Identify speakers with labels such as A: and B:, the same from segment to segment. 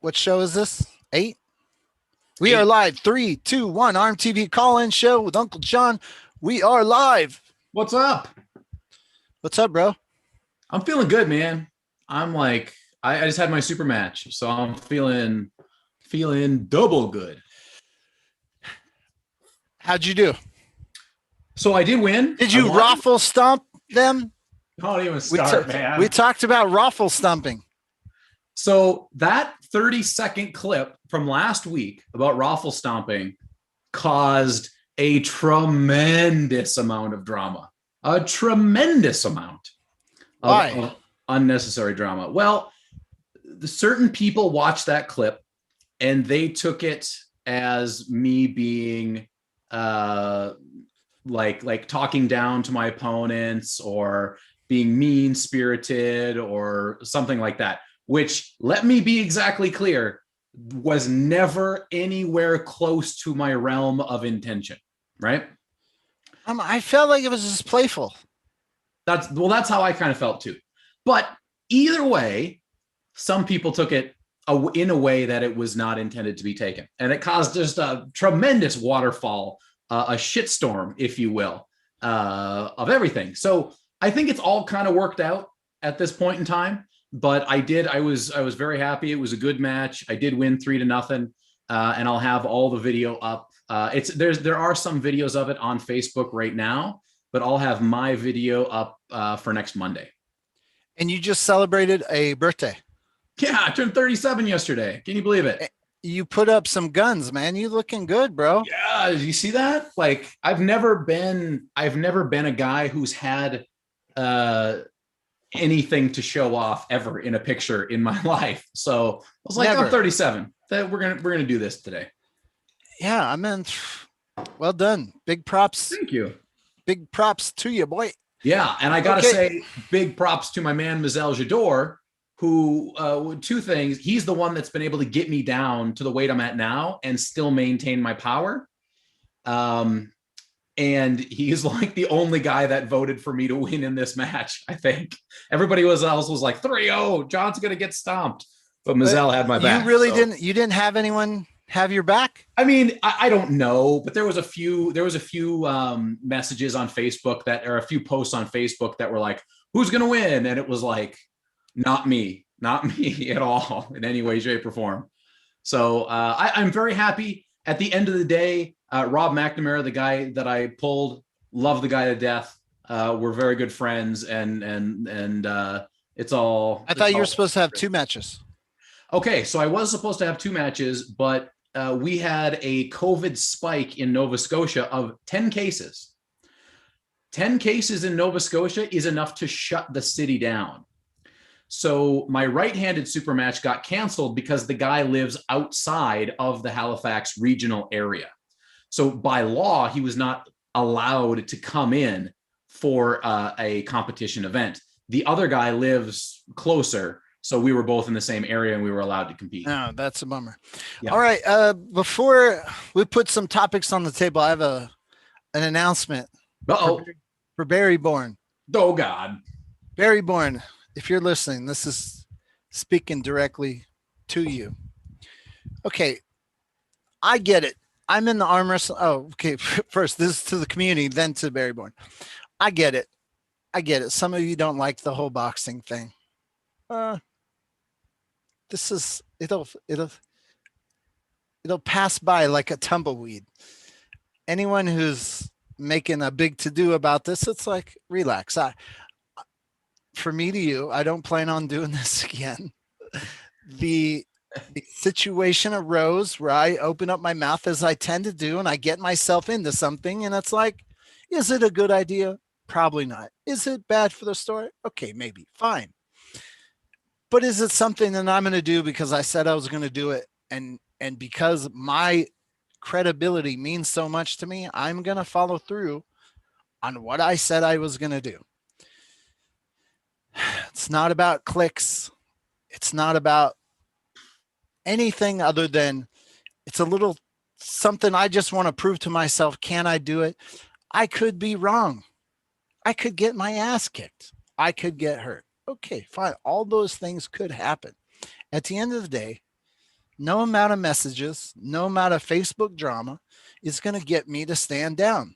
A: What show is this? 8? We are live. 3, 2, 1. ARMTV call-in show with Uncle John. We are live.
B: What's up?
A: What's up, bro?
B: I'm feeling good, man. I'm like, I just had my super match, so I'm feeling double good.
A: How'd you do?
B: So I did win.
A: Did you raffle stomp them?
B: Don't even start, man.
A: We talked about raffle stomping.
B: So that 30-second clip from last week about raffle stomping caused a tremendous amount of drama. A tremendous amount of unnecessary drama. Well, certain people watched that clip and they took it as me being like talking down to my opponents or being mean-spirited or something like that, which, let me be exactly clear, was never anywhere close to my realm of intention, right?
A: I felt like it was just playful.
B: That's how I kind of felt too. But either way, some people took it in a way that it was not intended to be taken. And it caused just a tremendous waterfall, a shitstorm, if you will, of everything. So I think it's all kind of worked out at this point in time. But I was very happy. It was a good match. I did win 3-0, and I'll have all the video up. There are some videos of it on Facebook right now, but I'll have my video up for next Monday.
A: And you just celebrated a birthday.
B: Yeah, I turned 37 yesterday. Can you believe it?
A: You put up some guns, man. You looking good, bro.
B: Yeah, did you see that? Like, I've never been a guy who's had anything to show off ever in a picture in my life. So I was like, I'm 37. That we're gonna do this today.
A: Yeah, I mean, well done. Big props.
B: Thank you.
A: Big props to you, boy.
B: Yeah, and I gotta say, big props to my man Mazel Jador, who two things. He's the one that's been able to get me down to the weight I'm at now and still maintain my power. And he's like the only guy that voted for me to win in this match. I think everybody else was like 3-0. John's gonna get stomped, but Mazel had my back.
A: You really didn't. You didn't have anyone have your back?
B: I mean, I don't know, but there was a few messages on Facebook or a few posts on Facebook that were like, "Who's gonna win?" And it was like, not me at all in any way, shape, or form. So I'm very happy. At the end of the day, Rob McNamara, the guy that I pulled, love the guy to death. We're very good friends, and it's all.
A: I thought you were supposed to have 2 matches.
B: Okay, so I was supposed to have 2 matches, but we had a COVID spike in Nova Scotia of 10 cases. 10 cases in Nova Scotia is enough to shut the city down. So my right-handed super match got canceled because the guy lives outside of the Halifax regional area. So by law, he was not allowed to come in for a competition event. The other guy lives closer, so we were both in the same area and we were allowed to compete.
A: Oh, that's a bummer. Yeah. All right, before we put some topics on the table, I have an announcement. For Barry Bourne.
B: Oh God,
A: Barry Bourne. If you're listening, this is speaking directly to you. Okay, I get it. I'm in the arm wrestling. Oh, okay. First, this is to the community, then to Barry Bourne. I get it. Some of you don't like the whole boxing thing. This is it'll pass by like a tumbleweed. Anyone who's making a big to-do about this, it's like, relax. For me to you, I don't plan on doing this again. The situation arose where I open up my mouth as I tend to do, and I get myself into something, and it's like, is it a good idea? Probably not. Is it bad for the story? Okay, maybe. Fine. But is it something that I'm going to do because I said I was going to do it, and because my credibility means so much to me, I'm going to follow through on what I said I was going to do. It's not about clicks. It's not about anything other than it's a little something I just want to prove to myself. Can I do it? I could be wrong. I could get my ass kicked. I could get hurt. Okay, fine. All those things could happen. At the end of the day, No amount of messages, no amount of Facebook drama is going to get me to stand down,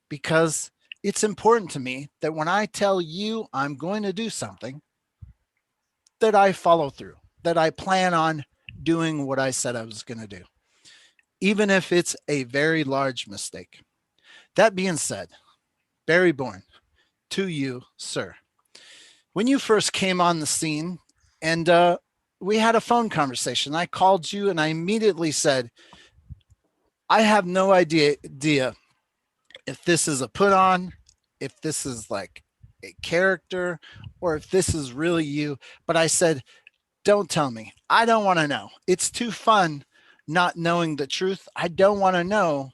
A: because it's important to me that when I tell you I'm going to do something, that I follow through, that I plan on doing what I said I was going to do, even if it's a very large mistake. That being said, Barry Bourne, to you, sir. When you first came on the scene and we had a phone conversation, I called you and I immediately said, I have no idea if this is a put on, if this is like a character, or if this is really you. But I said, don't tell me. I don't want to know. It's too fun not knowing the truth. I don't want to know.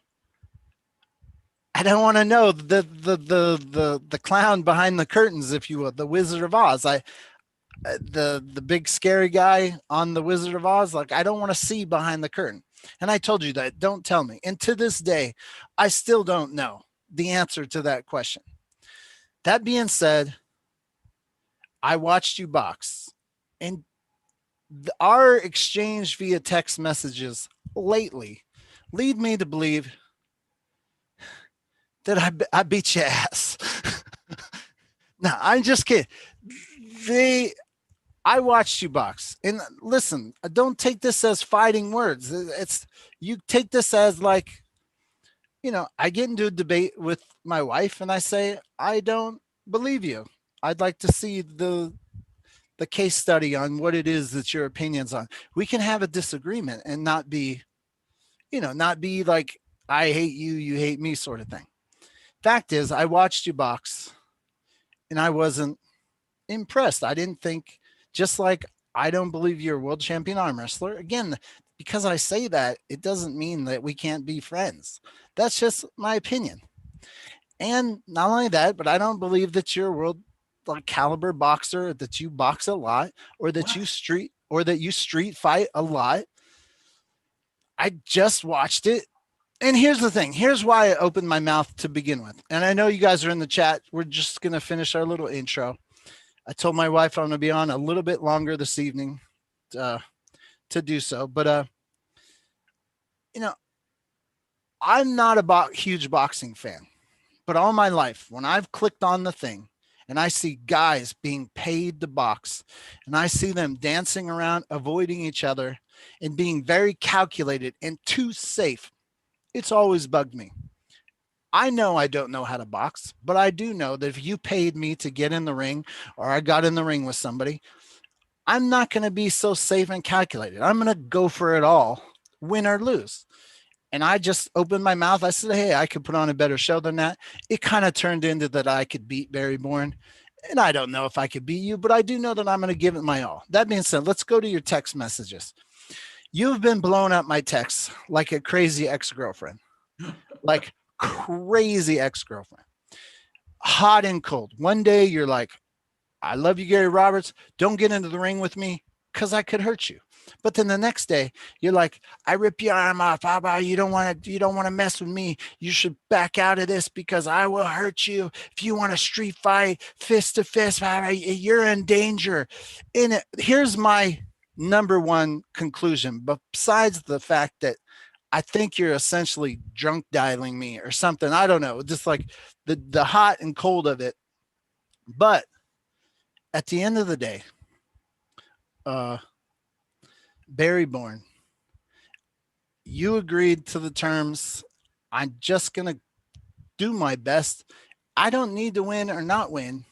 A: I don't want to know the clown behind the curtains, if you will, the Wizard of Oz. The big scary guy on the Wizard of Oz. Like, I don't want to see behind the curtain. And I told you that. Don't tell me. And to this day, I still don't know the answer to that question. That being said, I watched you box, and our exchange via text messages lately lead me to believe that I beat your ass. No, I'm just kidding. I watched you box, and listen, don't take this as fighting words. You take this as like, I get into a debate with my wife and I say, I don't believe you. I'd like to see the case study on what it is that your opinions on. We can have a disagreement and not be like, I hate you, you hate me sort of thing. Fact is, I watched you box and I wasn't impressed. I didn't think, just like I don't believe you're a world champion arm wrestler. Again, because I say that, it doesn't mean that we can't be friends. That's just my opinion. And not only that, but I don't believe that you're a world like caliber boxer, that you box a lot, or that you street fight a lot. I just watched it. And here's the thing. Here's why I opened my mouth to begin with. And I know you guys are in the chat. We're just going to finish our little intro. I told my wife I'm going to be on a little bit longer this evening to do so. But, I'm not a huge boxing fan. But all my life, when I've clicked on the thing and I see guys being paid to box, and I see them dancing around, avoiding each other, and being very calculated and too safe, it's always bugged me. I know I don't know how to box, but I do know that if you paid me to get in the ring, or I got in the ring with somebody, I'm not going to be so safe and calculated. I'm going to go for it all, win or lose. And I just opened my mouth. I said, hey, I could put on a better show than that. It kind of turned into that I could beat Barry Bourne. And I don't know if I could beat you, but I do know that I'm going to give it my all. That being said, let's go to your text messages. You've been blowing up my texts like a crazy ex-girlfriend, like crazy ex-girlfriend, hot and cold. One day you're like, I love you, Gary Roberts. Don't get into the ring with me because I could hurt you. But then the next day you're like, I rip your arm off. You don't want to mess with me. You should back out of this because I will hurt you. If you want a street fight, fist to fist, you're in danger. And here's my number one conclusion, besides the fact that I think you're essentially drunk dialing me or something. I don't know, just like the hot and cold of it. But at the end of the day, Barry Bourne, you agreed to the terms. I'm just going to do my best. I don't need to win or not win.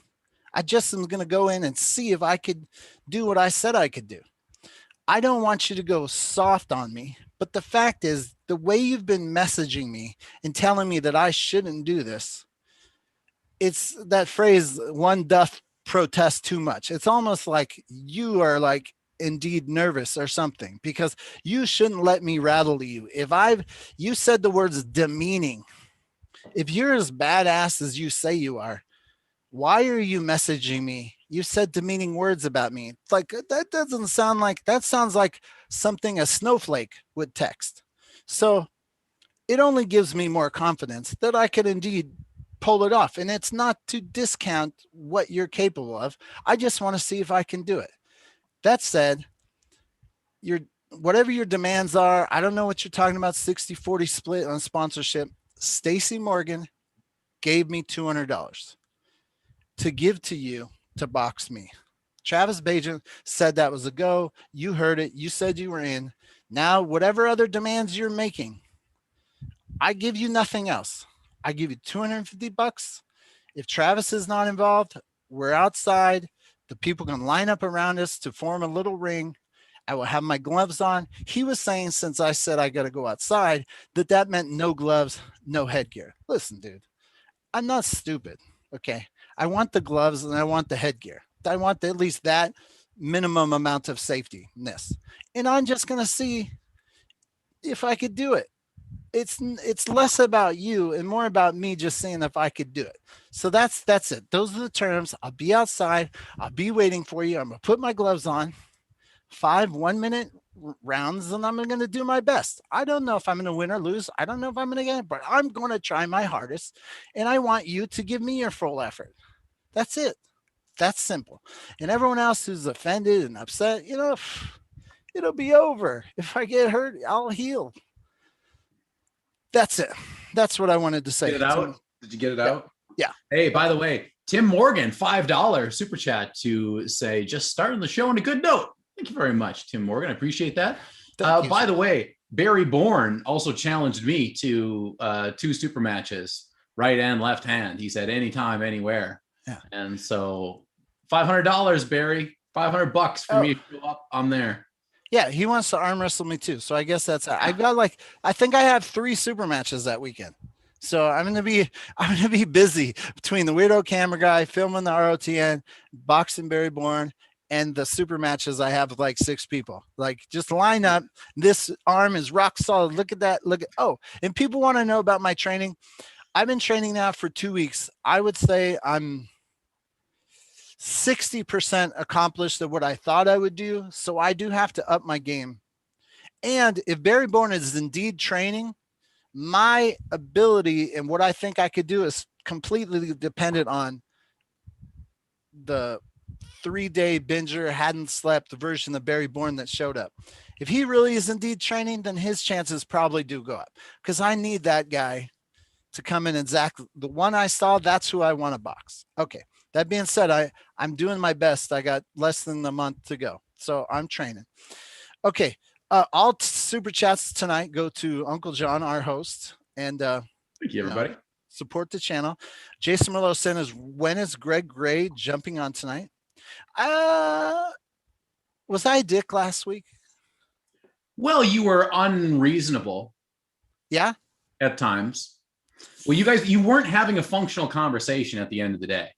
A: I just am going to go in and see if I could do what I said I could do. I don't want you to go soft on me, but the fact is, the way you've been messaging me and telling me that I shouldn't do this, it's that phrase, one doth protest too much. It's almost like you are like indeed nervous or something, because you shouldn't let me rattle you. You said the words demeaning. If you're as badass as you say you are, why are you messaging me? You said demeaning words about me. It's like, that sounds like something a snowflake would text. So it only gives me more confidence that I could indeed pull it off. And it's not to discount what you're capable of. I just want to see if I can do it. That said, you're whatever your demands are, I don't know what you're talking about, 60-40 split on sponsorship. Stacy Morgan gave me $200 to give to you to box me. Travis Bajan said that was a go. You heard it. You said you were in. Now, whatever other demands you're making, I give you nothing else. I give you $250. If Travis is not involved, we're outside. The people can line up around us to form a little ring. I will have my gloves on. He was saying, since I said I got to go outside, that meant no gloves, no headgear. Listen, dude, I'm not stupid. Okay. I want the gloves and I want the headgear. I want at least that minimum amount of safety-ness. And I'm just going to see if I could do it. It's less about you and more about me just seeing if I could do it. So that's it. Those are the terms. I'll be outside. I'll be waiting for you. I'm going to put my gloves on. 5 1-minute rounds, and I'm going to do my best. I don't know if I'm going to win or lose. I don't know if I'm going to get it, but I'm going to try my hardest. And I want you to give me your full effort. That's it. That's simple. And everyone else who's offended and upset, it'll be over. If I get hurt, I'll heal. That's it. That's what I wanted to say.
B: Get it out? Did you get it out?
A: Yeah.
B: Hey, by the way, Tim Morgan, $5 super chat to say, just starting the show on a good note. Thank you very much, Tim Morgan. I appreciate that. By the way, Barry Bourne also challenged me to 2 super matches, right and left hand. He said anytime, anywhere.
A: Yeah.
B: And so $500, Barry, $500 for me to show up. I'm there.
A: Yeah, he wants to arm wrestle me too. So I guess that's I got I think I have 3 super matches that weekend. So I'm gonna be busy between the weirdo camera guy filming the ROTN, boxing Barry Bourne, and the super matches. I have 6 people. Just line up. This arm is rock solid. Look at that. And people want to know about my training. I've been training now for 2 weeks. I would say I'm 60% accomplished of what I thought I would do. So I do have to up my game. And if Barry Bourne is indeed training, my ability and what I think I could do is completely dependent on the 3-day binger, hadn't slept, the version of Barry Bourne that showed up. If he really is indeed training, then his chances probably do go up, because I need that guy to come in exactly the one I saw. That's who I want to box. Okay. That being said, I'm doing my best. I got less than a month to go, so I'm training. Okay. All super chats tonight go to Uncle John, our host, and
B: thank you, everybody.
A: Support the channel. Jason Merlot sent us, when is Greg Gray jumping on tonight? Was I a dick last week?
B: Well, you were unreasonable.
A: Yeah.
B: At times. Well, you weren't having a functional conversation at the end of the day.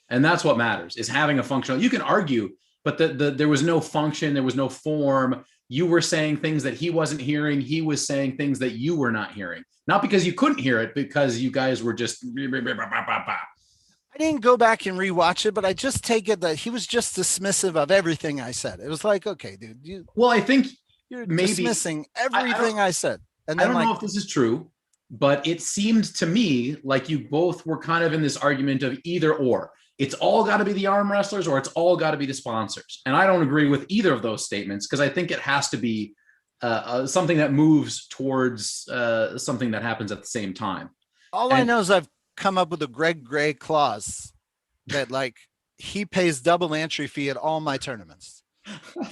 B: And that's what matters, is having a functional. You can argue, but there was no function. There was no form. You were saying things that he wasn't hearing. He was saying things that you were not hearing. Not because you couldn't hear it, because you guys were just.
A: I didn't go back and rewatch it, but I just take it that he was just dismissive of everything I said. It was like, okay, dude.
B: Well, I think
A: you're
B: maybe
A: dismissing everything I said. And
B: then I don't know if this is true, but it seemed to me like you both were kind of in this argument of either or. It's all got to be the arm wrestlers, or it's all got to be the sponsors. And I don't agree with either of those statements, because I think it has to be something that moves towards something that happens at the same time.
A: I know is I've come up with a Greg Gray clause that he pays double entry fee at all my tournaments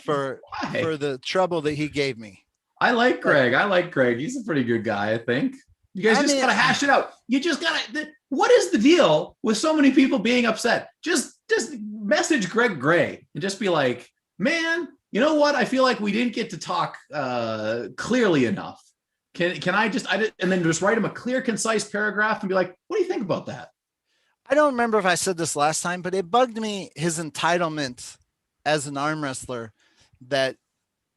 A: for the trouble that he gave me.
B: I like Greg. He's a pretty good guy, I think. You guys just got to hash it out. You just got to, what is the deal with so many people being upset? Just message Greg Gray and just be like, man, you know what? I feel like we didn't get to talk clearly enough. Can I and then just write him a clear, concise paragraph and be like, what do you think about that?
A: I don't remember if I said this last time, but it bugged me, his entitlement as an arm wrestler, that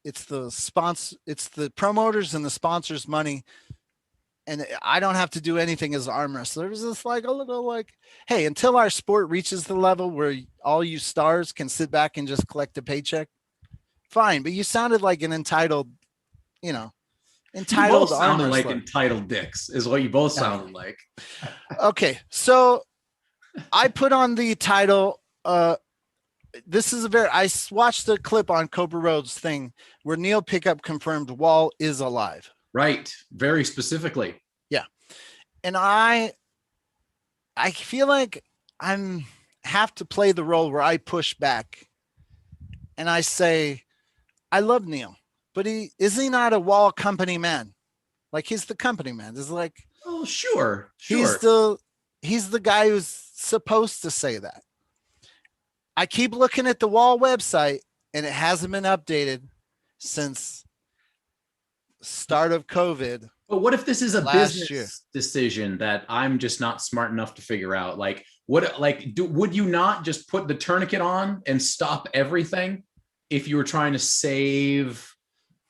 A: it's the promoters and the sponsors' money, and I don't have to do anything as an arm wrestler. It was just a little hey, until our sport reaches the level where all you stars can sit back and just collect a paycheck, fine. But you sounded like an entitled, entitled arm wrestler.
B: Like entitled dicks is what you both sounded like.
A: Okay, so I put on the title, this is a very, watched the clip on Cobra Road's thing where Neil Pickup confirmed Wall is alive.
B: Right. Very specifically.
A: Yeah. And I feel like have to play the role where I push back and I say, I love Neil, but is he not a Wall company man? Like, he's the company man. It's like,
B: oh, sure.
A: He's the guy who's supposed to say that. I keep looking at the Wall website and it hasn't been updated since start of COVID.
B: But what if this is a business decision that I'm just not smart enough to figure out? Like, would you not just put the tourniquet on and stop everything if you were trying to save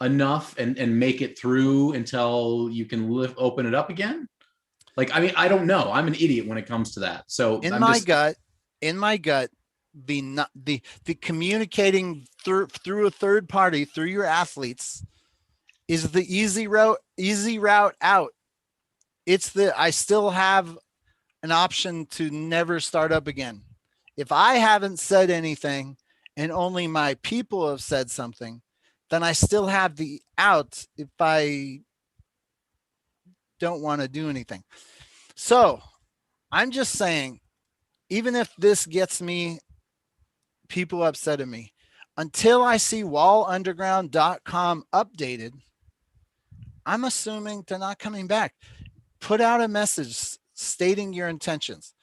B: enough and make it through until you can open it up again? Like, I mean, I don't know. I'm an idiot when it comes to that. So
A: in my gut, the communicating through a third party, through your athletes, is the easy route out. It's I still have an option to never start up again. If I haven't said anything and only my people have said something, then I still have the out if I don't want to do anything. So I'm just saying, even if this gets people upset at me, until I see wallunderground.com updated, I'm assuming they're not coming back. Put out a message stating your intentions.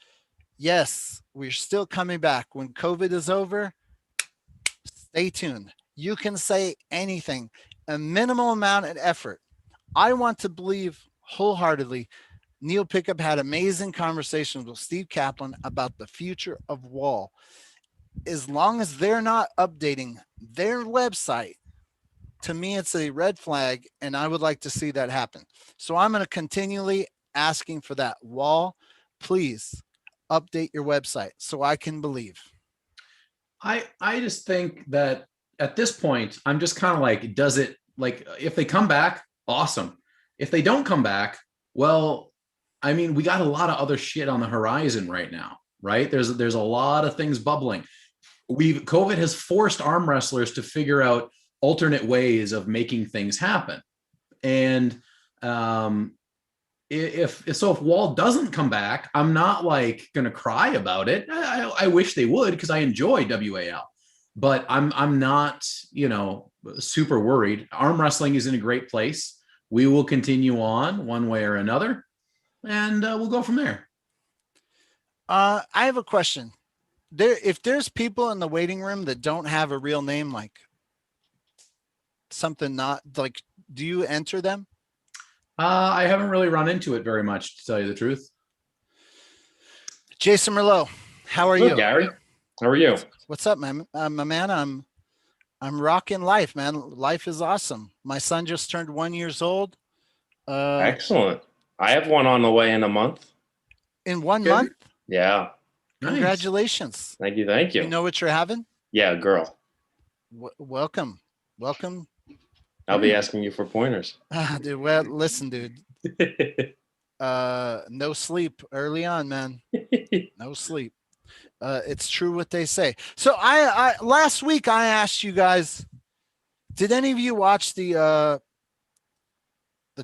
A: Yes, we're still coming back. When COVID is over, stay tuned. You can say anything, a minimal amount of effort. I want to believe wholeheartedly Neil Pickup had amazing conversations with Steve Kaplan about the future of Wall. As long as they're not updating their website, to me, it's a red flag, and I would like to see that happen. So I'm going to continually asking for that. Wall, please update your website so I can believe.
B: I just think that at this point, I'm just kind of like, does it, like, if they come back, awesome. If they don't come back, well, I mean, we got a lot of other shit on the horizon right now, right? There's a lot of things bubbling. COVID has forced arm wrestlers to figure out alternate ways of making things happen. And if Wall doesn't come back, I'm not like going to cry about it. I wish they would, because I enjoy WAL, but I'm not, super worried. Arm wrestling is in a great place. We will continue on one way or another, and we'll go from there.
A: I have a question. If there's people in the waiting room that don't have a real name, like something not like, do you enter them?
B: I haven't really run into it very much, to tell you the truth.
A: Jason Merlot, how are you?
C: Gary, how are you?
A: What's up, man? My man, I'm rocking life, man. Life is awesome. My son just turned 1 year old.
C: Excellent. I have one on the way in a month.
A: In 1 month?
C: Yeah.
A: Congratulations.
C: Thank you. Thank you.
A: You know what you're having?
C: Yeah, a girl.
A: Welcome.
C: I'll be asking you for pointers.
A: Dude, well, listen, dude. No sleep early on, man. No sleep. It's true what they say. So I last week I asked you guys, did any of you watch the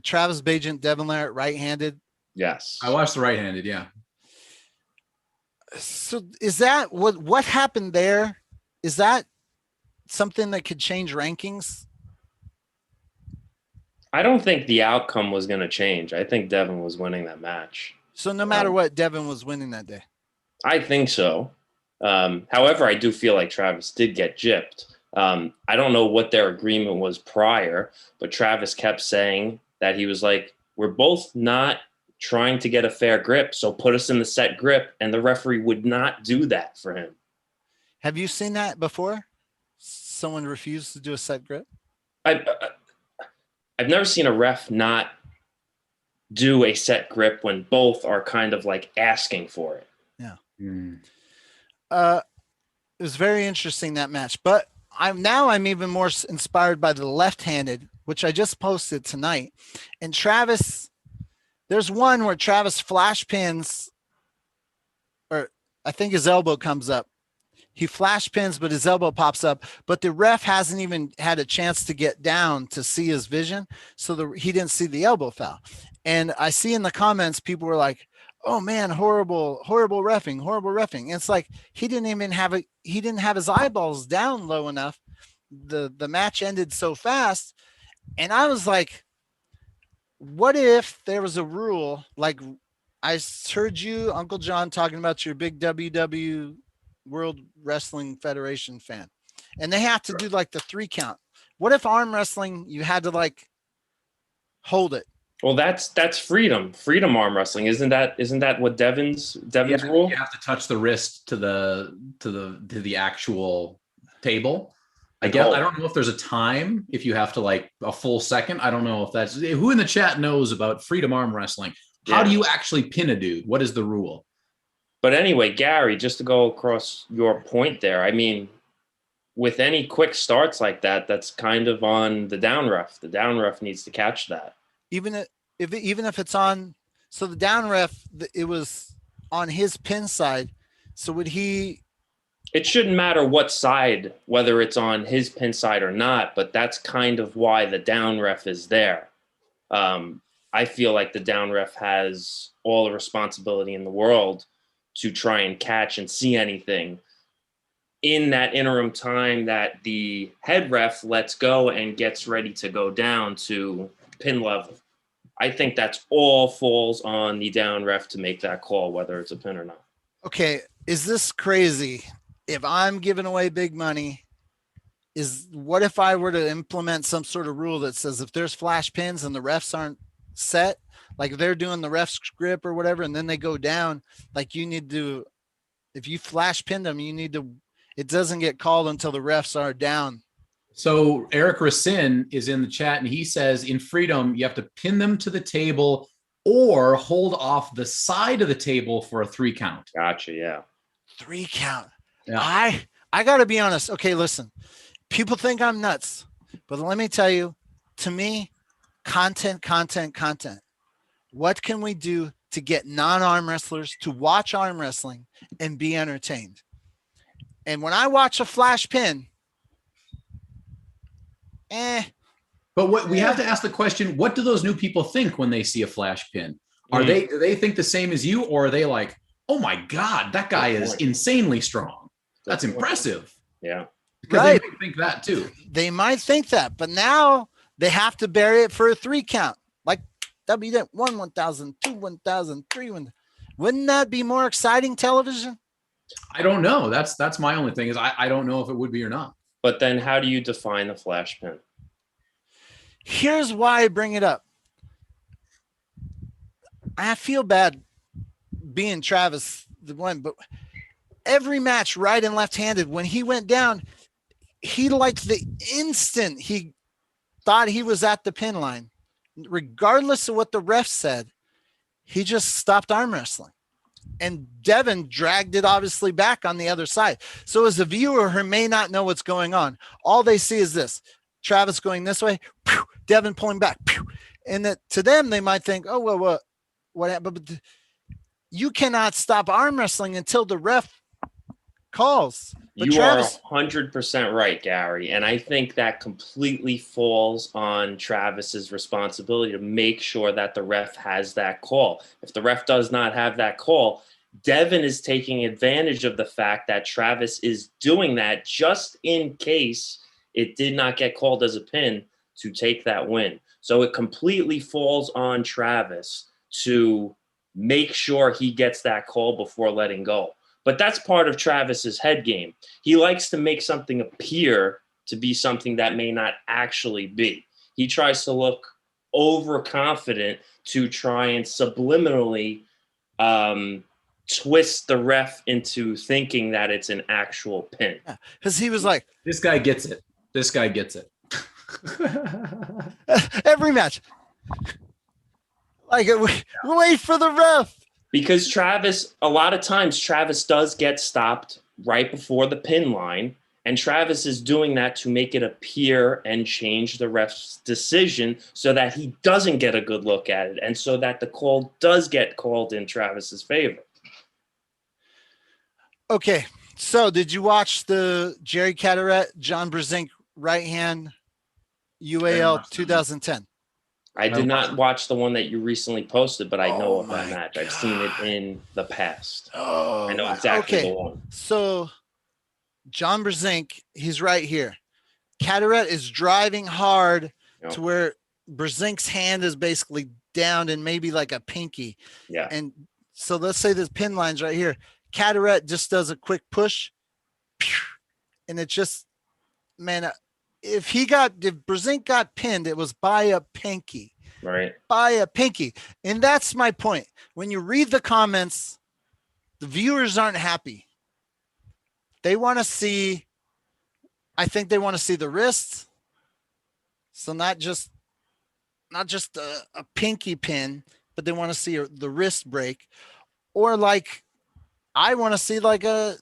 A: Travis Bagent Devin Larratt right-handed?
C: Yes.
B: I watched the right-handed, yeah.
A: So is that what happened there? Is that something that could change rankings?
C: I don't think the outcome was going to change. I think Devin was winning that match.
A: So no matter what, Devin was winning that day.
C: I think so. However, I do feel like Travis did get gypped. I don't know what their agreement was prior, but Travis kept saying that he was like, we're both not trying to get a fair grip, so put us in the set grip, and the referee would not do that for him.
A: Have you seen that before? Someone refused to do a set grip?
C: I've never seen a ref not do a set grip when both are kind of like asking for it.
A: Yeah. It was very interesting, that match, but I'm even more inspired by the left-handed, which I just posted tonight. And Travis, there's one where Travis flash pins, or I think his elbow comes up. He flash pins, but his elbow pops up, but the ref hasn't even had a chance to get down to see his vision. So he didn't see the elbow foul. And I see in the comments, people were like, oh man, horrible reffing, horrible reffing. And it's like, he didn't have his eyeballs down low enough. The match ended so fast. And I was like, what if there was a rule? Like, I heard you, Uncle John, talking about your big WW World Wrestling Federation fan, and they have to do like the 3 count. What if arm wrestling, you had to like hold it?
C: Well, that's freedom arm wrestling. Isn't that what Devin's rule?
B: You have to touch the wrist to the actual table. I guess I don't know if there's a time, if you have to like a full second. I don't know if that's, who in the chat knows about freedom arm wrestling. How do you actually pin a dude? What is the rule?
C: But anyway, Gary, just to go across your point there, I mean, with any quick starts like that, that's kind of on the down ref. The down ref needs to catch that.
A: Even if it's on, so the down ref, it was on his pin side. So would he?
C: It shouldn't matter what side, whether it's on his pin side or not, but that's kind of why the down ref is there. I feel like the down ref has all the responsibility in the world to try and catch and see anything in that interim time that the head ref lets go and gets ready to go down to pin level. I think that's all falls on the down ref to make that call, whether it's a pin or not.
A: Okay, is this crazy? If I'm giving away big money, what if I were to implement some sort of rule that says if there's flash pins and the refs aren't set, like they're doing the ref script or whatever, and then they go down, like you need to, if you flash pin them, you need to, it doesn't get called until the refs are down.
B: So Eric Racine is in the chat and he says in freedom, you have to pin them to the table or hold off the side of the table for a 3 count.
C: Gotcha. Yeah.
A: 3 count.
B: Yeah.
A: I got to be honest. Okay, listen, people think I'm nuts, but let me tell you, to me, content. What can we do to get non-arm wrestlers to watch arm wrestling and be entertained? And when I watch a flash pin,
B: But what we have to ask the question, what do those new people think when they see a flash pin? Do they think the same as you, or are they like, oh my God, that guy is insanely strong? That's impressive.
C: Yeah.
B: Because they might think that too.
A: They might think that, but now they have to bury it for a 3 count. Like WD 1,000, 2, 1,000, 3, 1. Wouldn't that be more exciting television?
B: I don't know. That's my only thing is I don't know if it would be or not.
C: But then how do you define the flash pin?
A: Here's why I bring it up. I feel bad being Travis the one, but every match, right and left-handed, when he went down, he liked the instant he thought he was at the pin line, regardless of what the ref said, he just stopped arm wrestling. And Devin dragged it obviously back on the other side. So as a viewer who may not know what's going on, all they see is this: Travis going this way, pew, Devin pulling back, pew. And that to them, they might think, oh, well, what happened? But you cannot stop arm wrestling until the ref calls. But
C: you
A: Travis,
C: are 100% right, Gary. And I think that completely falls on Travis's responsibility to make sure that the ref has that call. If the ref does not have that call, Devin is taking advantage of the fact that Travis is doing that just in case it did not get called as a pin to take that win. So it completely falls on Travis to make sure he gets that call before letting go. But that's part of Travis's head game. He likes to make something appear to be something that may not actually be. He tries to look overconfident to try and subliminally twist the ref into thinking that it's an actual pin.
A: because he was like,
B: This guy gets it. This guy gets it.
A: every match, like wait for the ref.
C: Because Travis, a lot of times Travis does get stopped right before the pin line, and Travis is doing that to make it appear and change the ref's decision so that he doesn't get a good look at it and so that the call does get called in Travis's favor.
A: Okay, So did you watch the Jerry Caderet, John Brzenk right hand UAL 2010?
C: I did not watch the one that you recently posted, but I know
A: Oh
C: of that
A: my
C: match. I've seen it in the past.
A: Oh,
C: I know exactly the
A: okay.
C: one.
A: So John Brzenk, he's right here. Caderet is driving hard
C: Yep.
A: to where Brzezink's hand is basically down and maybe like a pinky.
C: Yeah.
A: And so let's say this pin line's right here. Caderet just does a quick push, and it just, man, if Brzezinski got pinned, it was by a pinky.
C: Right.
A: By a pinky. And that's my point. When you read the comments, the viewers aren't happy. They want to see, I think they want to see the wrist. So not just a pinky pin, but they want to see the wrist break. Or like, I want to see like for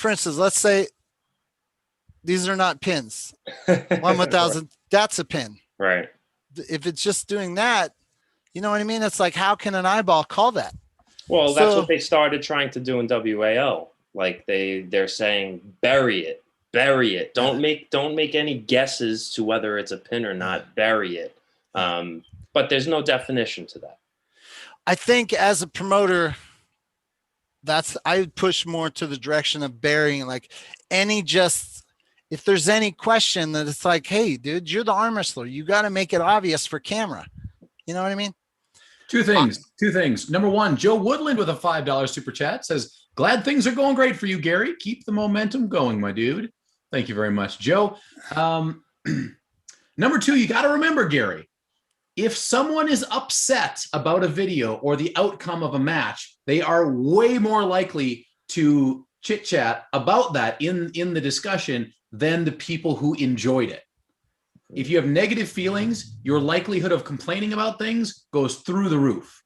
A: instance, let's say these are not pins. 1,000, that's a pin.
C: Right.
A: If it's just doing that, you know what I mean? It's like, how can an eyeball call that?
C: Well, that's what they started trying to do in WAL. Like they're saying, bury it. Don't make any guesses to whether it's a pin or not. Bury it. But there's no definition to that.
A: I think as a promoter, I would push more to the direction of burying, like if there's any question that it's like, hey, dude, you're the arm wrestler. You got to make it obvious for camera. You know what I mean?
B: Two things. Number one, Joe Woodland with a $5 super chat says, glad things are going great for you, Gary. Keep the momentum going, my dude. Thank you very much, Joe. Number two, you got to remember, Gary, if someone is upset about a video or the outcome of a match, they are way more likely to chit chat about that in the discussion than the people who enjoyed it. If you have negative feelings, your likelihood of complaining about things goes through the roof.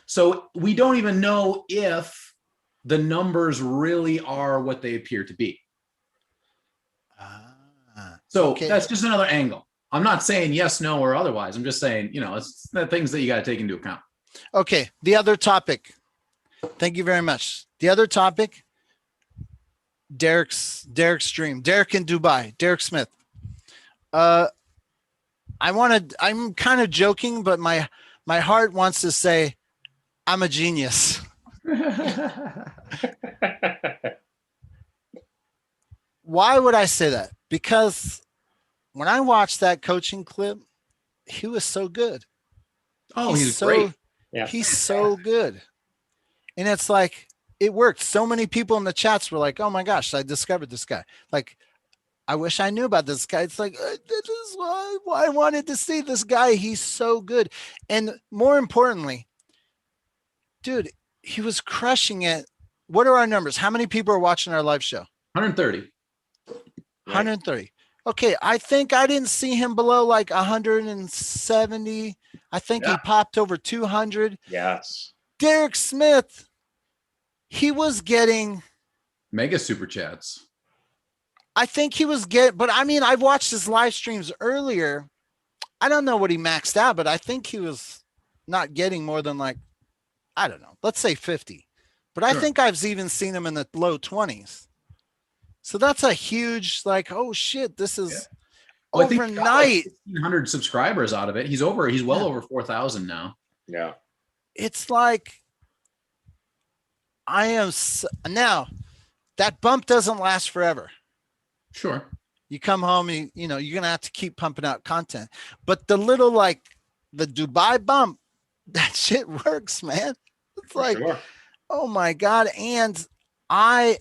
B: So we don't even know if the numbers really are what they appear to be. So okay. That's just another angle. I'm not saying yes, no, or otherwise. I'm just saying, it's the things that you got to take into account.
A: Okay. The other topic. Thank you very much. The other topic, Derek's dream. Derek in Dubai. Derek Smith. I'm kind of joking, but my heart wants to say I'm a genius. Why would I say that? Because when I watched that coaching clip, he was so good.
B: Oh, he's great.
A: Yeah. He's so good. And it's like, it worked. So many people in the chats were like, oh my gosh, I discovered this guy. Like, I wish I knew about this guy. It's like, this is why I wanted to see this guy. He's so good. And more importantly, dude, he was crushing it. What are our numbers? How many people are watching our live show?
B: 130.
A: 130. Okay. I think I didn't see him below like 170. I think he popped over 200.
C: Yes.
A: Derek Smith, he was getting
B: mega super chats.
A: I think he was but I mean, I've watched his live streams earlier. I don't know what he maxed out, but I think he was not getting more than like, I don't know, let's say 50. But I think I've even seen him in the low 20s. So that's a huge, like, oh shit, this is overnight.
B: Like 1,500 subscribers out of it. He's well over 4,000 now.
C: Yeah.
A: It's like, now that bump doesn't last forever.
B: Sure.
A: You come home, you're going to have to keep pumping out content. But the little, like, the Dubai bump, that shit works, man. It's like, oh my God. And I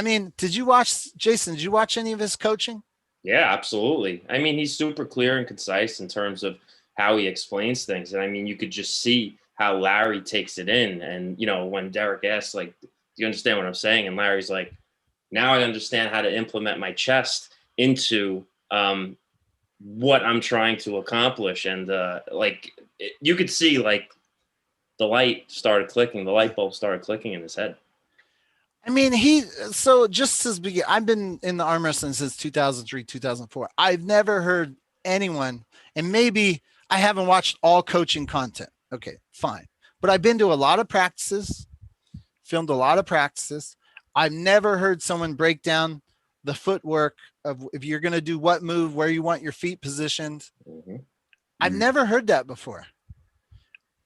A: mean, Jason, did you watch any of his coaching?
C: Yeah, absolutely. I mean, he's super clear and concise in terms of how he explains things. And I mean, you could just see how Larry takes it in. And, when Derek asks, like, do you understand what I'm saying? And Larry's like, now I understand how to implement my chest into what I'm trying to accomplish. And you could see like the light bulb started clicking in his head.
A: I mean, I've been in the arm wrestling since 2003, 2004. I've never heard anyone, and maybe I haven't watched all coaching content. Okay, fine. But I've been to a lot of practices, filmed a lot of practices. I've never heard someone break down the footwork of if you're going to do what move, where you want your feet positioned. I've never heard that before.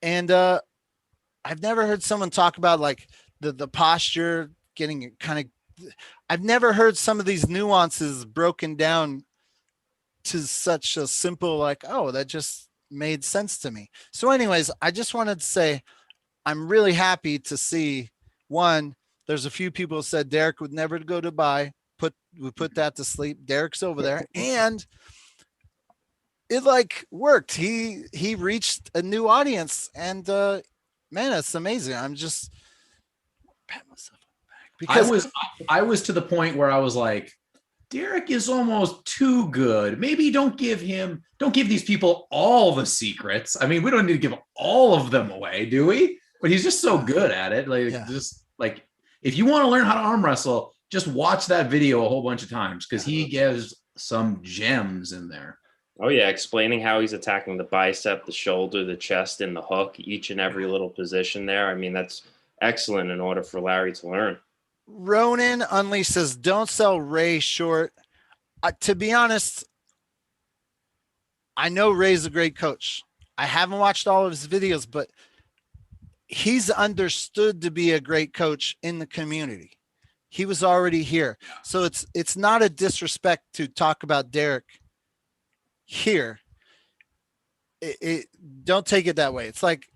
A: And I've never heard someone talk about like the posture, getting kind of, I've never heard some of these nuances broken down to such a simple, like, oh, that just made sense to me. So anyways, I just wanted to say, I'm really happy to see, one, there's a few people who said Derek would never go to Dubai. We put that to sleep. Derek's over there. And it like worked. He reached a new audience, and man, it's amazing. I'm just pat myself on the back because
B: I was to the point where I was like, Derek is almost too good. Maybe don't give these people all the secrets. I mean, we don't need to give all of them away, do we? But he's just so good at it. Like, just like, if you want to learn how to arm wrestle, just watch that video a whole bunch of times, because he gives some gems in there.
C: Oh yeah, explaining how he's attacking the bicep, the shoulder, the chest, and the hook, each and every little position there. I mean, that's excellent in order for Larry to learn.
A: Ronan Unleashed says, don't sell Ray short. To be honest, I know Ray's a great coach. I haven't watched all of his videos, but he's understood to be a great coach in the community. He was already here. So it's not a disrespect to talk about Derek here. Don't take it that way. It's like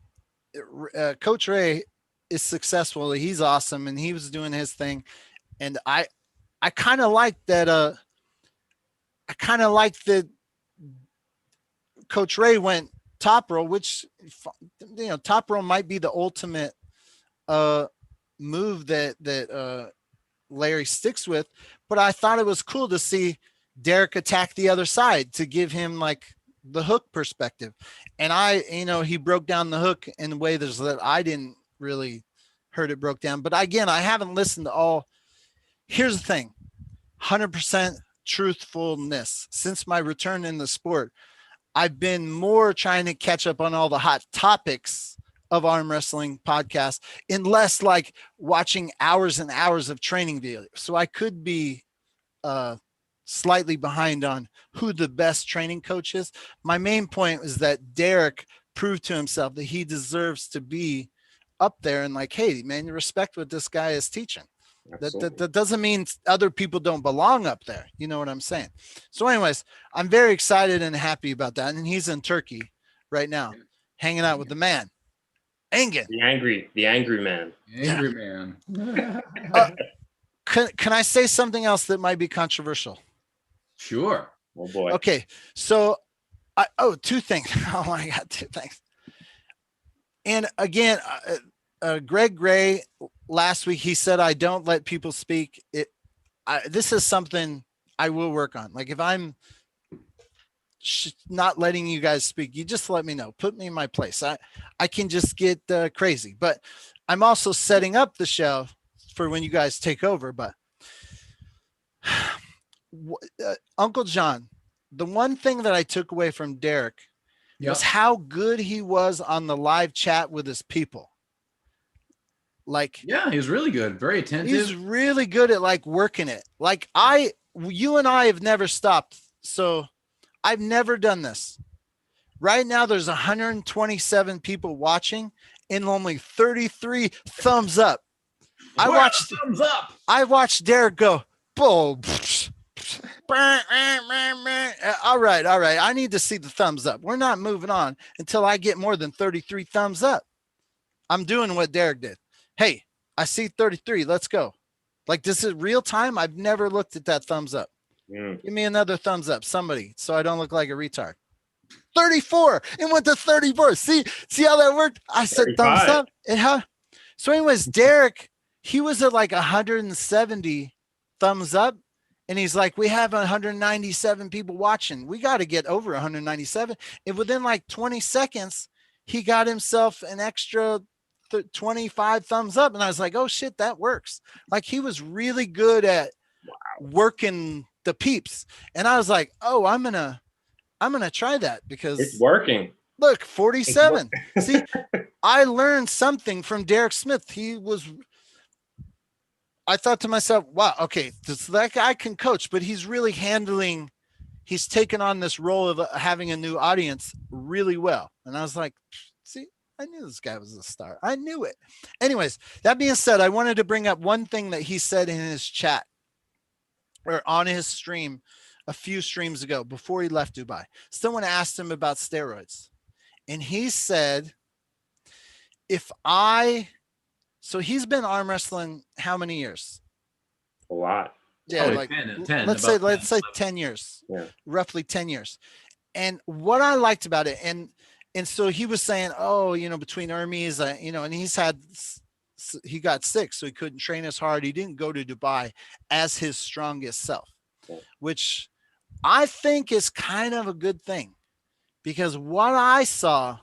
A: Coach Ray is successful. He's awesome, and he was doing his thing. And I kind of like that. I kind of like that Coach Ray went top roll, which, you know, top roll might be the ultimate move that Larry sticks with. But I thought it was cool to see Derek attack the other side to give him like the hook perspective. And he broke down the hook in a way that I didn't really heard it broke down. But again, I haven't listened to all. Here's the thing, 100% truthfulness. Since my return in the sport, I've been more trying to catch up on all the hot topics of arm wrestling podcasts, and less like watching hours and hours of training videos. So I could be slightly behind on who the best training coach is. My main point is that Derek proved to himself that he deserves to be up there, and like, hey man, you respect what this guy is teaching. That doesn't mean other people don't belong up there. You know what I'm saying? So anyways, I'm very excited and happy about that. And he's in Turkey right now, hanging out with the man, Engin.
C: The angry man.
B: Angry man.
A: Can I say something else that might be controversial?
B: Sure.
C: Oh boy.
A: Okay. So two things. Oh my God, two things. And again, Greg Gray, last week, he said, I don't let people speak. This is something I will work on. Like if I'm not letting you guys speak, you just let me know, put me in my place. I can just get crazy, but I'm also setting up the show for when you guys take over. But Uncle John, the one thing that I took away from Derek was how good he was on the live chat with his people. Like,
B: yeah, he was really good. Very attentive.
A: He's really good at like working it. Like you and I have never stopped. So I've never done this. Right now, there's 127 people watching and only 33 thumbs up.
B: Thumbs up.
A: I watched Derek go, boom. All right. I need to see the thumbs up. We're not moving on until I get more than 33 thumbs up. I'm doing what Derek did. Hey, I see 33. Let's go. Like, this is real time. I've never looked at that thumbs up. Give me another thumbs up, somebody, so I don't look like a retard. 34. It went to 34. See how that worked? I said 35. Thumbs up. So anyways, Derek, he was at like 170 thumbs up. And he's like, we have 197 people watching. We got to get over 197. And within like 20 seconds, he got himself an extra 25 thumbs up. And I was like, oh shit, that works. Like he was really good at working the peeps. And I was like, oh, I'm going to try that because
C: it's working.
A: Look, 47. See, I learned something from Derek Smith. I thought to myself, wow, okay, that guy can coach, but he's really he's taken on this role of having a new audience really well. And I was like, see, I knew this guy was a star. I knew it. Anyways, that being said, I wanted to bring up one thing that he said in his chat or on his stream a few streams ago before he left Dubai. Someone asked him about steroids. And he said, so he's been arm wrestling how many years?
C: A lot.
A: Yeah, like 10, let's say 10 years, roughly 10 years. And what I liked about it, and so he was saying, oh, between Hermes, and he got sick, so he couldn't train as hard. He didn't go to Dubai as his strongest self, which I think is kind of a good thing, because what I saw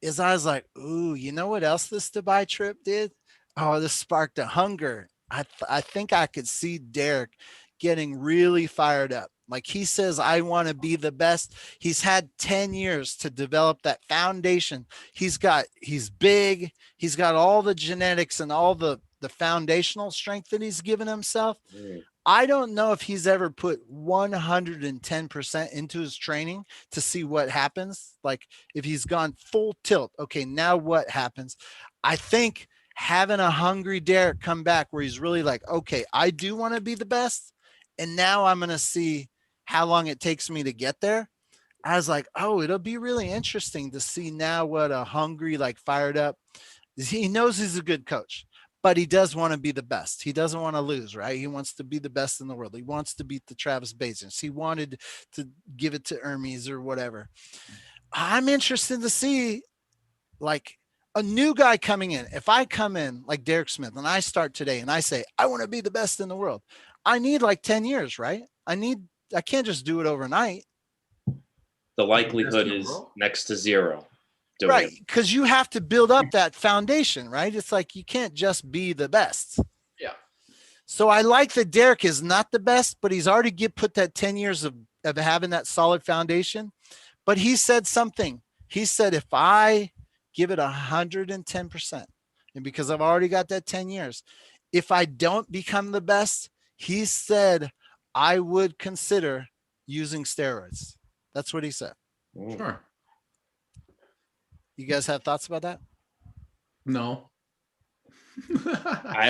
A: is I was like, ooh, you know what else this Dubai trip did? Oh, this sparked a hunger. I think I could see Derek getting really fired up. Like he says, I want to be the best. He's had 10 years to develop that foundation. He's big. He's got all the genetics and all the foundational strength that he's given himself. I don't know if he's ever put 110% into his training to see what happens. Like if he's gone full tilt, okay, now what happens? I think having a hungry Derek come back where he's really like, okay, I do want to be the best. And now I'm going to see how long it takes me to get there. I was like, oh, it'll be really interesting to see now what a hungry, like fired up. He knows he's a good coach, but he does want to be the best. He doesn't want to lose, right? He wants to be the best in the world. He wants to beat the Travis Bazins. He wanted to give it to Hermes or whatever. I'm interested to see like a new guy coming in. If I come in like Derek Smith and I start today and I say, I want to be the best in the world, I need like 10 years, right? I can't just do it overnight.
C: The likelihood is next to zero.
A: Right. Because you have to build up that foundation, right? It's like you can't just be the best.
B: Yeah.
A: So I like that Derek is not the best, but he's already put that 10 years of having that solid foundation. But he said something. He said, if I give it 110%, and because I've already got that 10 years, if I don't become the best, he said, I would consider using steroids. That's what he said.
B: Sure.
A: You guys have thoughts about that?
B: No.
C: I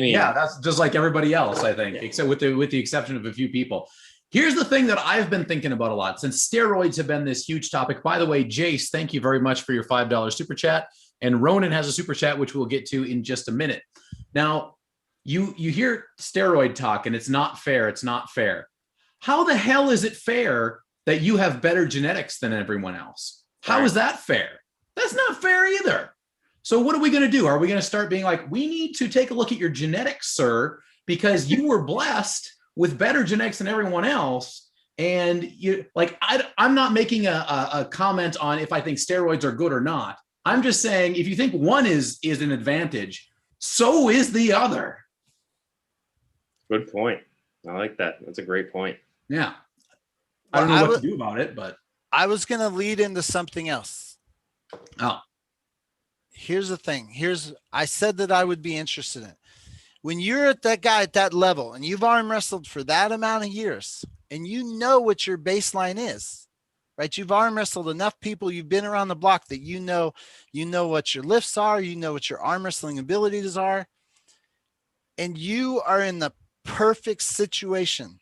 C: mean,
B: yeah, that's just like everybody else, I think, except with the exception of a few people. Here's the thing that I've been thinking about a lot since steroids have been this huge topic. By the way, Jace, thank you very much for your $5 super chat. And Ronan has a super chat, which we'll get to in just a minute. Now, you hear steroid talk and it's not fair. It's not fair. How the hell is it fair that you have better genetics than everyone else? How is that fair? That's not fair either. So what are we going to do? Are we going to start being like, we need to take a look at your genetics, sir, because you were blessed with better genetics than everyone else. And you like, I'm not making a comment on if I think steroids are good or not. I'm just saying, if you think one is an advantage, so is the other.
C: Good point. I like that. That's a great point.
B: Yeah. I don't know what to do about it, but
A: I was going to lead into something else.
B: Oh,
A: here's the thing. I said that I would be interested in it. When you're at that guy at that level and you've arm wrestled for that amount of years and you know what your baseline is, right? You've arm wrestled enough people. You've been around the block that you know what your lifts are. You know what your arm wrestling abilities are. And you are in the perfect situation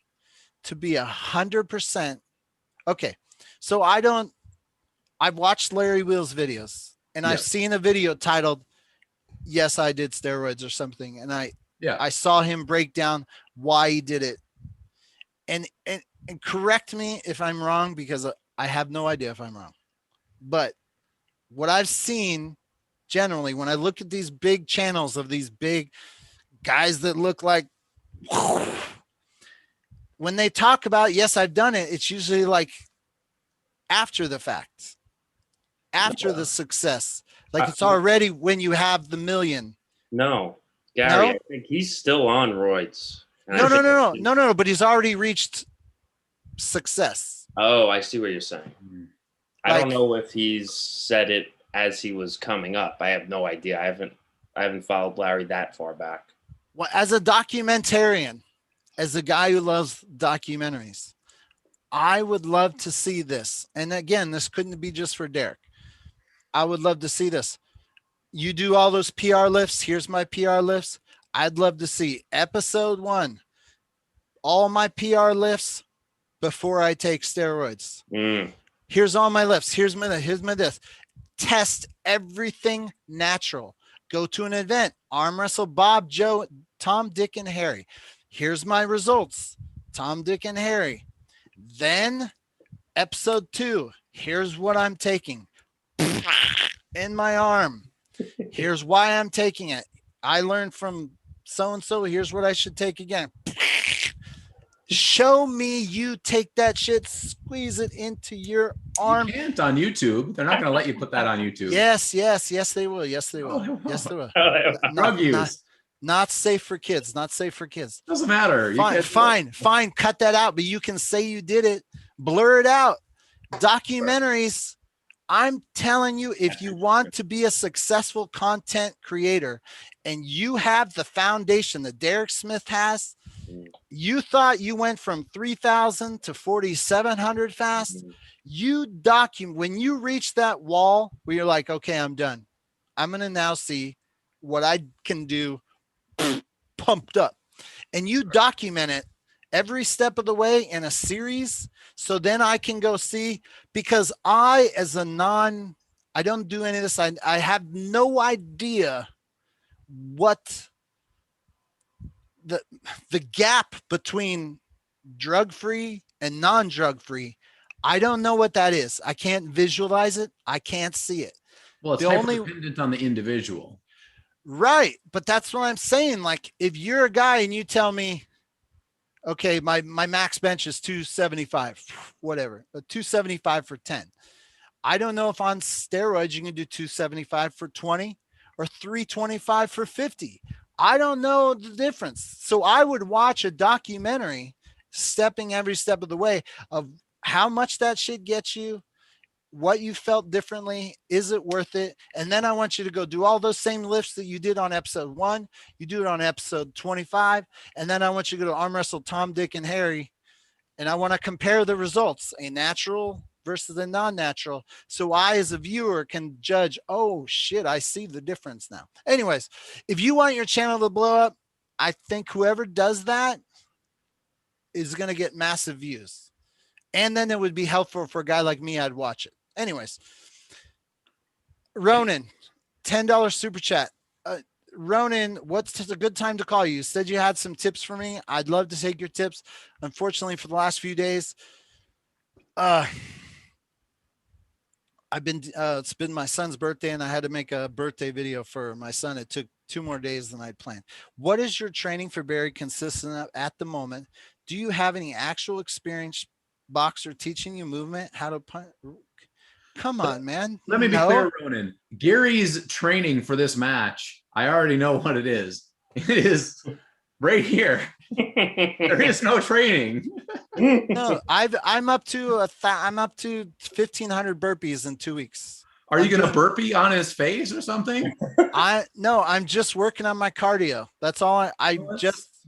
A: to be 100%. Okay. So I've watched Larry Wheels videos and I've seen a video titled, Yes, I did steroids or something. And I saw him break down why he did it. And correct me if I'm wrong, because I have no idea if I'm wrong. But what I've seen generally, when I look at these big channels of these big guys that look like, when they talk about, yes, I've done it, it's usually like after the fact, after the success. Like it's already when you have the million.
C: No, Gary, I think he's still on roids.
A: No, but he's already reached success.
C: Oh, I see what you're saying. I don't know if he's said it as he was coming up. I have no idea. I haven't followed Larry that far back.
A: Well, as a documentarian, as a guy who loves documentaries, I would love to see this. And again, this couldn't be just for Derek. I would love to see this. You do all those PR lifts. Here's my PR lifts. I'd love to see episode 1, all my PR lifts before I take steroids. Here's all my lifts. Here's my this. Test everything natural. Go to an event, arm wrestle Bob, Joe, Tom, Dick, and Harry. Here's my results. Tom, Dick, and Harry. Then episode 2, here's what I'm taking in my arm. Here's why I'm taking it. I learned from so-and-so. Here's what I should take again. Show me you take that shit, squeeze it into your arm.
B: You can't on YouTube. They're not going to let you put that on YouTube.
A: Yes, they will. Yes, they will. Yes, they will.
B: Drug use.
A: Not safe for kids. Not safe for kids.
B: Doesn't matter.
A: Fine. Cut that out. But you can say you did it. Blur it out. Documentaries. I'm telling you, if you want to be a successful content creator and you have the foundation that Derek Smith has, you thought you went from 3,000 to 4,700 fast. You document when you reach that wall where you're like, okay, I'm done. I'm going to now see what I can do pumped up. And you document it every step of the way in a series. So then I can go see, because I don't do any of this. I have no idea what the gap between drug-free and non-drug-free. I don't know what that is. I can't visualize it. I can't see it.
B: Well, it's dependent on the individual.
A: Right. But that's what I'm saying. Like, if you're a guy and you tell me, okay, my max bench is 275, whatever, 275 for 10. I don't know if on steroids you can do 275 for 20 or 325 for 50. I don't know the difference. So I would watch a documentary stepping every step of the way of how much that shit gets you, what you felt differently. Is it worth it? And then I want you to go do all those same lifts that you did on episode 1. You do it on episode 25. And then I want you to go to arm wrestle Tom, Dick, and Harry. And I want to compare the results, a natural versus a non-natural. So I, as a viewer, can judge, oh shit, I see the difference now. Anyways, if you want your channel to blow up, I think whoever does that is going to get massive views. And then it would be helpful for a guy like me. I'd watch it. Anyways, Ronan, $10 super chat. Ronan, what's a good time to call you? You said you had some tips for me. I'd love to take your tips. Unfortunately, for the last few days, it's been my son's birthday and I had to make a birthday video for my son. It took 2 more days than I'd planned. What is your training for Barry consistent of at the moment? Do you have any actual experience boxer teaching you movement, how to punch? Come on, man.
B: Let me be clear, Ronan. Gary's training for this match, I already know what it is. It is right here. There is no training.
A: No, I'm up to 1,500 burpees in 2 weeks.
B: Are you going to burpee on his face or something?
A: No, I'm just working on my cardio. That's all.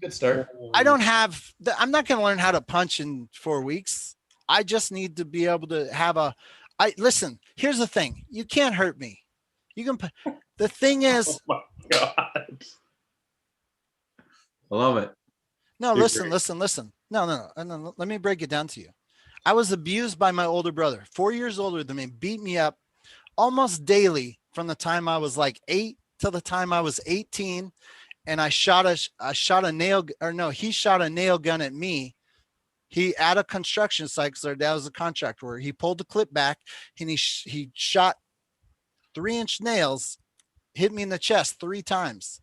B: Good start.
A: I'm not going to learn how to punch in 4 weeks. I just need to be able to have listen, here's the thing. You can't hurt me. The thing is,
C: oh my God.
B: I love it.
A: No, listen. No. Let me break it down to you. I was abused by my older brother, 4 years older than me, beat me up almost daily from the time I was like 8 till the time I was 18. And he shot a nail gun at me. He at a construction site, because our dad was a contractor, where he pulled the clip back and he shot 3-inch nails, hit me in the chest 3 times.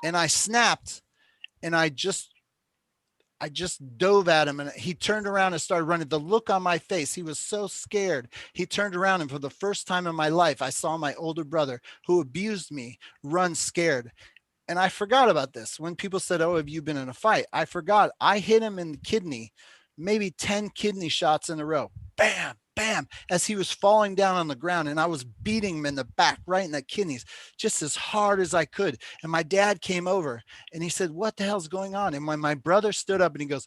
A: And I snapped and I just dove at him and he turned around and started running. The look on my face, he was so scared. He turned around and for the first time in my life, I saw my older brother who abused me run scared. And I forgot about this. When people said, oh, have you been in a fight? I forgot. I hit him in the kidney, maybe 10 kidney shots in a row. Bam, bam, as he was falling down on the ground, and I was beating him in the back, right in the kidneys, just as hard as I could. And my dad came over and he said, what the hell's going on? And when my brother stood up and he goes,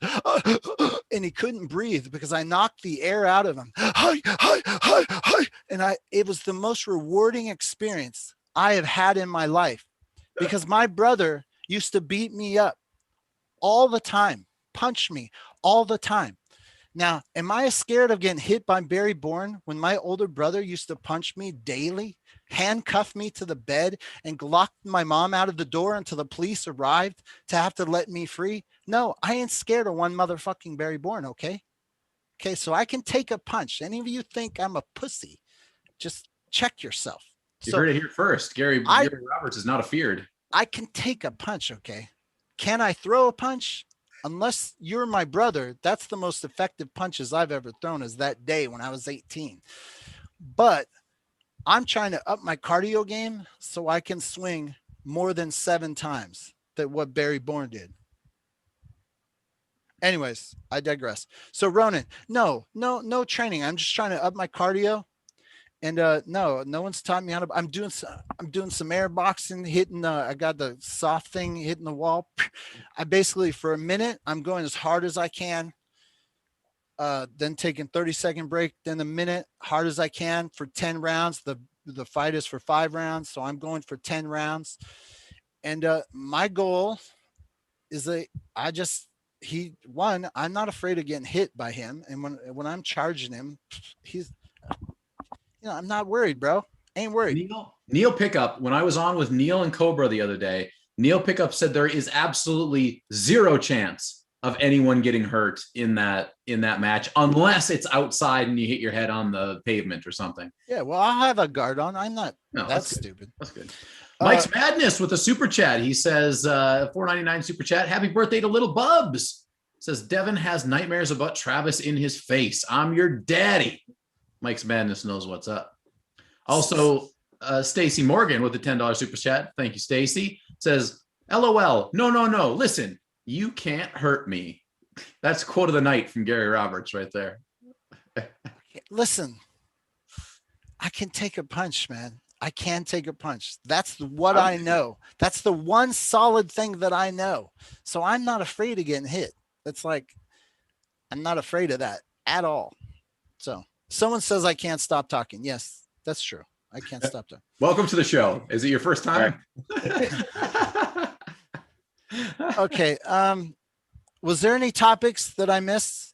A: and he couldn't breathe because I knocked the air out of him. And it was the most rewarding experience I have had in my life, because my brother used to beat me up all the time, punch me all the time. Now, am I scared of getting hit by Barry Bourne when my older brother used to punch me daily, handcuff me to the bed, and lock my mom out of the door until the police arrived to have to let me free? No, I ain't scared of one motherfucking Barry Bourne, okay? Okay, so I can take a punch. Any of you think I'm a pussy, just check yourself.
B: You heard it here first. Gary Roberts is not afeared.
A: I can take a punch, okay? Can I throw a punch? Unless you're my brother, that's the most effective punches I've ever thrown, is that day when I was 18. But I'm trying to up my cardio game so I can swing more than 7 times that what Barry Bourne did. Anyways, I digress. So Ronan, no training. I'm just trying to up my cardio. And no one's taught me how to. I'm doing some air boxing, hitting I got the soft thing hitting the wall. I basically, for a minute, I'm going as hard as I can, then taking 30-second break, then a minute hard as I can for 10 rounds. The fight is for 5 rounds, so I'm going for 10 rounds. And my goal is I'm not afraid of getting hit by him, and when I'm charging him, I'm not worried, bro. Ain't worried.
B: Neil Pickup, when I was on with Neil and Cobra the other day, Neil Pickup said there is absolutely 0 chance of anyone getting hurt in that match unless it's outside and you hit your head on the pavement or something.
A: Yeah, well, I'll have a guard on. I'm not. No, that's stupid.
B: That's good. Mike's Madness with a super chat. He says, $4.99 super chat. Happy birthday to Little Bubs. Says Devin has nightmares about Travis in his face. I'm your daddy. Mike's Madness knows what's up. Also, Stacy Morgan with the $10 super chat. Thank you, Stacy. Says, LOL. No. Listen, you can't hurt me. That's quote of the night from Gary Roberts right there.
A: Listen, I can take a punch, man. I can take a punch. That's what I know. That's the one solid thing that I know. So I'm not afraid of getting hit. It's like, I'm not afraid of that at all. So someone says I can't stop talking. Yes, that's true. I can't stop talking.
B: Welcome to the show. Is it your first time?
A: Okay. Was there any topics that I missed?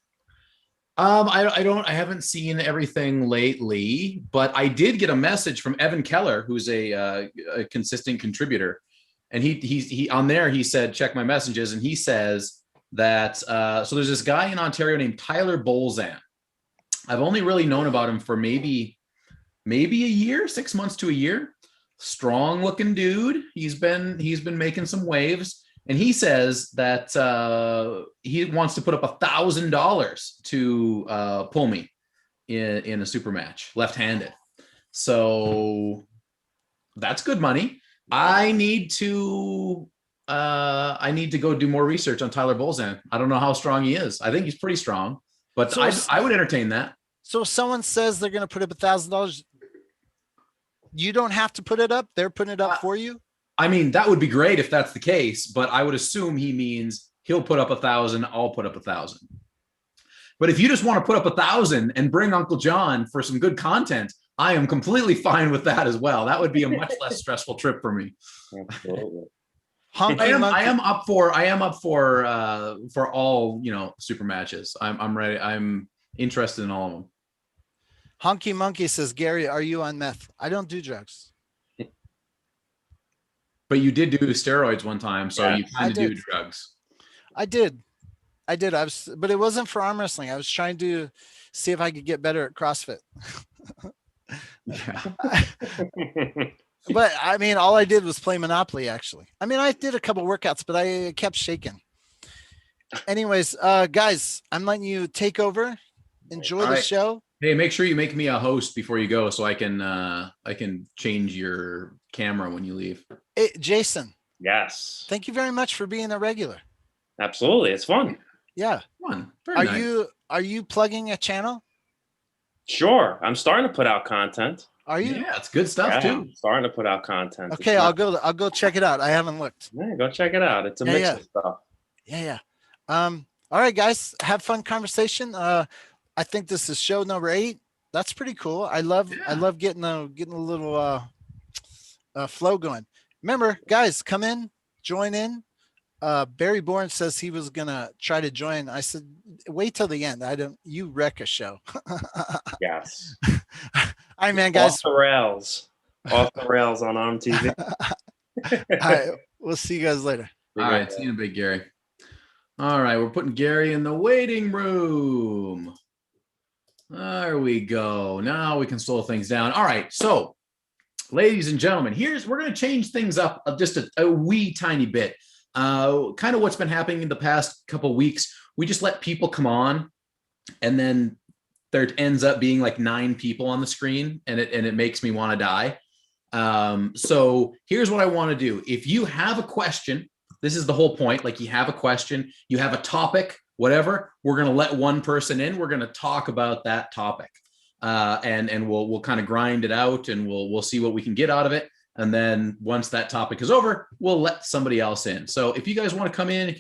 B: I haven't seen everything lately, but I did get a message from Evan Keller, who's a consistent contributor. And he on there, he said, check my messages. And he says that, so there's this guy in Ontario named Tyler Bolzan. I've only really known about him for maybe a year, 6 months to a year. Strong looking dude. He's been making some waves. And he says that he wants to put up $1,000 to pull me in a super match, left-handed. So that's good money. I need to go do more research on Tyler Bolzan. I don't know how strong he is. I think he's pretty strong, but so I would entertain that.
A: So if someone says they're going to put up $1,000, you don't have to put it up. They're putting it up for you.
B: I mean, that would be great if that's the case, but I would assume he means he'll put up 1,000. I'll put up 1,000. But if you just want to put up 1,000 and bring Uncle John for some good content, I am completely fine with that as well. That would be a much less stressful trip for me.
C: Absolutely.
B: I am up for all, super matches. I'm ready. I'm interested in all of them.
A: Honky Monkey says, Gary, are you on meth? I don't do drugs.
B: But you did do steroids one time, so you kind of do drugs.
A: I did. But it wasn't for arm wrestling. I was trying to see if I could get better at CrossFit. But I mean, all I did was play Monopoly, actually. I mean, I did a couple workouts, but I kept shaking. Anyways, guys, I'm letting you take over. Enjoy the show.
B: Hey, make sure you make me a host before you go so I can change your camera when you leave.
A: Hey, Jason.
C: Yes.
A: Thank you very much for being a regular.
C: Absolutely. It's fun.
A: Yeah.
B: Fun. Very nice.
A: Are you plugging a channel?
C: Sure. I'm starting to put out content.
A: Are you?
B: Yeah, it's good stuff
C: Yeah,
B: too.
C: I'm starting to put out content.
A: Okay, I'll go check it out. I haven't looked.
C: Yeah, go check it out. It's a mix of stuff.
A: Yeah. All right, guys, have fun conversation. I think this is show number 8. That's pretty cool. I love getting a little flow going. Remember, guys, come in, join in. Barry Bourne says he was gonna try to join. I said, wait till the end. You wreck a show.
C: Yes.
A: All right, man, guys.
C: Off the rails. Off the rails on ARMTV.
A: All right, we'll see you guys later.
B: All right, see you in a bit, Gary. All right, we're putting Gary in the waiting room. There we go. Now we can slow things down. All right, so ladies and gentlemen, we're going to change things up just a wee tiny bit. Kind of what's been happening in the past couple of weeks. We just let people come on, and then there ends up being like 9 people on the screen, and it makes me want to die. So here's what I want to do. If you have a question, this is the whole point. Like, you have a question, you have a topic, whatever, we're going to let one person in. We're going to talk about that topic. And we'll kind of grind it out, and we'll see what we can get out of it. And then once that topic is over, we'll let somebody else in. So if you guys want to come in,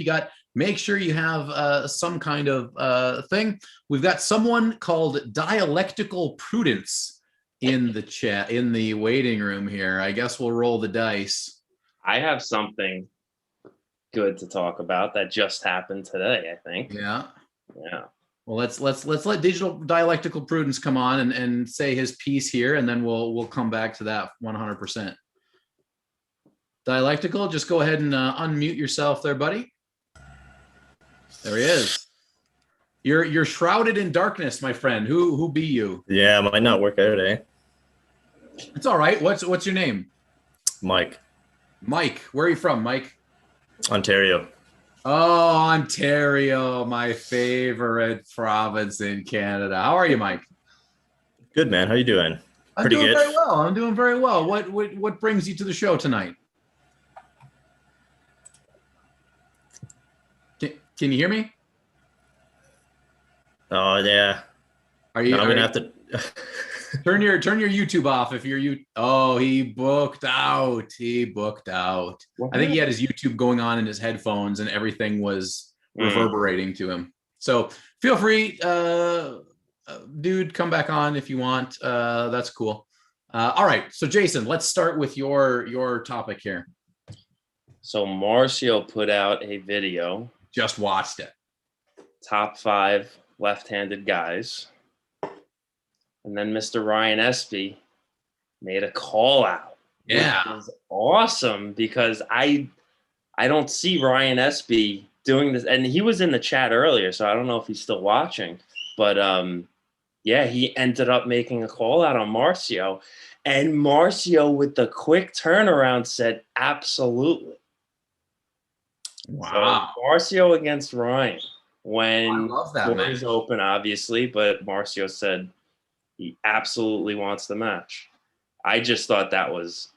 B: make sure you have some kind of thing. We've got someone called Dialectical Prudence in the chat, in the waiting room here. I guess we'll roll the dice.
C: I have something good to talk about that just happened today, I think.
B: Yeah. Well, let's let Digital Dialectical Prudence come on and say his piece here, and then we'll come back to that 100%. Dialectical, just go ahead and unmute yourself there, buddy. There he is. You're shrouded in darkness, my friend. Who be you?
D: Yeah, might not work out, eh?
B: It's all right. What's your name?
D: Mike.
B: Mike. Where are you from, Mike?
D: Ontario.
B: Oh, Ontario, my favorite province in Canada. How are you, Mike?
D: Good, man. How you doing?
B: Pretty good. I'm doing very well. What brings you to the show tonight? Can you hear me?
D: Oh yeah.
B: Are you?
D: No, I'm gonna have to
B: turn your YouTube off if you're Oh, he booked out. I think he had his YouTube going on in his headphones, and everything was reverberating to him. So feel free, dude, come back on if you want. That's cool. All right. So Jason, let's start with your topic here.
C: So Marcio put out a video.
B: Just watched it.
C: Top 5 left-handed guys. And then Mr. Ryan Espy made a call out.
B: Yeah.
C: Which is awesome, because I don't see Ryan Espy doing this. And he was in the chat earlier, so I don't know if he's still watching. But yeah, he ended up making a call out on Marcio. And Marcio, with the quick turnaround, said absolutely.
B: Wow.
C: So Marcio against Ryan. When
B: that
C: doors open, obviously, but Marcio said he absolutely wants the match. I just thought that was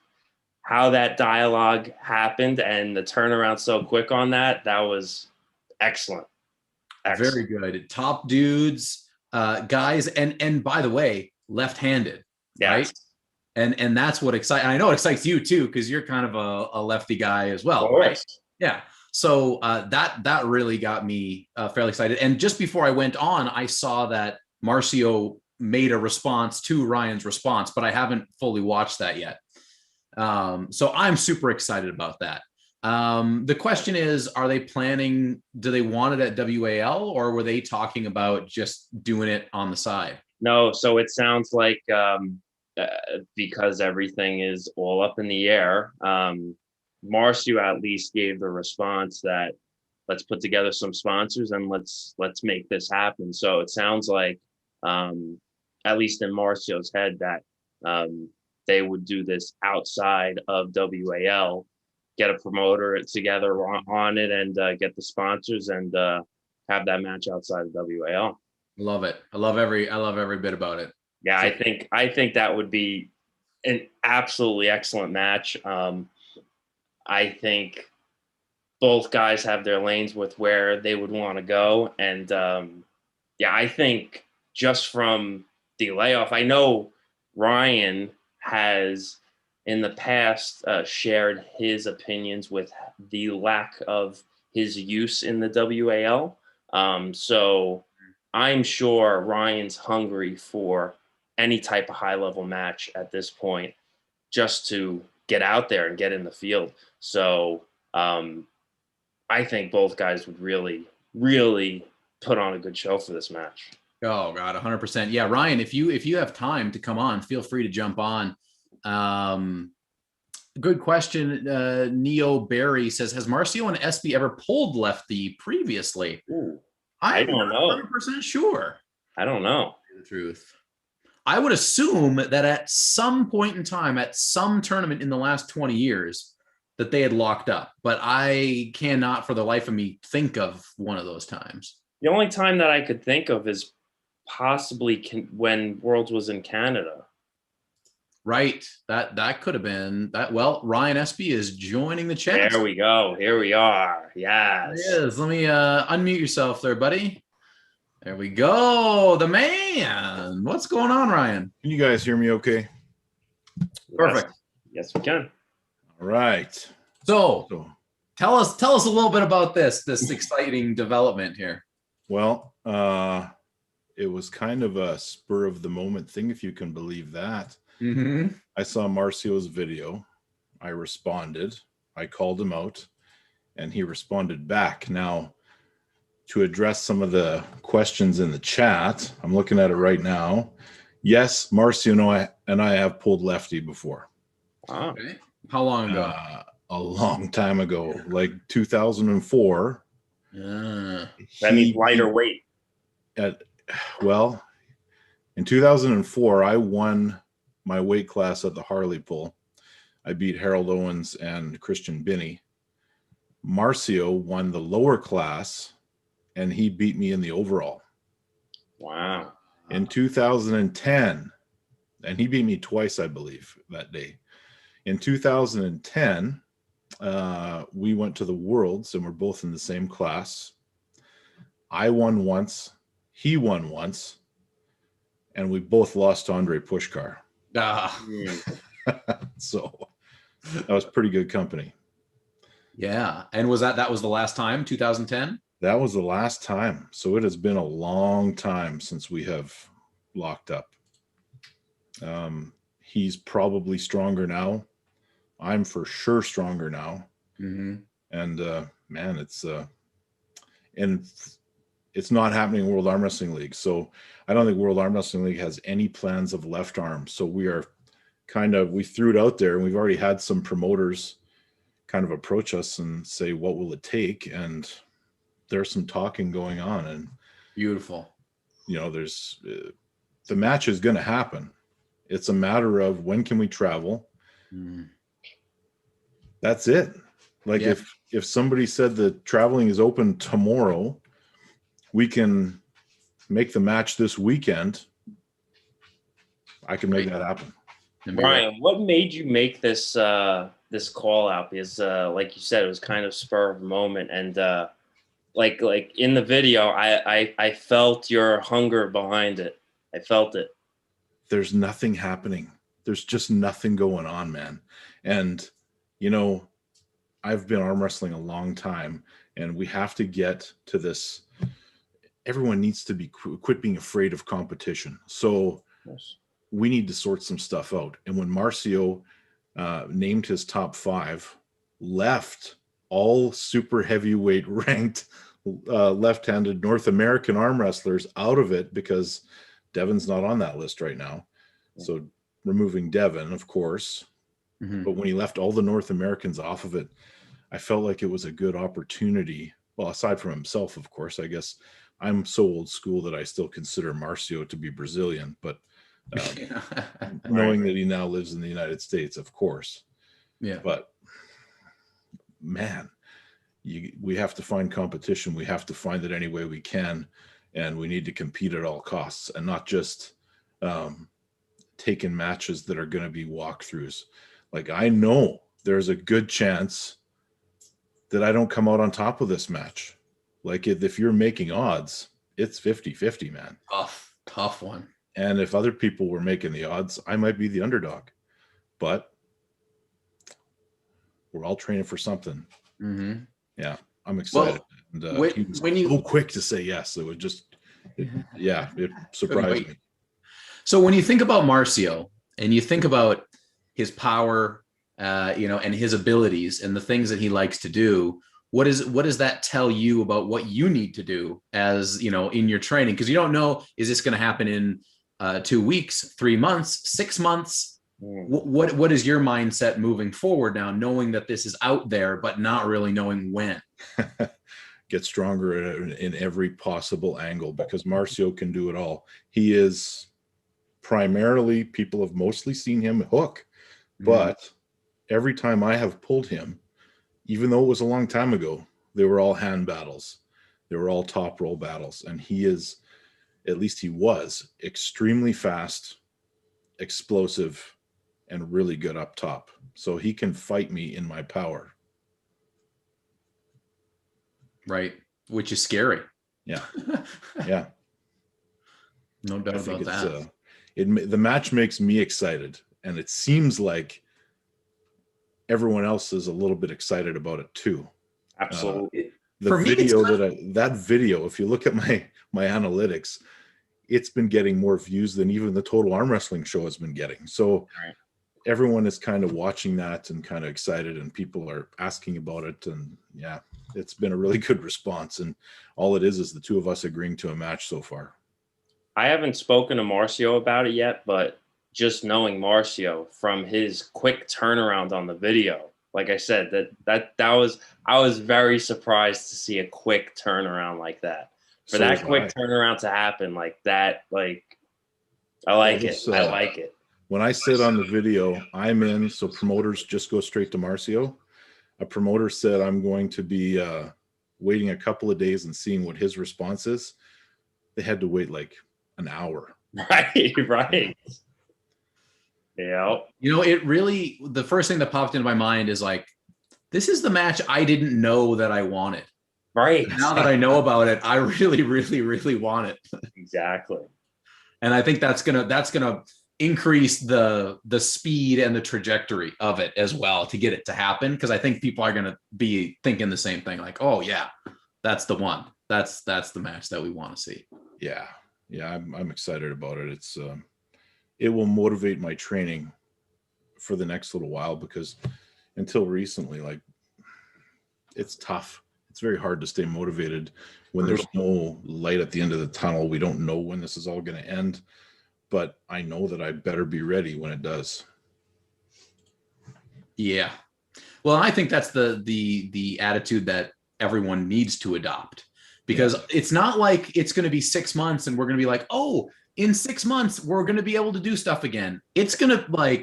C: how that dialogue happened, and the turnaround so quick on that. That was excellent.
B: Very good. Top dudes, guys, and by the way, left-handed, right? And that's what excites. I know it excites you too, because you're kind of a lefty guy as well, right? Yeah. So that really got me fairly excited. And just before I went on, I saw that Marcio made a response to Ryan's response, but I haven't fully watched that yet. So I'm super excited about that. The question is, are they planning, do they want it at WAL, or were they talking about just doing it on the side?
C: No, so it sounds like because everything is all up in the air, Marcio at least gave the response that let's put together some sponsors and let's make this happen. So it sounds like, at least in Marcio's head, that they would do this outside of WAL, get a promoter together on it, and get the sponsors and have that match outside of WAL.
B: Love it. I love every bit about it.
C: Yeah, I think that would be an absolutely excellent match. I think both guys have their lanes with where they would want to go. And yeah, I think just from the layoff. I know Ryan has in the past shared his opinions with the lack of his use in the WAL. So I'm sure Ryan's hungry for any type of high level match at this point, just to get out there and get in the field. So I think both guys would really, really put on a good show for this match.
B: Oh God, 100%. Yeah, Ryan, if you have time to come on, feel free to jump on. Good question. Neo Barry says, has Marcio and SB ever pulled lefty previously?
C: Ooh,
B: I'm
C: don't
B: not
C: know.
B: 100% sure.
C: I don't know.
B: The truth. I would assume that at some point in time, at some tournament in the last 20 years, that they had locked up, but I cannot for the life of me think of one of those times.
C: The only time that I could think of is possibly when Worlds was in Canada.
B: Right. That could have been that. Well, Ryan Espy is joining the chat.
C: There we go. Here we are. Yes.
B: There he is. Let me unmute yourself there, buddy. There we go. The man. What's going on, Ryan?
E: Can you guys hear me okay?
B: Perfect.
C: Yes, we can.
E: All right.
B: So
E: So,
B: tell us a little bit about this exciting development here.
E: well, it was kind of a spur of the moment thing, if you can believe that.
B: Mm-hmm.
E: I saw Marcio's video. I responded. I called him out, and he responded back. Now, to address some of the questions in the chat, I'm looking at it right now. Yes, Marcio and I have pulled lefty before.
C: Wow.
B: Okay. How long ago?
E: A long time ago, like 2004.
C: That means lighter weight.
E: Well, in 2004, I won my weight class at the Harley pull. I beat Harold Owens and Christian Binney. Marcio won the lower class, and he beat me in the overall.
C: Wow.
E: In 2010, and he beat me twice, I believe, that day. In 2010, we went to the Worlds, and we're both in the same class. I won once, he won once, and we both lost to Andre Pushkar. So that was pretty good company.
B: Yeah. And that was the last time, 2010?
E: That was the last time. So it has been a long time since we have locked up. He's probably stronger now. I'm for sure stronger now.
B: Mm-hmm.
E: And man, it's not happening in World Arm Wrestling League. So I don't think World Arm Wrestling League has any plans of left arm. So we threw it out there, and we've already had some promoters kind of approach us and say, what will it take? And there's some talking going on, and
B: Beautiful.
E: There's the match is going to happen. It's a matter of when can we travel. That's it. Like,
B: Yeah.
E: if somebody said that traveling is open tomorrow, we can make the match this weekend. I can make that happen.
C: Brian, what made you make this this call out? Because like you said, it was kind of spur of the moment, and like in the video, I felt your hunger behind it. I felt it.
E: There's nothing happening. There's just nothing going on, man. And I've been arm wrestling a long time, and we have to get to this. Everyone needs to quit being afraid of competition. So
C: Yes.
E: we need to sort some stuff out. And when Marcio named his top 5, left all super heavyweight ranked left-handed North American arm wrestlers out of it, because Devin's not on that list right now. So removing Devin, of course.
B: Mm-hmm.
E: But when he left all the North Americans off of it, I felt like it was a good opportunity. Well, aside from himself, of course, I guess I'm so old school that I still consider Marcio to be Brazilian, but knowing that he now lives in the United States, of course.
B: Yeah.
E: But man, we have to find competition. We have to find it any way we can, and we need to compete at all costs, and not just taking matches that are going to be walkthroughs. Like, I know there's a good chance that I don't come out on top of this match. Like, if you're making odds, it's 50-50, man.
B: Tough one.
E: And if other people were making the odds, I might be the underdog. But we're all training for something.
B: Mm-hmm.
E: Yeah, I'm excited.
B: Well,
E: And he was so quick to say yes. It was just, it surprised me.
B: So when you think about Marcio and you think about his power, and his abilities and the things that he likes to do, what does that tell you about what you need to do as, in your training? Because you don't know, is this going to happen in 2 weeks, 3 months, 6 months? What is your mindset moving forward now, knowing that this is out there, but not really knowing when?
E: Get stronger in every possible angle, because Marcio can do it all. He is primarily, people have mostly seen him hook, but every time I have pulled him, even though it was a long time ago, they were all hand battles. They were all top roll battles. And he is, at least he was, extremely fast, explosive, and really good up top. So he can fight me in my power.
B: Right. Which is scary.
E: Yeah. Yeah.
B: No doubt about that.
E: The match makes me excited. And it seems like everyone else is a little bit excited about it too.
C: Absolutely.
E: That video, if you look at my analytics, it's been getting more views than even the total arm wrestling show has been getting. So everyone is kind of watching that and kind of excited, and people are asking about it. And yeah, it's been a really good response. And all it is the two of us agreeing to a match so far.
C: I haven't spoken to Marcio about it yet, but just knowing Marcio from his quick turnaround on the video, like I said, I was very surprised to see a quick turnaround like that. For that quick turnaround to happen like that, I like it. I like it.
E: When I sit on the video, I'm in, so promoters just go straight to Marcio. A promoter said I'm going to be waiting a couple of days and seeing what his response is. They had to wait like an hour.
C: Right. Yeah.
B: It really, the first thing that popped into my mind is like, this is the match I didn't know that I wanted.
C: Right.
B: Now that I know about it, I really, really, really want it.
C: Exactly.
B: And I think that's gonna increase the speed and the trajectory of it as well to get it to happen. Because I think people are gonna be thinking the same thing, like, oh yeah, that's the one. That's the match that we want to see.
E: Yeah. Yeah, I'm excited about it. It's it will motivate my training for the next little while, because until recently, it's tough. It's very hard to stay motivated when there's no light at the end of the tunnel. We don't know when this is all going to end, but I know that I better be ready when it does.
B: Yeah. Well, I think that's the attitude that everyone needs to adopt, because it's not like it's going to be 6 months and we're going to be like, oh, in 6 months, we're going to be able to do stuff again. It's going to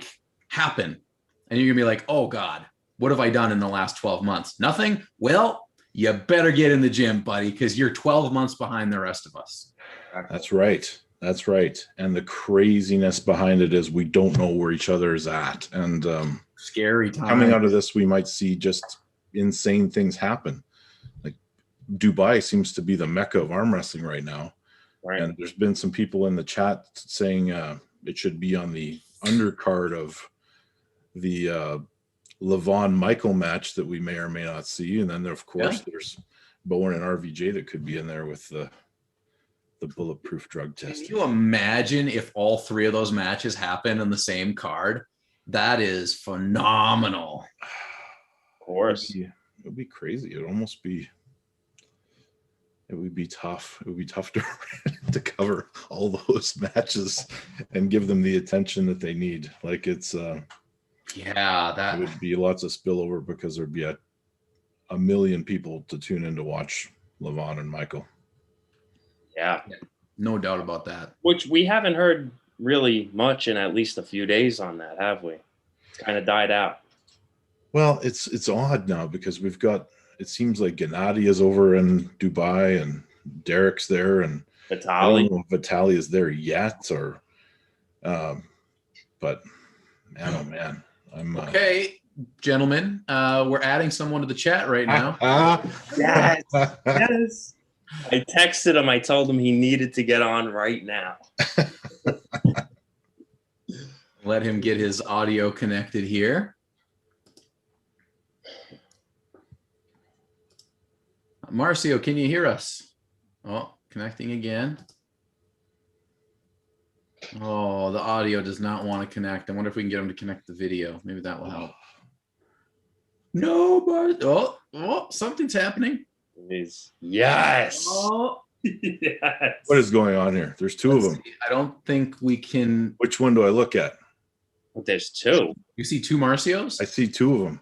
B: happen. And you're going to be like, oh God, what have I done in the last 12 months? Nothing. Well, you better get in the gym, buddy, because you're 12 months behind the rest of us.
E: That's right. That's right. And the craziness behind it is we don't know where each other is at. And
B: scary time.
E: Coming out of this, we might see just insane things happen. Like Dubai seems to be the mecca of arm wrestling right now. Right. And there's been some people in the chat saying it should be on the undercard of the Levon Michael match that we may or may not see. And then of course there's Bourne and RVJ that could be in there with the bulletproof drug test.
B: Can you imagine if all three of those matches happen on the same card? That is phenomenal.
C: Of course.
E: It would be crazy. It would be tough. It would be tough to cover all those matches and give them the attention that they need. It would be lots of spillover, because there'd be a million people to tune in to watch Levon and Michael.
C: Yeah.
B: No doubt about that.
C: Which we haven't heard really much in at least a few days on that, have we? It's kind of died out.
E: Well, it's odd now, because it seems like Gennady is over in Dubai and Derek's there, and
C: Vitaly.
E: I don't know if Vitaly is there yet, or but man, oh man.
B: Okay, gentlemen, we're adding someone to the chat right now.
C: Yes. Yes. I texted him. I told him he needed to get on right now.
B: let him get his audio connected here. Marcio, can you hear us? Oh, connecting again. Oh, the audio does not want to connect. I wonder if we can get him to connect the video. Maybe that will help. No, but oh, something's happening.
C: Yes.
B: Oh,
C: Yes.
E: What is going on here? There's two of them.
B: I don't think we can.
E: Which one do I look at?
C: There's two.
B: You see two Marcios?
E: I see two of them.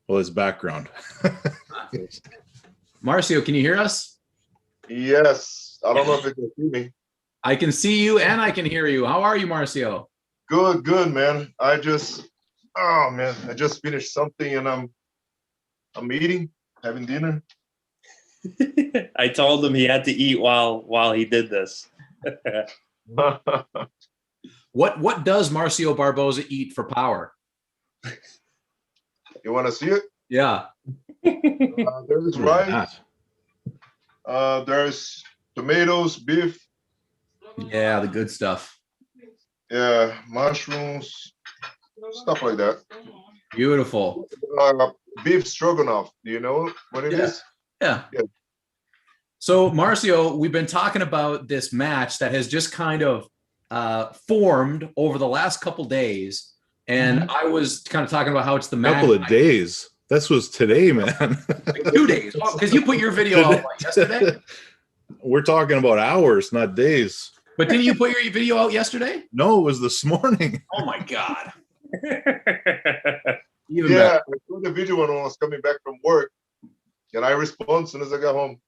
E: Well, it's background.
B: Marcio, can you hear us?
F: Yes. I don't know if you can see me.
B: I can see you and I can hear you. How are you, Marcio?
F: Good, good, man. I just finished something and I'm eating, having dinner.
C: I told him he had to eat while he did this.
B: What does Marcio Barboza eat for power?
F: You want to see it?
B: Yeah.
F: There's rice. There's tomatoes, beef.
B: Yeah, the good stuff.
F: Yeah, mushrooms, stuff like that.
B: Beautiful.
F: Beef stroganoff. Do you know what it is?
B: Yeah.
F: Yeah.
B: So, Marcio, we've been talking about this match that has just kind of formed over the last couple days. And I was kind of talking about how it's the match.
E: Couple of days. This was today, man.
B: Like 2 days. Oh, because you put your video out like, yesterday.
E: We're talking about hours, not days.
B: But didn't you put your video out yesterday?
E: No, it was this morning.
B: Oh, my God. Even
F: Yeah,
B: better.
F: I saw the video when I was coming back from work, and I respond as soon as I got home.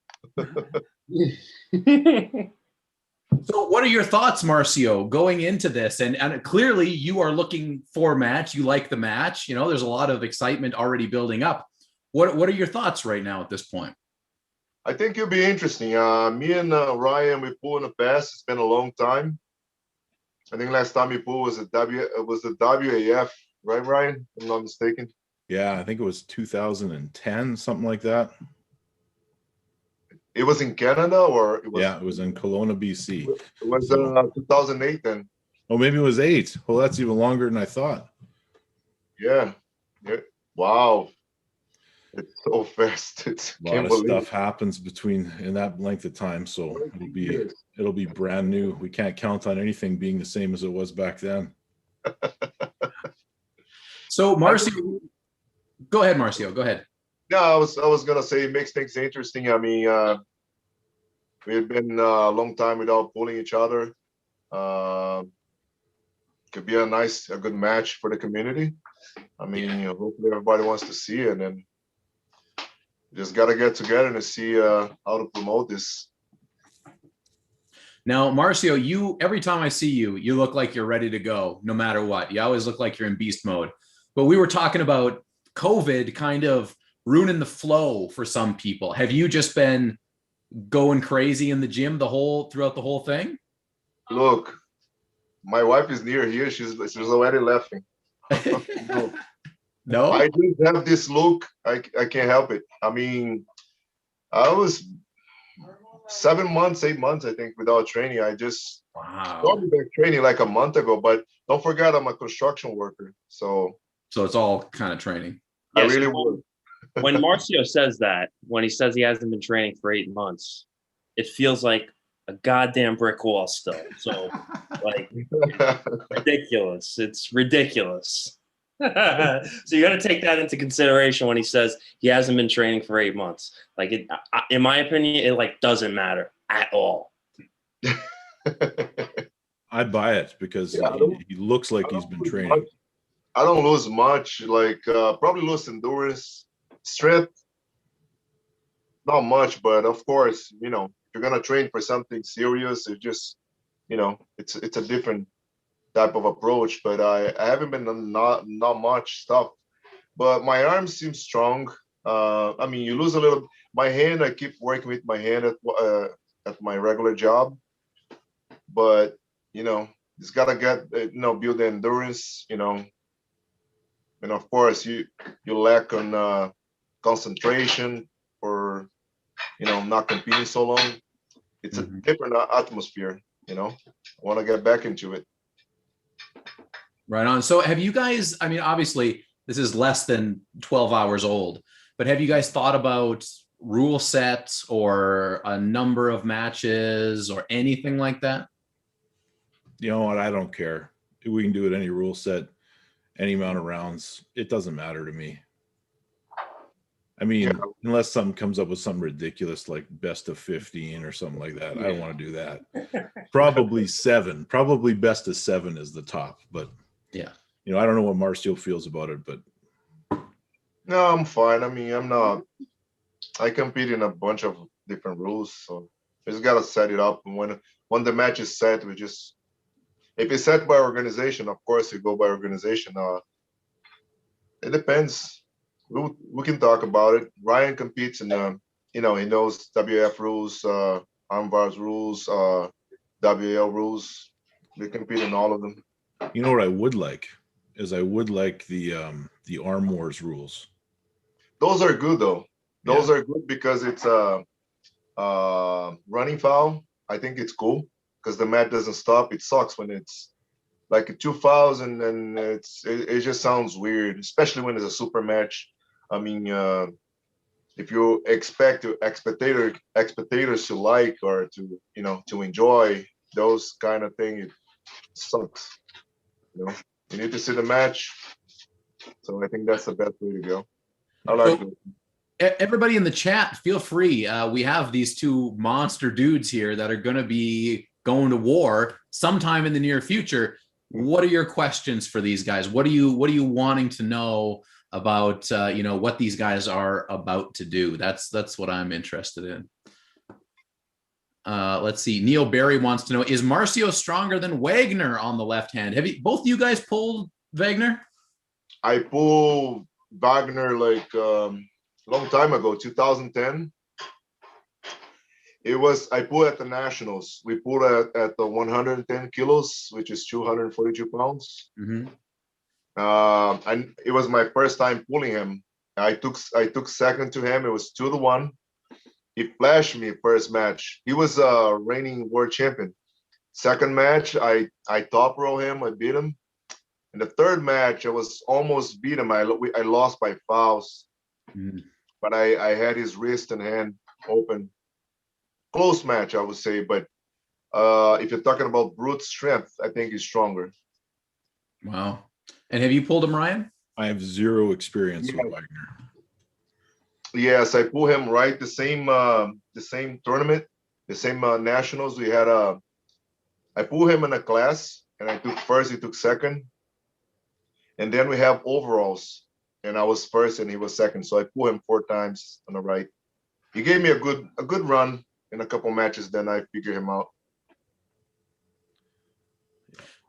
B: So what are your thoughts, Marcio, going into this? And clearly you are looking for a match. You like the match. You know, there's a lot of excitement already building up. What are your thoughts right now at this point?
F: I think it'll be interesting. Me and Ryan, we pulled in the past. It's been a long time. I think last time we pulled was the WAF, right, Ryan? If I'm not mistaken.
E: Yeah, I think it was 2010, something like that.
F: It was in Canada, or it was?
E: Yeah, it was in Kelowna, BC.
F: It was 2008 then.
E: Oh, maybe it was 8. Well, that's even longer than I thought.
F: Yeah. Wow. It's so fast. It's
E: A lot of stuff happens in that length of time, so it'll be brand new. We can't count on anything being the same as it was back then.
B: So Marcio, go ahead, Marcio. Go ahead.
F: Yeah, I was gonna say it makes things interesting. I mean, we've been a long time without pulling each other. Could be a good match for the community. I mean, hopefully everybody wants to see it, and just gotta get together and see how to promote this.
B: Now, Marcio, every time I see you, you look like you're ready to go, no matter what. You always look like you're in beast mode. But we were talking about COVID kind of ruining the flow for some people. Have you just been going crazy in the gym throughout the whole thing?
F: Look, my wife is near here. She's already laughing.
B: No,
F: I just have this look. I can't help it. I mean, I was 7 months, 8 months, I think, without training. I just started back training like a month ago. But don't forget, I'm a construction worker, so
B: it's all kind of training.
F: I really would.
C: When Marcio says that, when he says he hasn't been training for 8 months, it feels like a goddamn brick wall still. So, like, ridiculous. It's ridiculous. So you got to take that into consideration when he says he hasn't been training for 8 months. Like, in my opinion, it like doesn't matter at all.
E: I buy it because he looks like he's been training.
F: Much. I don't lose much. Like probably lose endurance, strength. Not much, but of course, if you're gonna train for something serious, it just, it's a different type of approach. But I haven't been not much stuff. But my arms seem strong. I mean, you lose a little. My hand, I keep working with my hand at my regular job. But it's gotta get build the endurance. And of course, you lack on concentration for not competing so long. It's a different atmosphere. I want to get back into it.
B: Right on. So have you guys, I mean, obviously this is less than 12 hours old, but have you guys thought about rule sets or a number of matches or anything like that?
E: You know what? I don't care. We can do it any rule set, any amount of rounds. It doesn't matter to me. I mean, unless something comes up with something ridiculous like best of 15 or something like that. I don't want to do that. Probably 7. Probably best of 7 is the top. But
B: yeah,
E: you know, I don't know what Marcio feels about it, but
F: No, I'm fine. I mean, I'm not. I compete in a bunch of different rules, so we just gotta set it up. And when the match is set, we just, if it's set by organization, of course you go by organization. It depends. We can talk about it. Ryan competes in you know, he knows WF rules, ARMWRESTLING rules, WAL rules. We compete in all of them.
E: you know what I would like is I would like the Arm Wars rules.
F: Those are good though. Those are good because it's a running foul. I think it's cool because the match doesn't stop. It sucks when it's like 2 fouls and then it just sounds weird, especially when it's a super match. I mean, if you expect spectators to like or to, you know, to enjoy those kind of thing, it sucks. You know, you need to see the match. So I think that's the best way to go. I like it.
B: Everybody in the chat, feel free. We have these 2 monster dudes here that are going to be going to war sometime in the near future. What are your questions for these guys? What are you wanting to know about, you know, what these guys are about to do? That's what I'm interested in. Let's see. Neil Barry wants to know, is Marcio stronger than Wagner on the left hand? Have you, both of you guys pulled Wagner?
F: I pulled Wagner like long time ago, 2010. It was, I pulled at the Nationals. We pulled at the 110 kilos, which is 242 pounds.
B: Mm-hmm.
F: And it was my first time pulling him. I took second to him. It was 2-1. He flashed me first match. He was a reigning world champion. Second match, I top row him. I beat him. In the third match, I was almost beat him. I lost by fouls, but I had his wrist and hand open. Close match, I would say. But if you're talking about brute strength, I think he's stronger.
B: Wow. And have you pulled him, Ryan?
E: I have 0 experience with Wagner.
F: Yes, I pulled him right the same tournament, the same nationals. We had I pulled him in a class, and I took first. He took second, and then we have overalls, and I was first, and he was second. So I pulled him 4 times on the right. He gave me a good run in a couple matches. Then I figured him out.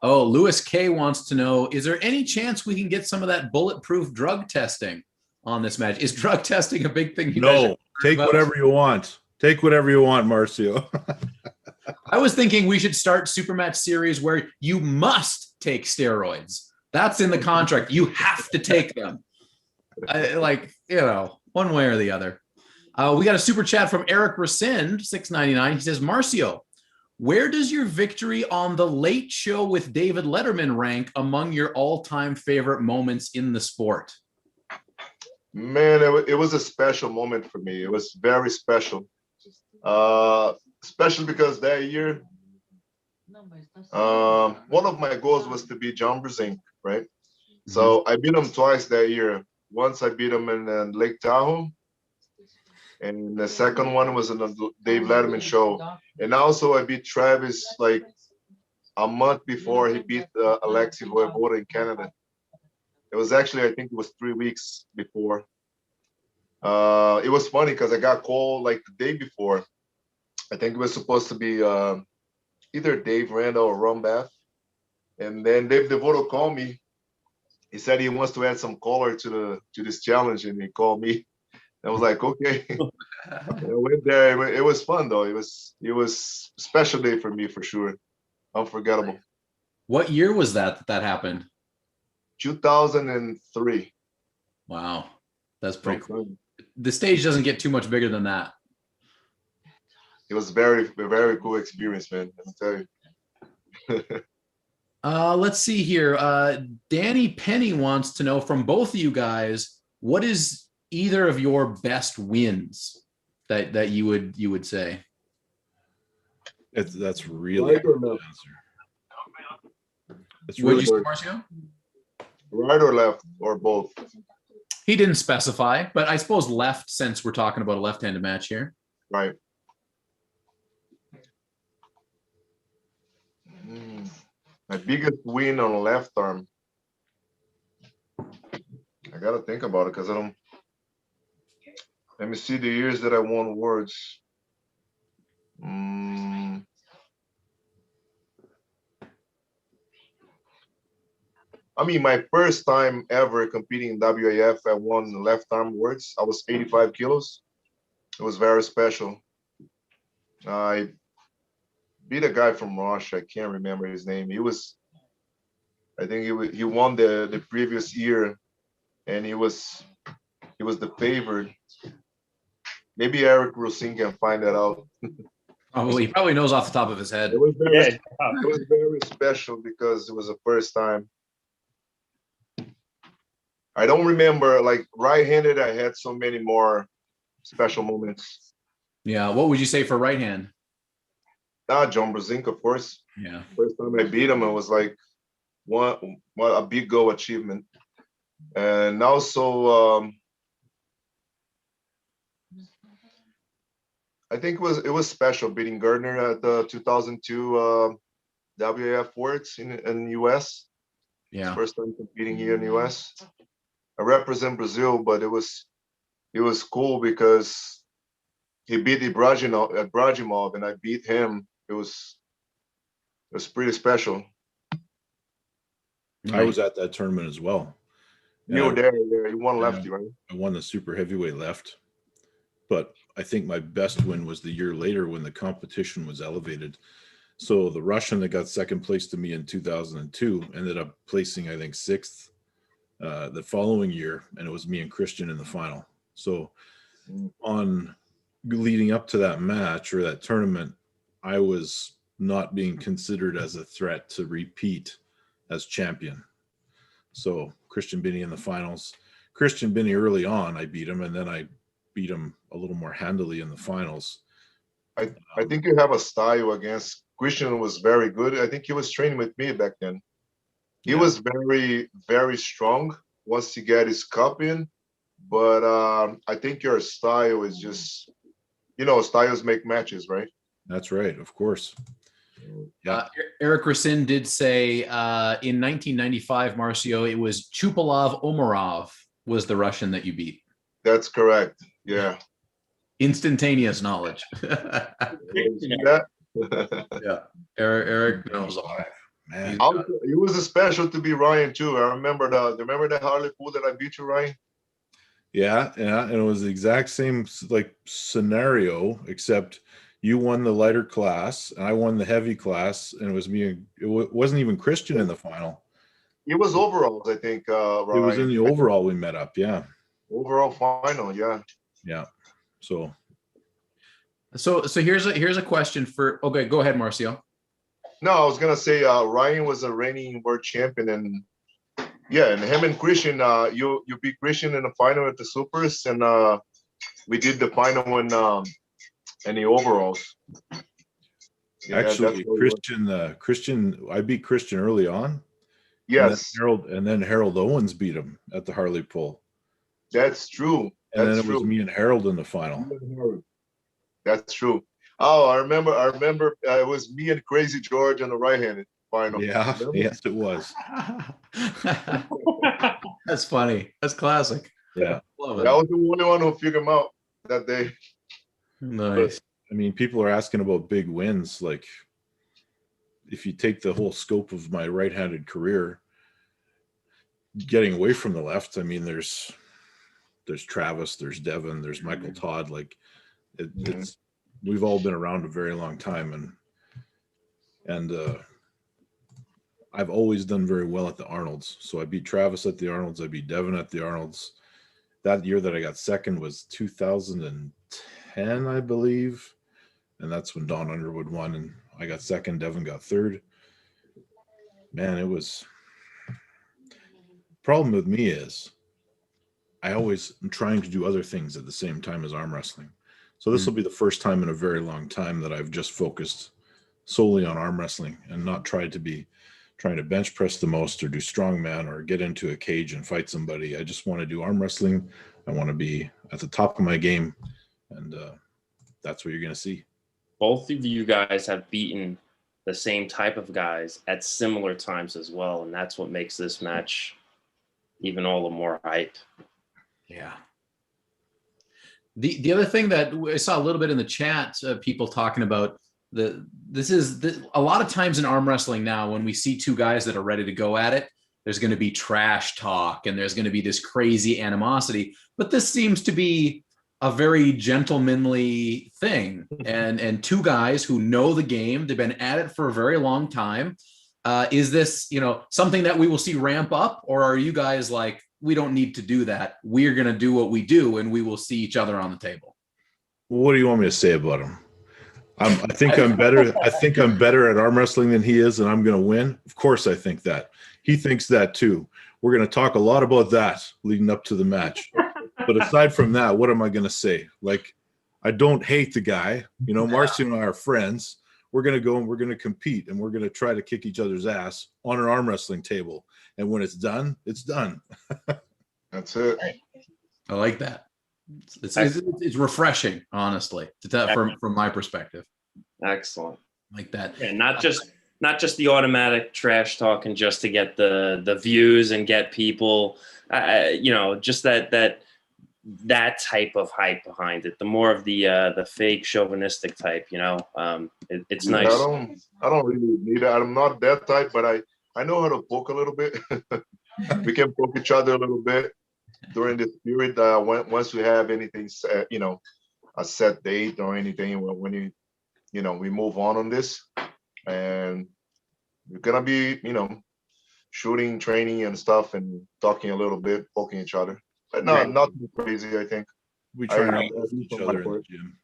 B: Oh, Lewis K wants to know, is there any chance we can get some of that bulletproof drug testing on this match? Is drug testing a big thing?
E: No, take whatever you want. Take whatever you want, Marcio.
B: I was thinking we should start super match series where you must take steroids. That's in the contract. You have to take them. Like, you know, one way or the other. We got a super chat from Eric Rescind, $6.99. He says, Marcio, where does your victory on The Late Show with David Letterman rank among your all-time favorite moments in the sport?
F: Man, it was a special moment for me. It was very special. Especially because that year, one of my goals was to beat John Brzezinski, right? So I beat him twice that year. Once I beat him in Lake Tahoe, and the second one was in the Dave Letterman show. And also I beat Travis like a month before he beat Alexei Voivoda in Canada. It was actually, I think it was 3 weeks before. It was funny because I got called like the day before. I think it was supposed to be either Dave Randall or Ron Bath. And then Dave DeVoto called me. He said he wants to add some color to this challenge, and he called me. I was like, okay. I went there. It was fun though. It was a special day for me for sure. Unforgettable.
B: What year was that happened?
F: 2003.
B: Wow, that's pretty cool. The stage doesn't get too much bigger than that.
F: It was very, very cool experience, man. Let me tell you.
B: Let's see here. Danny Penny wants to know from both of you guys, what is either of your best wins that you would say?
E: That's really
F: Right or
E: hard to
F: left?
E: answer. It's
B: Would
E: really
B: you say, Marcio?
F: Right or left or both?
B: He didn't specify, but I suppose left, since we're talking about a left-handed match here.
F: Right. My biggest win on the left arm. I gotta think about it because I don't. Let me see the years that I won awards. I mean, my first time ever competing in WAF, I won left arm awards. I was 85 kilos. It was very special. I beat a guy from Russia. I can't remember his name. I think he won the previous year, and he was the favorite. Maybe Eric Rosin can find that out.
B: He probably knows off the top of his head.
F: It was very special because it was the first time. I don't remember, like right-handed, I had so many more special moments.
B: Yeah. What would you say for right hand?
F: John Brzezinski, of course.
B: Yeah.
F: First time I beat him, it was like a big goal achievement. And also, I think it was special beating Gardner at the 2002 WAF Worlds in US.
B: Yeah.
F: First time competing here in US. I represent Brazil, but it was cool because he beat Ibrahimov and I beat him. It was pretty special.
E: I was at that tournament as well.
F: You were there, yeah. You won lefty, right?
E: I won the super heavyweight left, but I think my best win was the year later when the competition was elevated. So the Russian that got second place to me in 2002 ended up placing, I think, sixth the following year, and it was me and Christian in the final. So on leading up to that match or that tournament, I was not being considered as a threat to repeat as champion. So Christian Binney in the finals. Christian Binney early on, I beat him, and then I beat him a little more handily in the finals.
F: I think you have a style against Christian. Was very good. I think he was training with me back then. He was very, very strong once he got his cup in. But I think your style is just, styles make matches, right?
E: That's right, of course. Yeah.
B: Eric Rasin did say in 1995, Marcio, it was Chupalov Omarov was the Russian that you beat.
F: That's correct. Yeah.
B: Instantaneous knowledge.
F: Yeah.
B: Yeah. Eric knows all.
E: Man.
F: It was a special to be Ryan too. I remember the Harley pool that I beat you, Ryan?
E: Yeah, and it was the exact same like scenario, except you won the lighter class and I won the heavy class, and it was me. It wasn't even Christian in the final.
F: It was overalls, I think. Ryan.
E: It was in the overall we met up. Yeah.
F: Overall final. Yeah.
E: Yeah. So
B: here's a question for. Okay, go ahead, Marcio.
F: No, I was gonna say Ryan was a reigning world champion, and yeah, and him and Christian, you beat Christian in the final at the Supers, and we did the final in the overalls. Yeah,
E: actually, Christian, I beat Christian early on.
F: Yes.
E: And then Harold Owens beat him at the Harley Pool.
F: That's true.
E: And then it was me and Harold in the final.
F: That's true. Oh, I remember. It was me and Crazy George on the right-handed final.
E: Yeah. Yes, it was.
B: That's funny. That's classic.
E: Yeah.
B: Love it.
F: I was the only one who figured him out that day.
B: Nice.
E: I mean, people are asking about big wins. Like, if you take the whole scope of my right-handed career, getting away from the left, I mean, there's Travis, there's Devin, there's Michael Todd. Like, it's we've all been around a very long time, and I've always done very well at the Arnolds. So I beat Travis at the Arnolds. I beat Devin at the Arnolds. That year that I got second was 2010, I believe. And that's when Don Underwood won, and I got second. Devin got third. Man, it was. Problem with me is I always am trying to do other things at the same time as arm wrestling. So this will be the first time in a very long time that I've just focused solely on arm wrestling and not tried to be trying to bench press the most or do strongman or get into a cage and fight somebody. I just want to do arm wrestling. I want to be at the top of my game, and that's what you're going to see.
C: Both of you guys have beaten the same type of guys at similar times as well, and that's what makes this match even all the more hype.
B: Yeah. The other thing that I saw a little bit in the chat, people talking about a lot of times in arm wrestling now, when we see two guys that are ready to go at it, there's going to be trash talk and there's going to be this crazy animosity. But this seems to be a very gentlemanly thing, and two guys who know the game. They've been at it for a very long time. Is this, something that we will see ramp up, or are you guys like, we don't need to do that, we're going to do what we do and we will see each other on the table?
E: What do you want me to say about him? I think I'm better. I think I'm better at arm wrestling than he is, and I'm going to win. Of course, I think that. He thinks that too. We're going to talk a lot about that leading up to the match. But aside from that, what am I going to say? Like, I don't hate the guy. Marcio and I are friends. We're going to go and we're going to compete, and we're going to try to kick each other's ass on an arm wrestling table. And when it's done, it's done.
F: That's it.
B: I like that. It's refreshing, honestly, from my perspective.
C: Excellent.
B: Like that.
C: And not just the automatic trash talking just to get the views and get people, just that type of hype behind it. The more of the fake chauvinistic type, it's nice.
F: I don't really need it. I'm not that type, but I know how to poke a little bit. We can poke each other a little bit during this period. Once we have anything set, a set date or anything, when we move on this, and we're gonna be, shooting, training, and stuff, and talking a little bit, poking each other. But nothing crazy, I think.
E: We try to each other in the gym.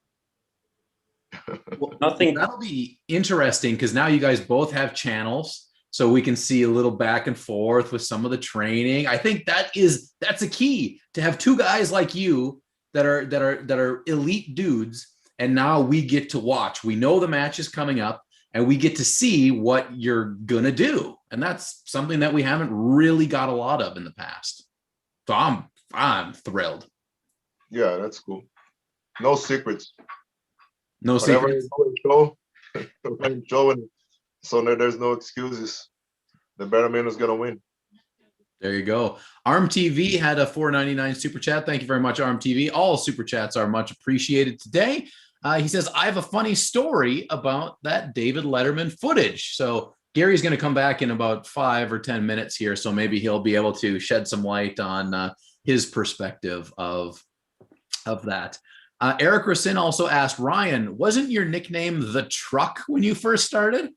B: Well, that'll be interesting because now you guys both have channels, so we can see a little back and forth with some of the training. I think that's a key, to have two guys like you that are elite dudes, and now we get to watch. We know the match is coming up, and we get to see what you're gonna do, and that's something that we haven't really got a lot of in the past. So I'm thrilled.
F: Yeah, that's cool. No secrets.
B: No secrets.
F: Show, so there's no excuses. The better man is gonna win.
B: There you go. ARMTV had a $4.99 super chat. Thank you very much, ARMTV. All super chats are much appreciated today. He says, I have a funny story about that David Letterman footage. So Gary's going to come back in about 5 or 10 minutes here, so maybe he'll be able to shed some light on his perspective of that. Eric Racine also asked, Ryan, wasn't your nickname The Truck when you first started?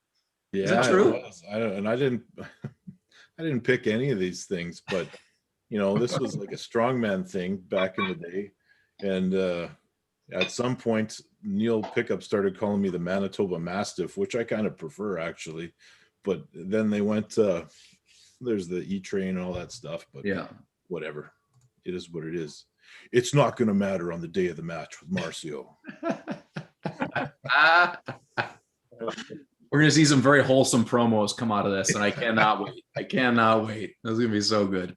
E: Yeah,
B: is that true?
E: I didn't pick any of these things, but this was like a strongman thing back in the day, and at some point Neil Pickup started calling me the Manitoba Mastiff, which I kind of prefer, actually. But then they went, there's the E-Train and all that stuff, but yeah, whatever. It is what it is. It's not going to matter on the day of the match with Marcio.
B: We're going to see some very wholesome promos come out of this, and I cannot wait. I cannot wait. This is going to be so good.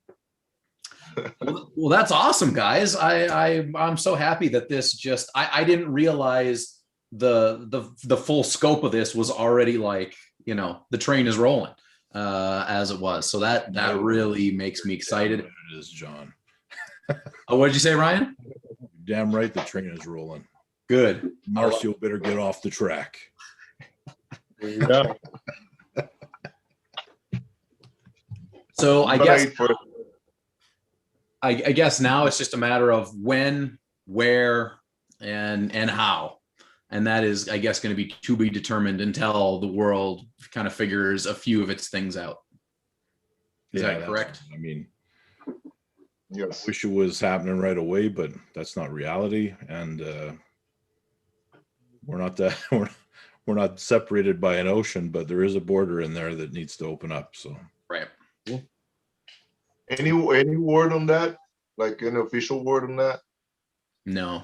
B: Well, that's awesome, guys. I'm so happy that this just, I didn't realize the full scope of this was already like, the train is rolling as it was. So that really makes me excited.
E: It is, John.
B: Oh, what did you say, Ryan?
E: Damn right, the train is rolling.
B: Good.
E: Marcio better get off the track.
C: There you go.
B: So I guess now it's just a matter of when, where, and how. And that is, I guess, going to be determined until the world kind of figures a few of its things out. Is that correct?
E: I mean,
F: yes.
E: I wish it was happening right away, but that's not reality. And we're we're not separated by an ocean, but there is a border in there that needs to open up. So
B: Right.
F: Any word on that? Like an official word on that?
B: No.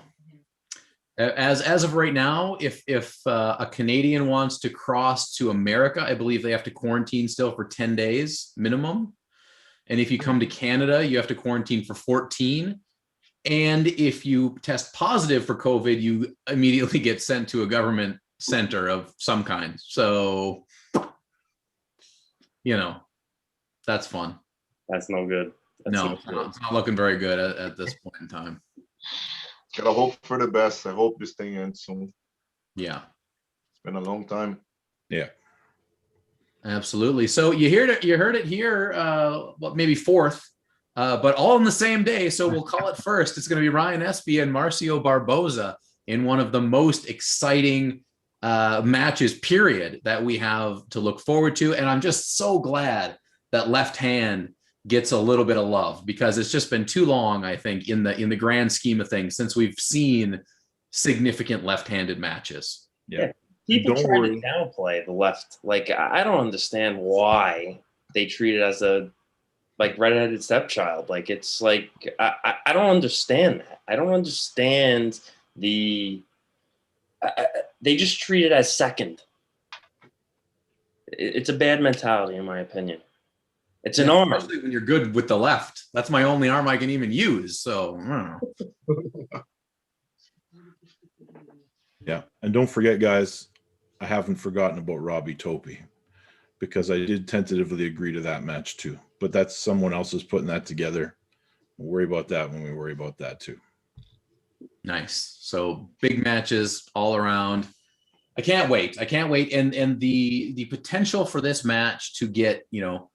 B: As of right now, if a Canadian wants to cross to America, I believe they have to quarantine still for 10 days minimum. And if you come to Canada, you have to quarantine for 14. And if you test positive for COVID, you immediately get sent to a government center of some kind. So, you know, that's fun.
C: That's no good. That's
B: No,
C: no
B: it's
C: good.
B: not, it's not looking very good at this point in time.
F: Gotta hope for the best. I hope this thing ends soon.
B: Yeah,
F: It's been a long time.
E: yeah,
B: absolutely. So you heard it here, well, maybe fourth, but all in the same day. So we'll call it first. It's going to be Ryan Espy and Marcio Barboza in one of the most exciting matches, period, that we have to look forward to. And I'm just so glad that Left Hand gets a little bit of love, because it's just been too long, I think, in the grand scheme of things, since we've seen significant left-handed matches.
E: yeah.
C: People
E: Don't
C: try
E: worry.
C: to downplay the left. Like, I don't understand why they treat it as a like redheaded stepchild. Like, it's like I don't understand that. I don't understand the. They just treat it as second. It's a bad mentality, in my opinion. It's an arm.
B: Especially when you're good with the left. That's my only arm I can even use. So, I don't know.
E: Yeah. And don't forget, guys, I haven't forgotten about Robbie Topi, because I did tentatively agree to that match too. But that's someone else is putting that together. We'll worry about that when we worry about that too.
B: Nice. So big matches all around. I can't wait. I can't wait. And the potential for this match to get, you know,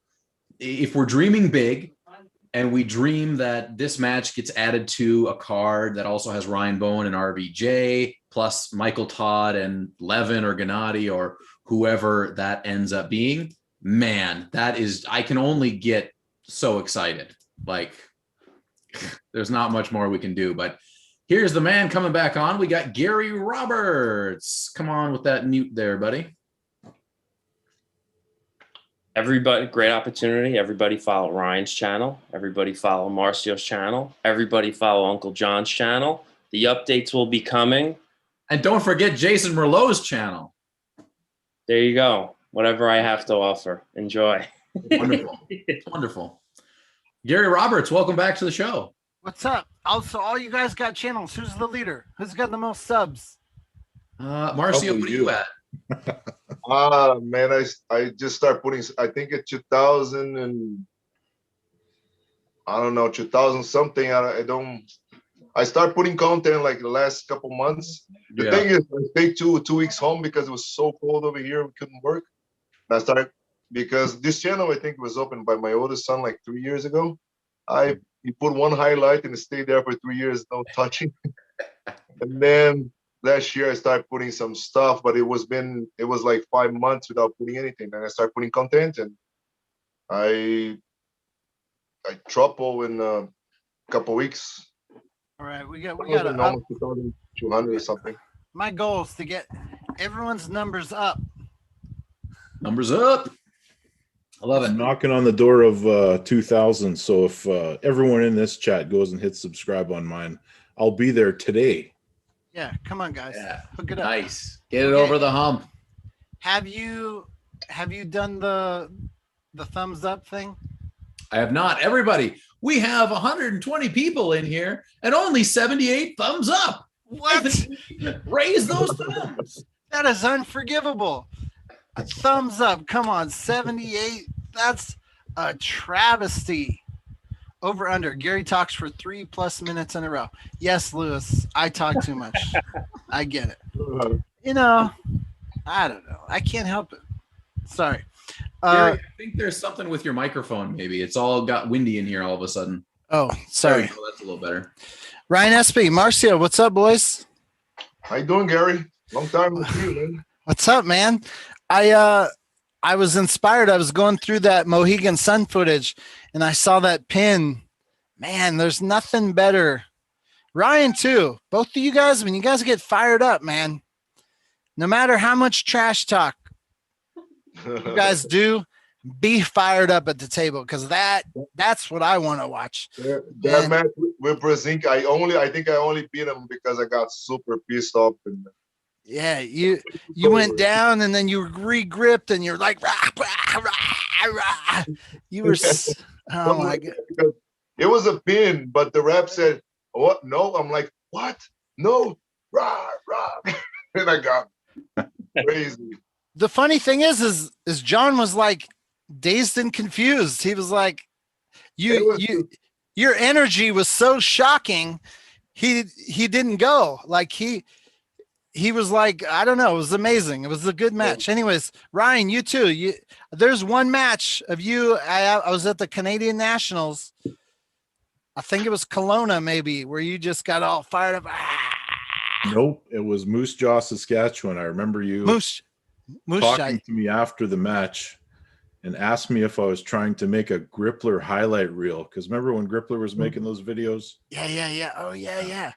B: if we're dreaming big and we dream that this match gets added to a card that also has Ryan Bowen and RBJ plus Michael Todd and Levin or Gennady or whoever that ends up being, man, that is, I can only get so excited. Like, there's not much more we can do, but here's the man coming back on. We got Gary Roberts. Come on with that mute there, buddy.
C: Everybody, great opportunity. Everybody follow Ryan's channel. Everybody follow Marcio's channel. Everybody follow Uncle John's channel. The updates will be coming.
B: And don't forget Jason Merlot's channel.
C: There you go. Whatever I have to offer. Enjoy.
B: Wonderful. Wonderful. Gary Roberts, welcome back to the show.
A: What's up? Also, all you guys got channels. Who's the leader? Who's got the most subs?
B: Marcio, what are you at?
F: Man, I just start putting, I think at 2000 and I don't know, 2000 something. I start putting content like the last couple months. The thing is, I stayed 2 weeks home because it was so cold over here. We couldn't work. And I started, because this channel, I think, was opened by my oldest son like 3 years ago. He put one highlight and it stayed there for 3 years, no touching. And then last year I started putting some stuff, but it was like 5 months without putting anything. Then I started putting content, and I triple in a couple weeks.
A: All right, we got to up.
F: 2,200 or something.
A: My goal is to get everyone's numbers up.
B: Numbers up. I love it.
E: I'm knocking on the door of 2,000. So if everyone in this chat goes and hits subscribe on mine, I'll be there today.
A: Yeah, come on, guys.
B: Yeah.
A: Hook it up.
B: Nice. Get it over the hump.
A: Have you done the thumbs up thing?
B: I have not. Everybody, we have 120 people in here and only 78 thumbs up.
A: What?
B: Raise those thumbs.
A: That is unforgivable. A thumbs up. Come on, 78. That's a travesty. Over under. Gary talks for 3+ minutes in a row. Yes, Lewis, I talk too much. I get it. You know, I don't know. I can't help it. Sorry.
B: Gary, I think there's something with your microphone. Maybe it's all got windy in here all of a sudden.
A: Oh, sorry.
B: Oh, that's a little better.
A: Ryan Espy, Marcio, what's up, boys?
F: How you doing, Gary? Long time with you, man.
A: What's up, man? I was inspired. I was going through that Mohegan Sun footage and I saw that pin. Man, there's nothing better. Ryan too. Both of you guys, when you guys get fired up, man, no matter how much trash talk you guys do, be fired up at the table, because that's what I want to watch.
F: That match with Brzezinski, I think I only beat him because I got super pissed off. And
A: yeah, you went down and then you re-gripped and you're like, rah, rah, rah, rah. You were, oh my God.
F: Because it was a pin, but the rep said, "What? No." I'm like, "What? No, rah, rah." And I got crazy.
A: The funny thing is John was like dazed and confused. He was like, your energy was so shocking. He didn't go. Like he was like, I don't know. It was amazing. It was a good match. Anyways, Ryan, you too. There's one match of you. I was at the Canadian Nationals. I think it was Kelowna, maybe, where you just got all fired up.
E: Nope, it was Moose Jaw, Saskatchewan. I remember you
A: Moose
E: talking to me after the match and asked me if I was trying to make a Grippler highlight reel. Because remember when Grippler was making those videos?
A: Yeah. Oh, yeah.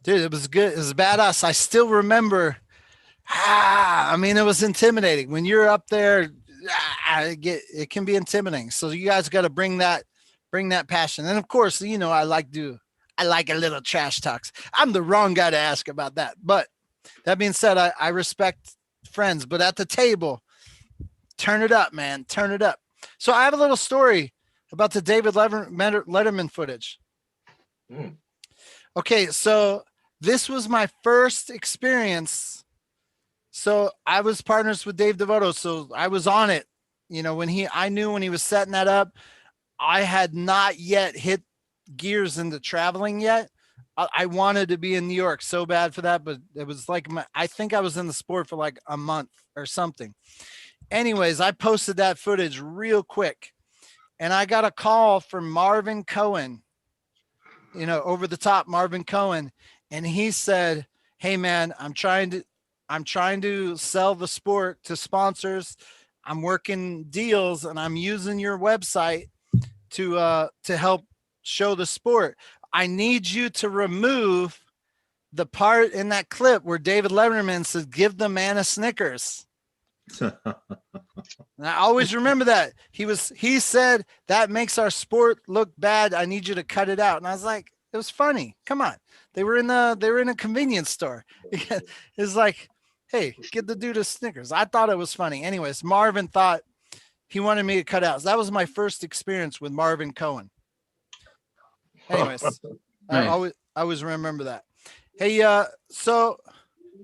A: Dude, it was good. It was badass. I still remember. I mean, it was intimidating. When you're up there, it can be intimidating. So you guys got to bring that passion. And of course, you know, I like a little trash talks. I'm the wrong guy to ask about that. But that being said, I respect friends, but at the table, turn it up, man. Turn it up. So I have a little story about the David Letterman footage. Okay, so this was my first experience. So I was partners with Dave Devoto, so I was on it. You know, I knew when he was setting that up. I had not yet hit gears into traveling yet. I wanted to be in New York so bad for that, but it was like I think I was in the sport for like a month or something. Anyways, I posted that footage real quick, and I got a call from Marvin Cohen, you know, over the top Marvin Cohen, and he said, "Hey man, I'm trying to sell the sport to sponsors. I'm working deals and I'm using your website to help show the sport. I need you to remove the part in that clip where David Letterman says, 'Give the man a Snickers.'" And I always remember that. He said, "That makes our sport look bad. I need you to cut it out." And I was like, it was funny. Come on. They were in a convenience store. It's like, hey, give the dude a Snickers. I thought it was funny. Anyways, Marvin thought he wanted me to cut out. So that was my first experience with Marvin Cohen. Anyways,
B: Nice.
A: I always remember that. Hey, so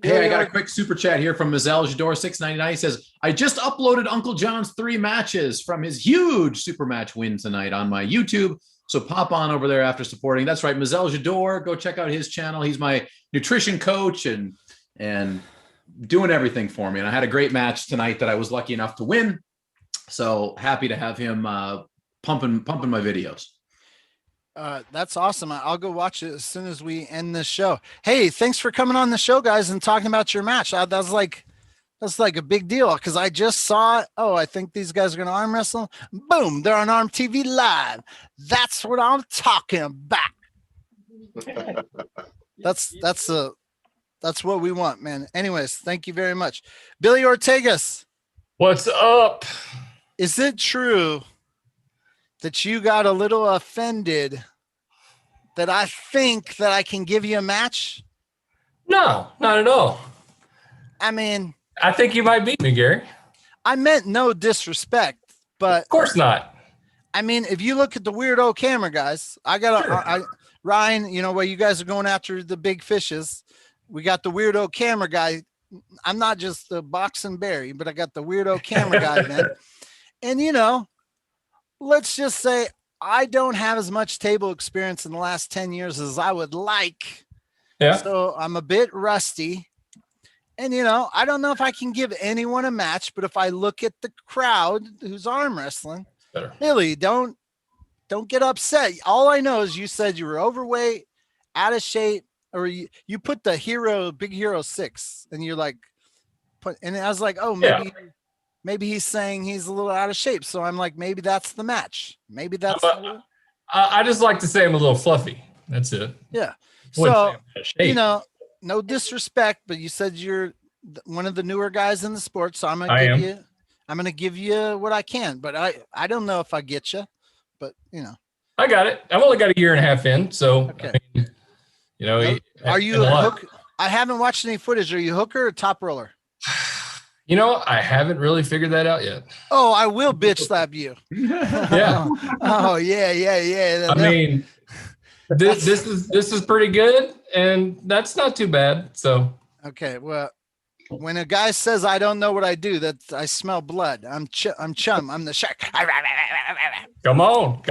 B: hey, I got a quick super chat here from Mazel Jador 699. He says, "I just uploaded Uncle John's 3 matches from his huge super match win tonight on my YouTube. So pop on over there after supporting." That's right, Mazel Jador. Go check out his channel. He's my nutrition coach and doing everything for me. And I had a great match tonight that I was lucky enough to win. So happy to have him pumping my videos.
A: That's awesome. I'll go watch it as soon as we end this show. Hey, thanks for coming on the show, guys, and talking about your match. That's like a big deal because I just saw it. Oh, I think these guys are going to arm wrestle. Boom, they're on ARMTV Live. That's what I'm talking about. That's what we want, man. Anyways, thank you very much. Billy Ortegas.
G: What's up?
A: Is it true that you got a little offended that I think that I can give you a match?
G: No, not at all.
A: I mean,
G: I think you might beat me, Gary.
A: I meant no disrespect, but
G: Of course not.
A: I mean, if you look at the weirdo camera guys, Ryan, you know, where you guys are going after the big fishes, we got the weirdo camera guy. I'm not just the boxing Barry, but I got the weirdo camera guy, man. And, you know, let's just say I don't have as much table experience in the last 10 years as I would like.
G: Yeah.
A: So I'm a bit rusty. And, you know, I don't know if I can give anyone a match, but if I look at the crowd who's arm wrestling,
G: Better.
A: Billy, don't get upset. All I know is you said you were overweight, out of shape, or you put the Big Hero 6, and you're like, and I was like, oh, maybe he's saying he's a little out of shape. So I'm like, maybe that's the match. Maybe that's.
G: I just like to say I'm a little fluffy. That's it.
A: Yeah.
G: Wouldn't say
A: So
G: I'm out of shape.
A: you know, no disrespect, but you said you're one of the newer guys in the sport, so I'm
G: I
A: gonna
G: am.
A: give you what I can, but I don't know if I get you, but you know.
G: I got it. I've only got a year and a half in, so
A: Okay.
G: I mean, you know,
A: Are you
G: and
A: a
G: what?
A: hook? I haven't watched any footage. Are you hooker or top roller?
G: You know, I haven't really figured that out yet.
A: Oh, I will bitch slap you.
G: Yeah.
A: Oh yeah.
G: I mean, this is pretty good, and that's not too bad. So
A: Okay, well, when a guy says I don't know what I do, that I smell blood. I'm chum. I'm the shark.
G: come on.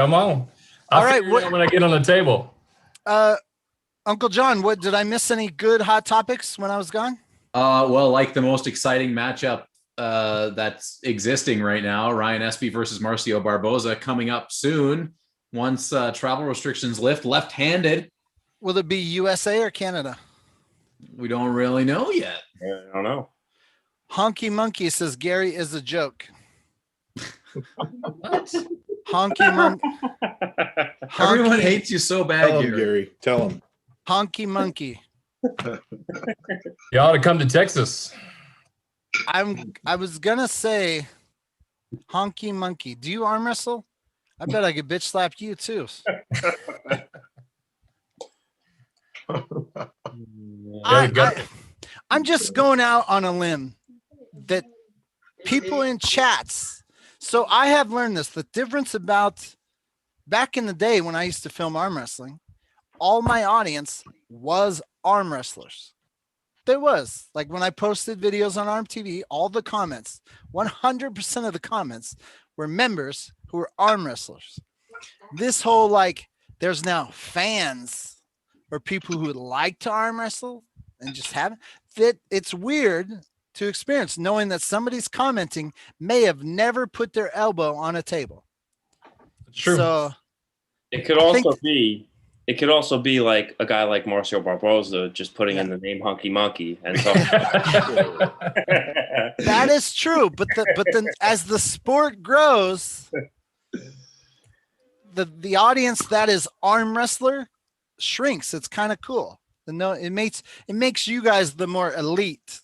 G: I'll
A: All right,
G: figure it out when I get on the table.
A: Uncle John, what did I miss any good hot topics when I was gone?
B: Well, like the most exciting matchup that's existing right now, Ryan Espy versus Marcio Barboza coming up soon. Once travel restrictions lift, left-handed.
A: Will it be USA or Canada?
B: We don't really know yet.
C: I don't know.
A: Honky Monkey says Gary is a joke.
B: What?
A: Honky Monkey.
B: Everyone hates you so bad,
E: Tell him,
B: Gary.
E: Gary. Tell him.
A: Honky Monkey.
G: You ought to come to Texas.
A: I was gonna say Honky Monkey. Do you arm wrestle? I bet I could bitch slap you too.
G: Yeah, you got it.
A: I'm just going out on a limb that people in chats. So I have learned this. The difference about back in the day when I used to film arm wrestling, all my audience was arm wrestlers. There was, like, when I posted videos on ARMTV, all the comments, 100% of the comments were members who were arm wrestlers. This whole, like, there's now fans or people who would like to arm wrestle and just haven't. That it's weird to experience knowing that somebody's commenting may have never put their elbow on a table.
G: It's true.
A: So
C: It could also be like a guy like Marcio Barboza just putting in the name Hunky Monkey and talking.
A: that is true, but then as the sport grows, the audience that is arm wrestler shrinks. It's kind of cool. It makes you guys the more elite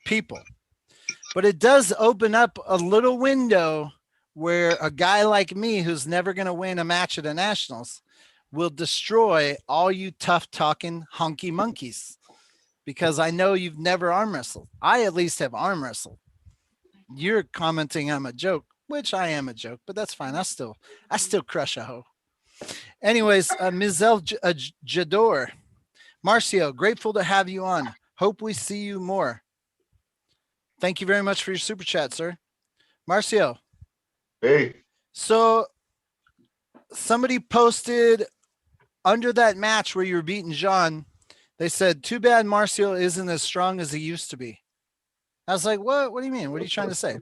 A: people, but it does open up a little window where a guy like me, who's never going to win a match at the Nationals, will destroy all you tough talking honky monkeys, because I know you've never arm wrestled. I at least have arm wrestled. You're commenting I'm a joke, which I am a joke, but that's fine. I still crush a hoe. Anyways, Ms. Jador, Marcio, grateful to have you on. Hope we see you more. Thank you very much for your super chat, sir. Marcio.
F: Hey.
A: So somebody posted under that match where you were beating Jean, they said, too bad Marcio isn't as strong as he used to be. I was like, what do you mean? What are you trying to say?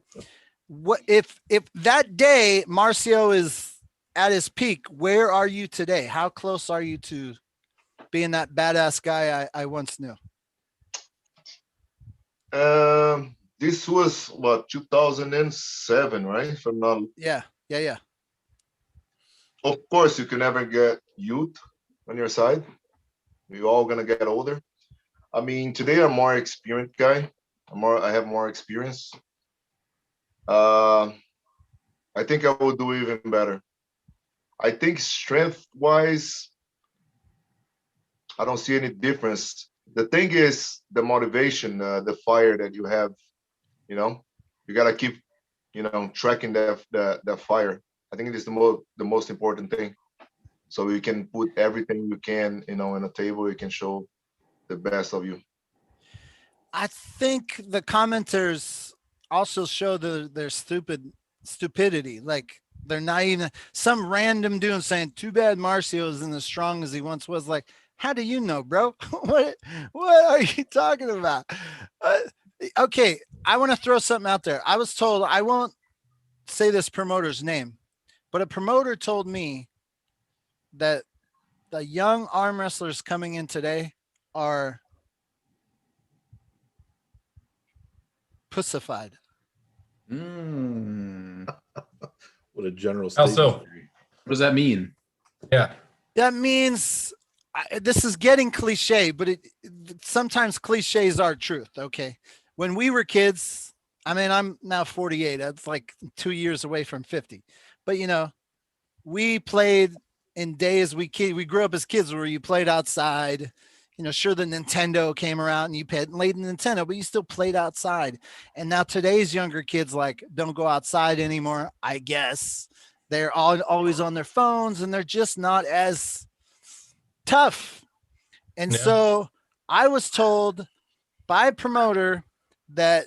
A: What if that day Marcio is at his peak, where are you today? How close are you to being that badass guy I once knew?
F: This was what, 2007, right? If I'm not.
A: Yeah.
F: Of course, you can never get youth on your side. We're all gonna get older. I mean, today I'm more experienced guy. I have more experience. I think I will do even better. I think strength-wise, I don't see any difference. The thing is the motivation, the fire that you have. You know, you gotta keep, tracking that fire. I think it is the most important thing. So you can put everything you can, in a table. You can show the best of you.
A: I think the commenters also show their stupidity. Like, they're not even some random dude saying, too bad Marcio isn't as strong as he once was. Like, how do you know, bro? What are you talking about? Okay, I want to throw something out there. I was told, I won't say this promoter's name, but a promoter told me that the young arm wrestlers coming in today are pussified.
E: What a general
G: How
E: statement.
G: so?
B: What does that mean?
G: Yeah.
A: That means this is getting cliche, but sometimes cliches are truth. Okay. when we were kids, I mean, I'm now 48. That's like 2 years away from 50. But, you know, we played in days we grew up as kids where you played outside. You know, sure, the Nintendo came around and you played Nintendo, but you still played outside. And now today's younger kids like don't go outside anymore, I guess. They're always on their phones and they're just not as tough. And
G: Yeah.
A: so I was told by a promoter that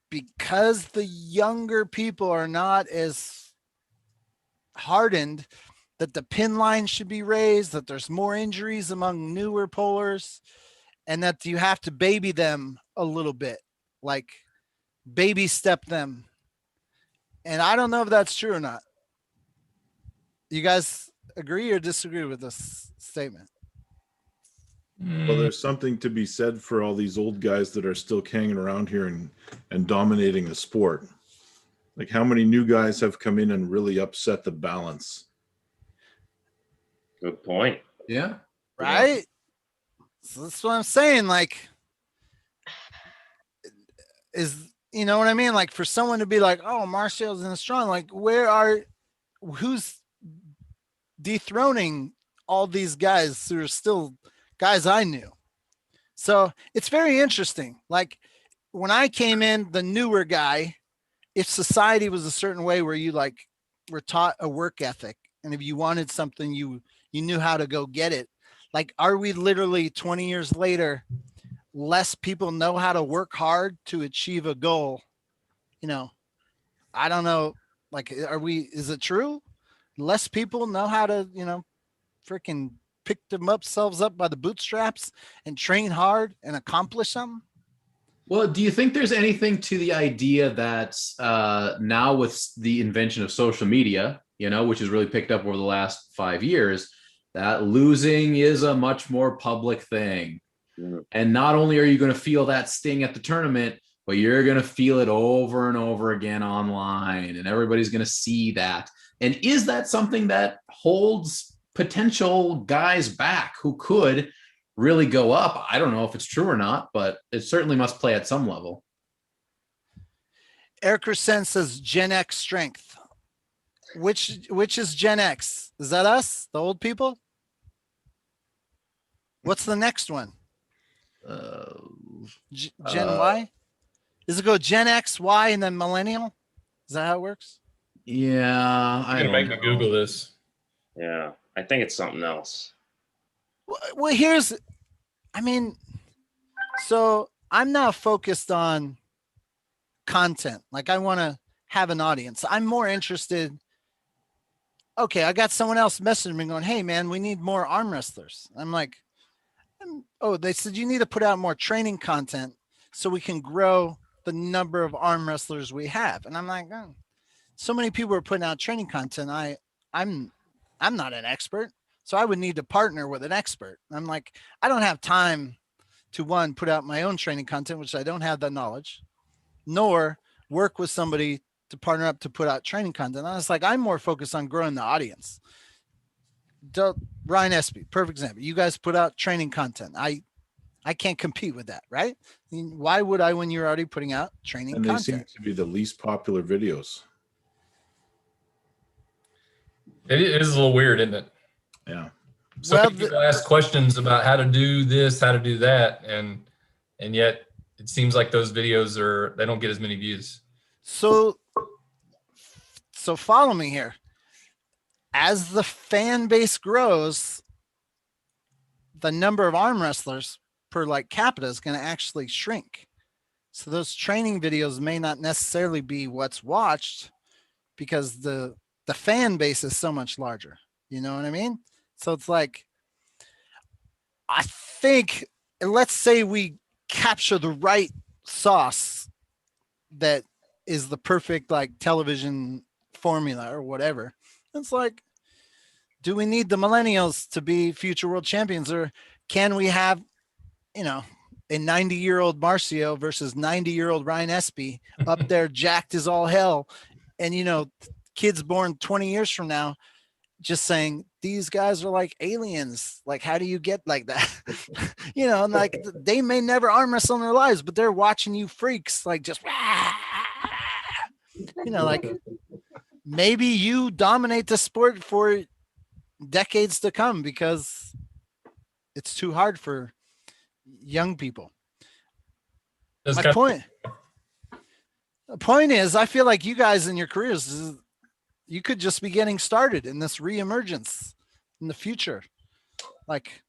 A: because the younger people are not as hardened, that the pin line should be raised, that there's more injuries among newer pullers, and that you have to baby them a little bit, like baby step them. And I don't know if that's true or not. You guys agree or disagree with this statement?
E: Well, there's something to be said for all these old guys that are still hanging around here and dominating the sport. Like, how many new guys have come in and really upset the balance?
C: Good point.
B: Yeah.
A: Right? So that's what I'm saying. Like, you know what I mean? Like, for someone to be like, oh, Martial's in the strong, like, who's dethroning all these guys who are still guys I knew? So it's very interesting. Like, when I came in, the newer guy, if society was a certain way where you like were taught a work ethic, and if you wanted something, you knew how to go get it. Like, are we literally 20 years later, less people know how to work hard to achieve a goal? You know, I don't know. Like, is it true? Less people know how to, you know, freaking pick themselves up by the bootstraps and train hard and accomplish something?
B: Well, do you think there's anything to the idea that now with the invention of social media, you know, which has really picked up over the last 5 years, that losing is a much more public thing?
C: Mhm.
B: And not only are you going to feel that sting at the tournament, but you're going to feel it over and over again online, and everybody's going to see that. And is that something that holds potential guys back who could really go up? I don't know if it's true or not, but it certainly must play at some level.
A: Eric Sen says Gen X strength. Which is Gen X? Is that us, the old people? What's the next one? Gen Y? Does it go Gen X, Y, and then millennial? Is that how it works?
B: Yeah, I
G: I'm
B: don't
G: gonna make me
B: know.
G: Google this.
C: Yeah, I think it's something else.
A: Well, so I'm now focused on content. Like, I want to have an audience. I'm more interested. Okay, I got someone else messaging me going, hey, man, we need more arm wrestlers. I'm like, oh, they said you need to put out more training content so we can grow the number of arm wrestlers we have. And I'm like, oh, so many people are putting out training content. I'm not an expert, so I would need to partner with an expert. I'm like, I don't have time to put out my own training content, which I don't have the knowledge, nor work with somebody to partner up to put out training content. I was like, I'm more focused on growing the audience. Ryan Espy, perfect example. You guys put out training content. I can't compete with that, right? I mean, why would I when you're already putting out training
E: And they seem
A: content?
E: to be the least popular videos.
G: It is a little weird, isn't it?
E: Yeah.
G: So
A: Well,
G: many people ask questions about how to do this, how to do that, and yet it seems like those videos they don't get as many views.
A: So follow me here. As the fan base grows, the number of arm wrestlers per like capita is going to actually shrink. So those training videos may not necessarily be what's watched because the fan base is so much larger. You know what I mean? So it's like, I think, let's say we capture the right sauce that is the perfect like television formula or whatever. It's like, do we need the millennials to be future world champions, or can we have, you know, a 90-year-old Marcio versus 90-year-old Ryan Espy up there jacked as all hell, and, you know, kids born 20 years from now just saying these guys are like aliens. Like, how do you get like that? You know, like they may never arm wrestle in their lives, but they're watching you freaks like just, you know, like maybe you dominate the sport for decades to come because it's too hard for young people.
G: That's
A: My
G: kind
A: point. The point is, I feel like you guys in your careers, you could just be getting started in this reemergence in the future. Like,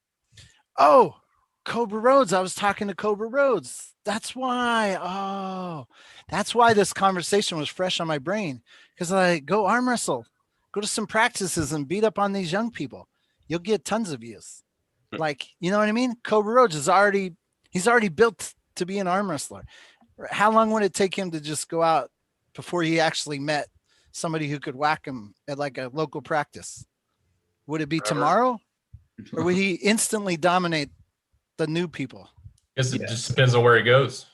A: oh, Cobra Rhodes. I was talking to Cobra Rhodes. That's why. Oh, that's why this conversation was fresh on my brain. Because I go arm wrestle, go to some practices and beat up on these young people. You'll get tons of views. Like, you know what I mean? Cobra Rhodes he's already built to be an arm wrestler. How long would it take him to just go out before he actually met somebody who could whack him at like a local practice? Would it be tomorrow, or would he instantly dominate the new people?
G: I guess it just depends on where he goes.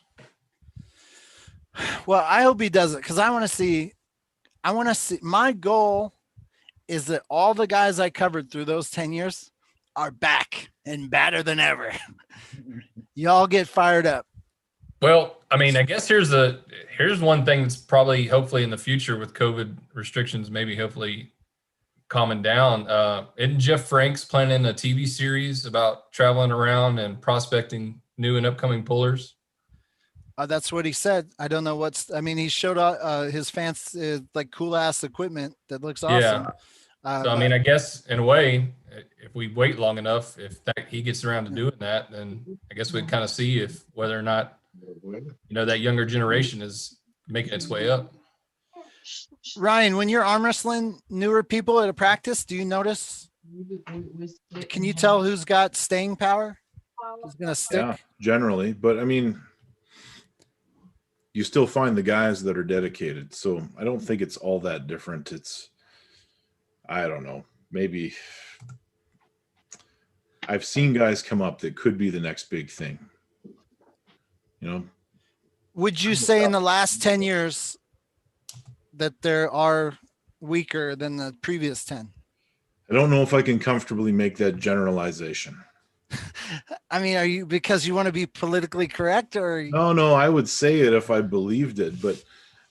A: Well, I hope he does it because I want to see. My goal is that all the guys I covered through those 10 years are back and badder than ever. Y'all get fired up.
G: Well, I mean, I guess here's one thing that's probably hopefully in the future with COVID restrictions, maybe hopefully calming down. Isn't Jeff Franks planning a TV series about traveling around and prospecting new and upcoming pullers?
A: That's what he said. I don't know he showed his fans like cool ass equipment that looks awesome.
G: Yeah. So, I mean, I guess in a way, if we wait long enough, if he gets around to doing that, then I guess we can kind of see whether or not, that younger generation is making its way up.
A: Ryan, when you're arm wrestling newer people at a practice, do you notice? Can you tell who's got staying power? Who's gonna stick?
E: Yeah, generally, but I mean, you still find the guys that are dedicated. So I don't think it's all that different. I don't know. Maybe I've seen guys come up that could be the next big thing.
A: Would you say in the last 10 years that there are weaker than the previous 10?
E: I don't know if I can comfortably make that generalization.
A: I mean, because you want to be politically correct, or?
E: No, I would say it if I believed it, but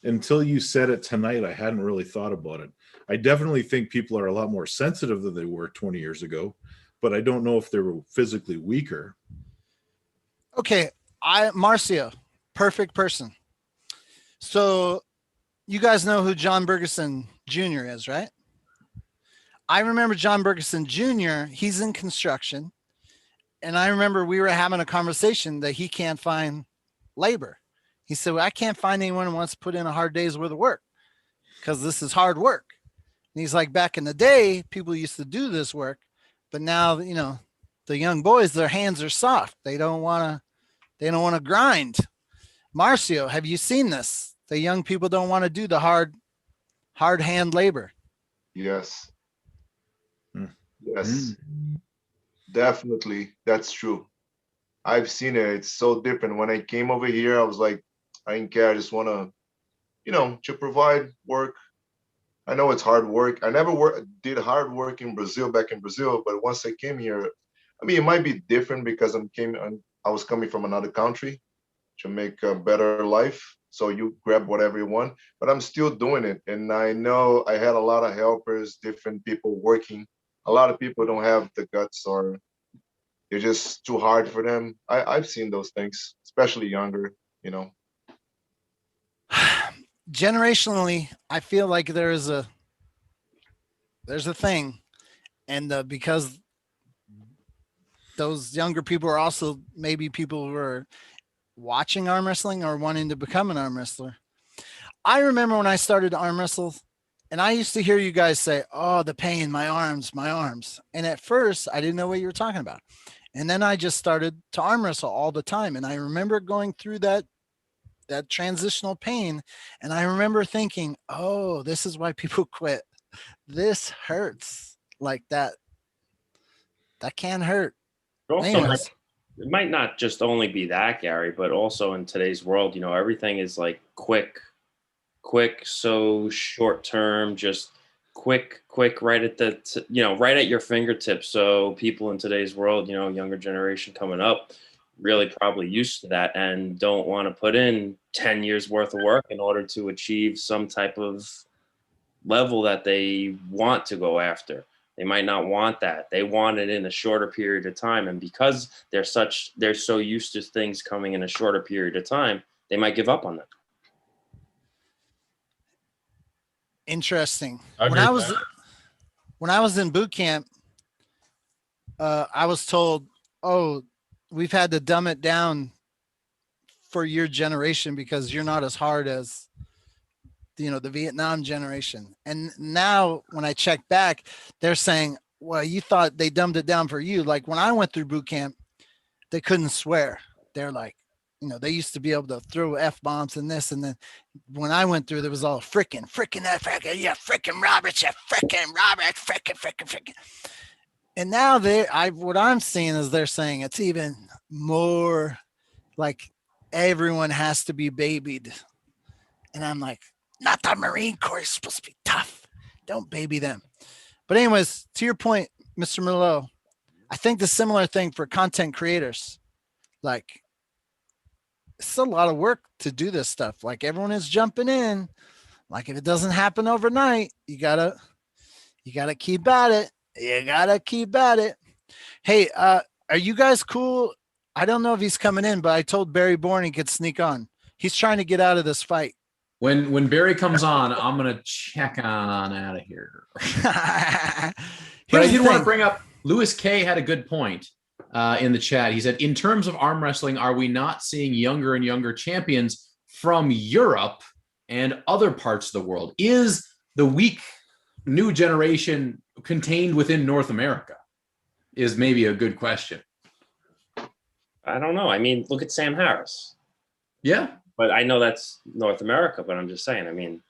E: until you said it tonight, I hadn't really thought about it. I definitely think people are a lot more sensitive than they were 20 years ago, but I don't know if they were physically weaker.
A: Okay, Marcio, perfect person. So you guys know who John Bergeson Jr. is, right? I remember John Bergeson Jr., he's in construction. And I remember we were having a conversation that he can't find labor. He said, well, I can't find anyone who wants to put in a hard day's worth of work because this is hard work. And he's like, back in the day, people used to do this work, but now, the young boys, their hands are soft. They don't want to grind. Marcio, have you seen this? The young people don't want to do the hard hand labor.
F: Yes. Yes. Definitely. That's true. I've seen it. It's so different. When I came over here, I was like, I didn't care. I just want to, to provide work. I know it's hard work. I never did hard work back in Brazil, but once I came here, I mean, it might be different because I was coming from another country to make a better life. So you grab whatever you want, but I'm still doing it. And I know I had a lot of helpers, different people working. A lot of people don't have the guts, or they're just too hard for them. I've seen those things, especially younger,
A: Generationally, I feel like there's a thing, and because those younger people are also maybe people who are watching arm wrestling or wanting to become an arm wrestler. I remember when I started to arm wrestle, and I used to hear you guys say, oh, the pain, my arms. And at first I didn't know what you were talking about. And then I just started to arm wrestle all the time. And I remember going through that transitional pain. And I remember thinking, oh, this is why people quit. This hurts like that. That can hurt.
C: Also, it might not just only be that, Gary, but also in today's world, everything is like quick, so short term, just quick, right at the, right at your fingertips. So people in today's world, younger generation coming up, really probably used to that and don't want to put in 10 years worth of work in order to achieve some type of level that they want to go after. They might not want that. They want it in a shorter period of time. And because they're so used to things coming in a shorter period of time, they might give up on them.
A: Interesting.
G: I
A: When
G: agree
A: I
G: with
A: was
G: that.
A: in boot camp, I was told, "Oh, we've had to dumb it down for your generation because you're not as hard as the Vietnam generation." And now when I check back, they're saying, "Well, you thought they dumbed it down for you." Like when I went through boot camp, they couldn't swear. They're like, they used to be able to throw F-bombs and this, and then when I went through, there was all frickin', yeah, frickin' Robert, yeah, frickin' Robert, frickin'. And now what I'm seeing is they're saying it's even more like everyone has to be babied. And I'm like, not the Marine Corps is supposed to be tough. Don't baby them. But anyways, to your point, Mr. Merlot, I think the similar thing for content creators, like it's a lot of work to do this stuff. Like everyone is jumping in. Like if it doesn't happen overnight, you gotta keep at it. You gotta keep at it. Hey, are you guys cool? I don't know if he's coming in, but I told Barry Bourne he could sneak on. He's trying to get out of this fight.
B: When Barry comes on, I'm gonna check on out of here. But I did want to bring up Louis K had a good point in the chat. He said, in terms of arm wrestling, are we not seeing younger and younger champions from Europe and other parts of the world? Is the weak new generation contained within North America? Is maybe a good question.
C: I don't know. I mean, look at Sam Harris.
B: Yeah.
C: But I know that's North America, but I'm just saying, I mean,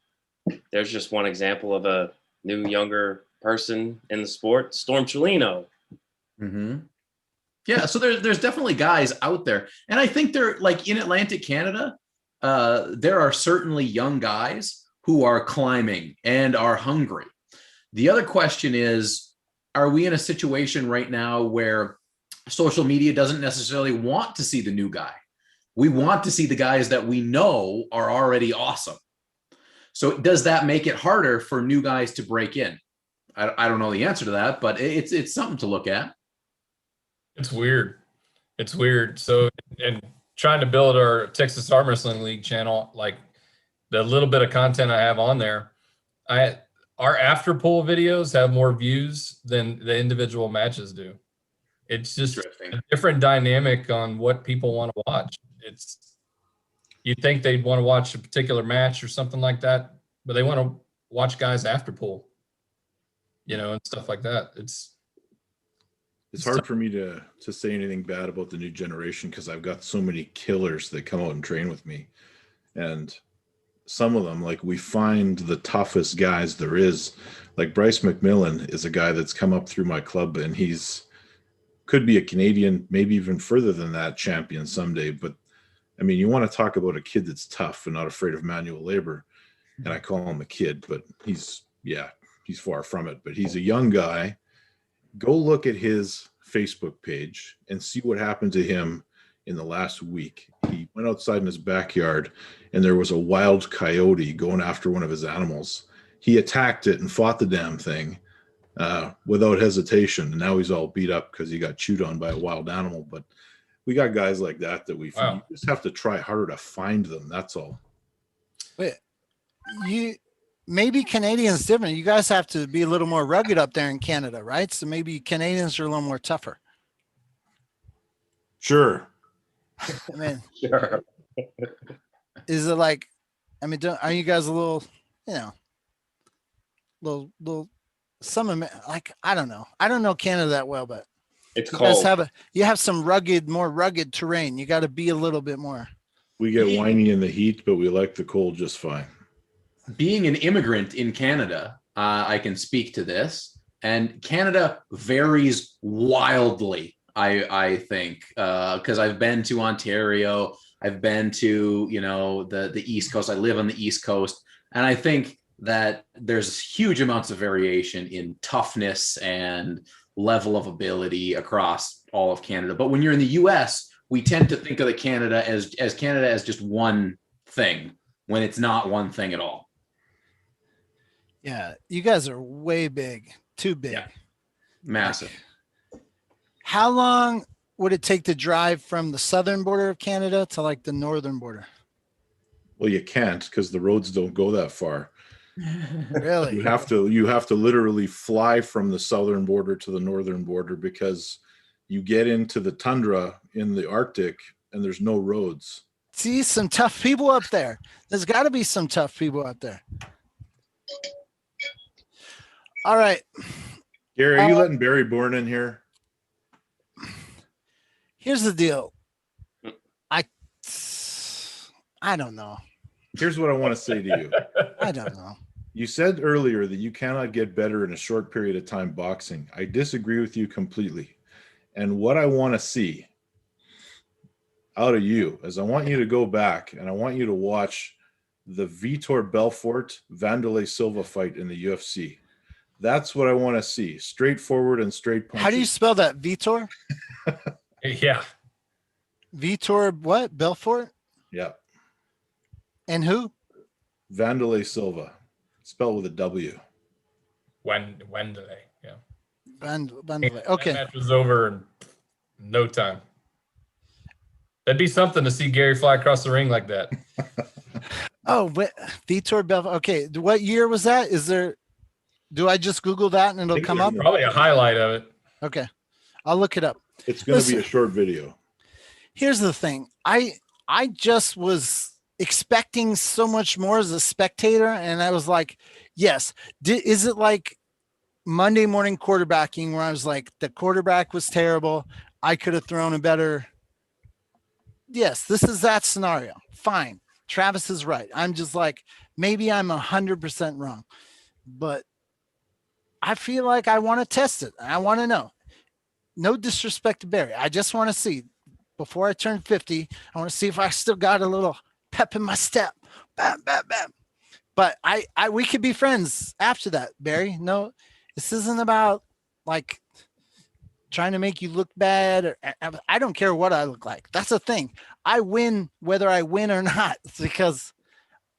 C: there's just one example of a new, younger person in the sport, Storm Cholino.
B: Mm-hmm. Yeah, so there's definitely guys out there. And I think they're like in Atlantic Canada, there are certainly young guys who are climbing and are hungry. The other question is, are we in a situation right now where social media doesn't necessarily want to see the new guy? We want to see the guys that we know are already awesome. So does that make it harder for new guys to break in? I don't know the answer to that, but it's something to look at.
G: It's weird. It's weird. So, and trying to build our Texas Arm Wrestling League channel, like the little bit of content I have on there, our after pool videos have more views than the individual matches do. It's just a different dynamic on what people want to watch. You'd think they'd want to watch a particular match or something like that, but they want to watch guys after pool, and stuff like that. It's
E: hard for me to say anything bad about the new generation because I've got so many killers that come out and train with me. And some of them, like we find the toughest guys there is. Like Bryce McMillan is a guy that's come up through my club and could be a Canadian, maybe even further than that champion someday. But I mean, you want to talk about a kid that's tough and not afraid of manual labor. And I call him a kid, but he's far from it. But he's a young guy. Go look at his Facebook page and see what happened to him in the last week. He went outside in his backyard and there was a wild coyote going after one of his animals. He attacked it and fought the damn thing without hesitation. And now he's all beat up because he got chewed on by a wild animal. But we got guys like that we you just have to try harder to find them. That's all.
A: Wait, maybe Canadians different. You guys have to be a little more rugged up there in Canada, right? So maybe Canadians are a little more tougher.
E: Sure.
A: I mean,
C: Sure.
A: Is it like, I mean, are you guys a little, little, some, like, I don't know. I don't know Canada that well, but
C: It's
A: you
C: cold.
A: guys have some more rugged terrain. You got to be a little bit more.
E: We get whiny in the heat, but we like the cold just fine.
B: Being an immigrant in Canada, I can speak to this, and Canada varies wildly. I think because I've been to Ontario, I've been to the East Coast. I live on the East Coast, and I think that there's huge amounts of variation in toughness and level of ability across all of Canada. But when you're in the US, we tend to think of the Canada as Canada as just one thing when it's not one thing at all.
A: Yeah, you guys are way big, too big.
B: Yeah. Massive.
A: Like, how long would it take to drive from the southern border of Canada to like the northern border?
E: Well, you can't because the roads don't go that far.
A: Really?
E: You have to literally fly from the southern border to the northern border because you get into the tundra in the Arctic and there's no roads.
A: See, some tough people up there. There's got to be some tough people up there. All right.
E: Gary, are you letting Barry Bourne in here?
A: Here's the deal. I don't know.
E: Here's what I want to say to you.
A: I don't know.
E: You said earlier that you cannot get better in a short period of time boxing. I disagree with you completely. And what I want to see out of you is I want you to go back and I want you to watch the Vitor Belfort Vanderlei Silva fight in the UFC. That's what I want to see. Straightforward and straight punches.
A: How do you spell that? Vitor?
G: Yeah.
A: Vitor what? Belfort?
E: Yeah.
A: And who?
E: Vanderlei Silva. Spelled with a W.
G: Wendeley. Yeah.
A: Vanderlei. Okay.
G: That match was over in no time. That'd be something to see Gary fly across the ring like that.
A: Oh, Vitor Belfort. Okay. What year was that? Do I just Google that and it'll come up?
G: Probably a highlight of it.
A: Okay. I'll look it up.
E: It's going to be a short video.
A: Here's the thing. I just was expecting so much more as a spectator. And I was like, yes. Is it like Monday morning quarterbacking where I was like, the quarterback was terrible. I could have thrown a better. Yes, this is that scenario. Fine. Travis is right. I'm just like, maybe I'm 100% wrong, but I feel like I want to test it. I want to know. No disrespect to Barry. I just want to see before I turn 50. I want to see if I still got a little pep in my step. Bam, bam, bam. But we could be friends after that, Barry. No, this isn't about like trying to make you look bad. Or I don't care what I look like. That's the thing. I win whether I win or not. It's because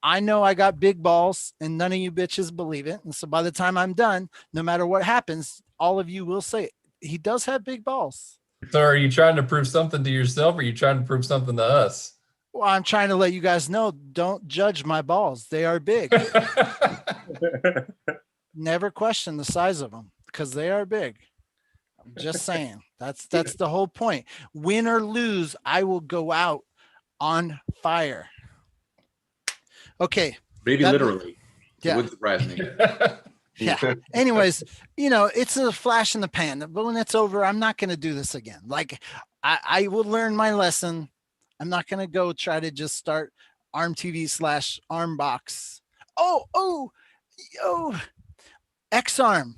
A: I know I got big balls and none of you bitches believe it. And so by the time I'm done, no matter what happens, all of you will say he does have big balls.
G: So are you trying to prove something to yourself or are you trying to prove something to us?
A: Well, I'm trying to let you guys know, don't judge my balls. They are big. Never question the size of them because they are big. I'm just saying. That's the whole point. Win or lose, I will go out on fire. Okay.
B: Maybe literally.
A: Yeah.
B: It would surprise me.
A: Yeah. Anyways, it's a flash in the pan, but when it's over, I'm not going to do this again. Like I will learn my lesson. I'm not going to go try to just start ARMTV/ARMBOX. Oh, X-Arm.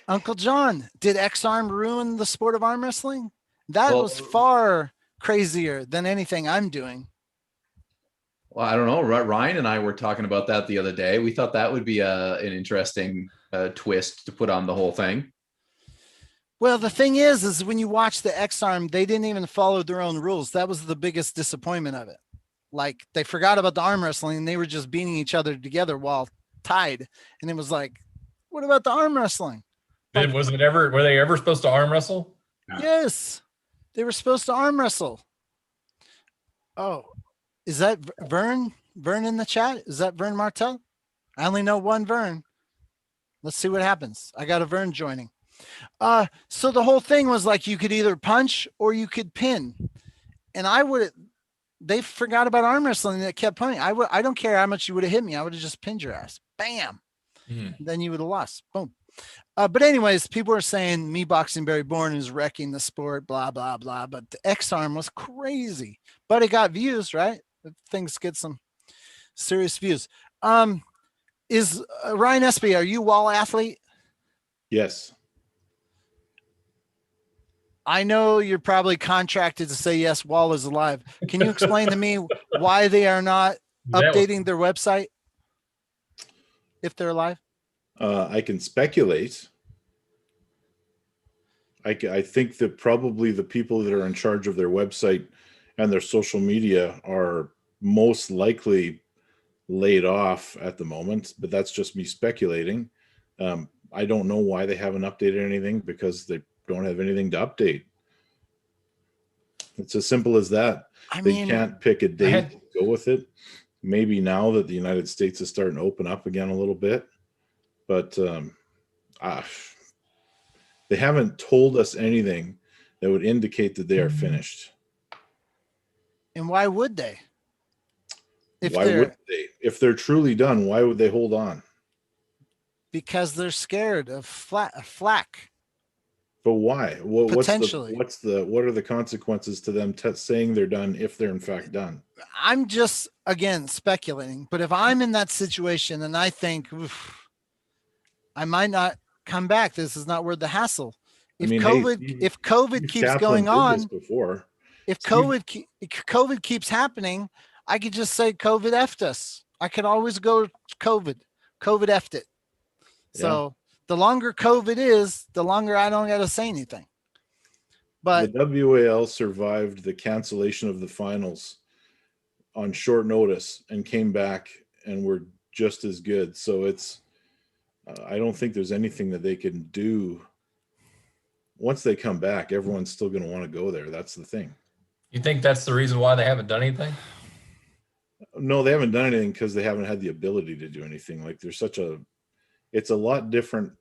A: Uncle John, did X-Arm ruin the sport of arm wrestling? That was far crazier than anything I'm doing.
B: Well, I don't know. Ryan and I were talking about that the other day. We thought that would be an interesting twist to put on the whole thing.
A: Well, the thing is when you watch the X-Arm, they didn't even follow their own rules. That was the biggest disappointment of it. Like they forgot about the arm wrestling and they were just beating each other together while tied. And it was like, what about the arm wrestling?
G: Were they ever supposed to arm wrestle?
A: Yes, they were supposed to arm wrestle. Oh, is that Vern? Vern in the chat? Is that Vern Martel? I only know one Vern. Let's see what happens. I got a Vern joining. So the whole thing was like you could either punch or you could pin. And they forgot about arm wrestling that kept punching. I don't care how much you would have hit me. I would have just pinned your ass. Bam. Then you would have lost. Boom. But anyways, people are saying me boxing Barry Bourne is wrecking the sport, blah, blah, blah. But the X-Arm was crazy, but it got views, right? Things get some serious views. Is Ryan Espy, are you WAL athlete?
E: Yes.
A: I know you're probably contracted to say, yes, WAL is alive. Can you explain to me why they are not updating their website? if they're alive?
E: I can speculate. I think that probably the people that are in charge of their website and their social media are most likely laid off at the moment, but that's just me speculating. I don't know why they haven't updated anything, because they don't have anything to update. It's as simple as that.
A: I
E: They
A: mean,
E: can't pick a date to go with it. Maybe now that the United States is starting to open up again a little bit, but they haven't told us anything that would indicate that they are finished.
A: and why would they?
E: Why would they? If they're truly done, why would they hold on?
A: Because they're scared of flack.
E: But why?
A: Potentially.
E: What are the consequences to them saying they're done if they're in fact done?
A: I'm just, again, speculating, but if I'm in that situation and I think, oof, I might not come back, this is not worth the hassle. If COVID keeps going on, if COVID keeps happening, I could just say COVID effed us. I could always go COVID effed it. So the longer COVID is, the longer I don't got to say anything. But
E: the WAL survived the cancellation of the finals on short notice and came back and were just as good. So it's, I don't think there's anything that they can do. Once they come back, everyone's still going to want to go there. That's the thing.
G: You think that's the reason why they haven't done anything?
E: No, they haven't done anything because they haven't had the ability to do anything. Like there's it's a lot different.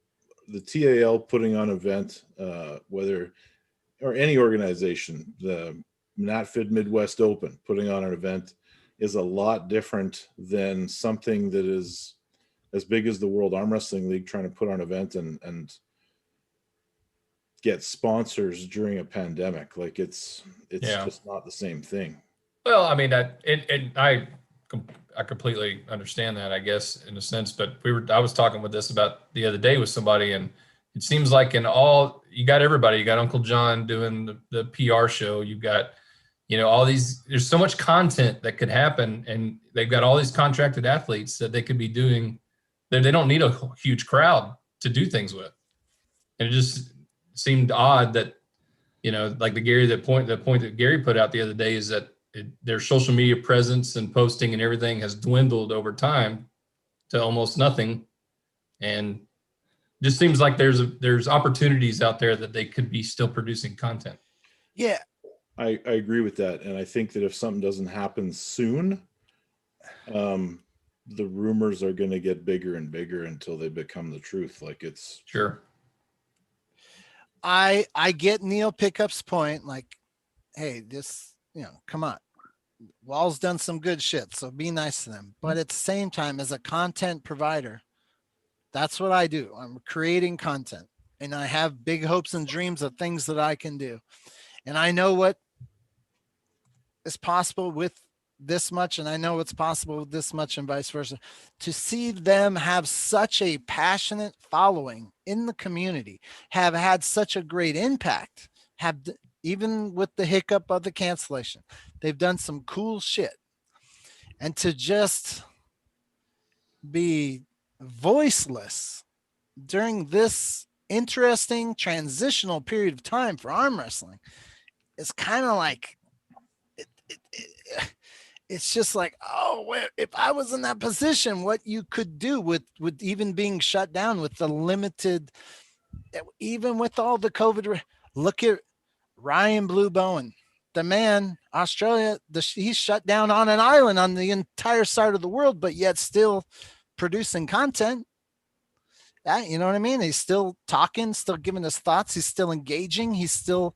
E: The TAL putting on an event, or any organization, the NatFid Midwest Open putting on an event is a lot different than something that is as big as the World Arm Wrestling League trying to put on an event and get sponsors during a pandemic. Like it's just not the same thing.
G: Well, I mean, I completely understand that, I guess, in a sense, but I was talking with this about the other day with somebody, and it seems like you got everybody. You got Uncle John doing the PR show. You've got, all these, there's so much content that could happen, and they've got all these contracted athletes that they could be doing. They don't need a huge crowd to do things with. And it just seemed odd that, like the point that Gary put out the other day is that their social media presence and posting and everything has dwindled over time to almost nothing. And just seems like there's opportunities out there that they could be still producing content.
A: Yeah,
E: I agree with that. And I think that if something doesn't happen soon, the rumors are going to get bigger and bigger until they become the truth. Like it's
G: sure.
A: I get Neil Pickup's point. Like, hey, this, come on. WAL's done some good shit, so be nice to them. But at the same time, as a content provider, that's what I do. I'm creating content, and I have big hopes and dreams of things that I can do. And I know what is possible with this much, and I know what's possible with this much, and vice versa. To see them have such a passionate following in the community, have had such a great impact, even with the hiccup of the cancellation, they've done some cool shit. And to just be voiceless during this interesting transitional period of time for arm wrestling is kind of like, it's just like, oh, if I was in that position, what you could do with even being shut down with the limited, even with all the COVID, look at Ryan Blue Bowen, the man, Australia, he's shut down on an island on the entire side of the world, but yet still producing content. You know what I mean? He's still talking, still giving his thoughts. He's still engaging. He's still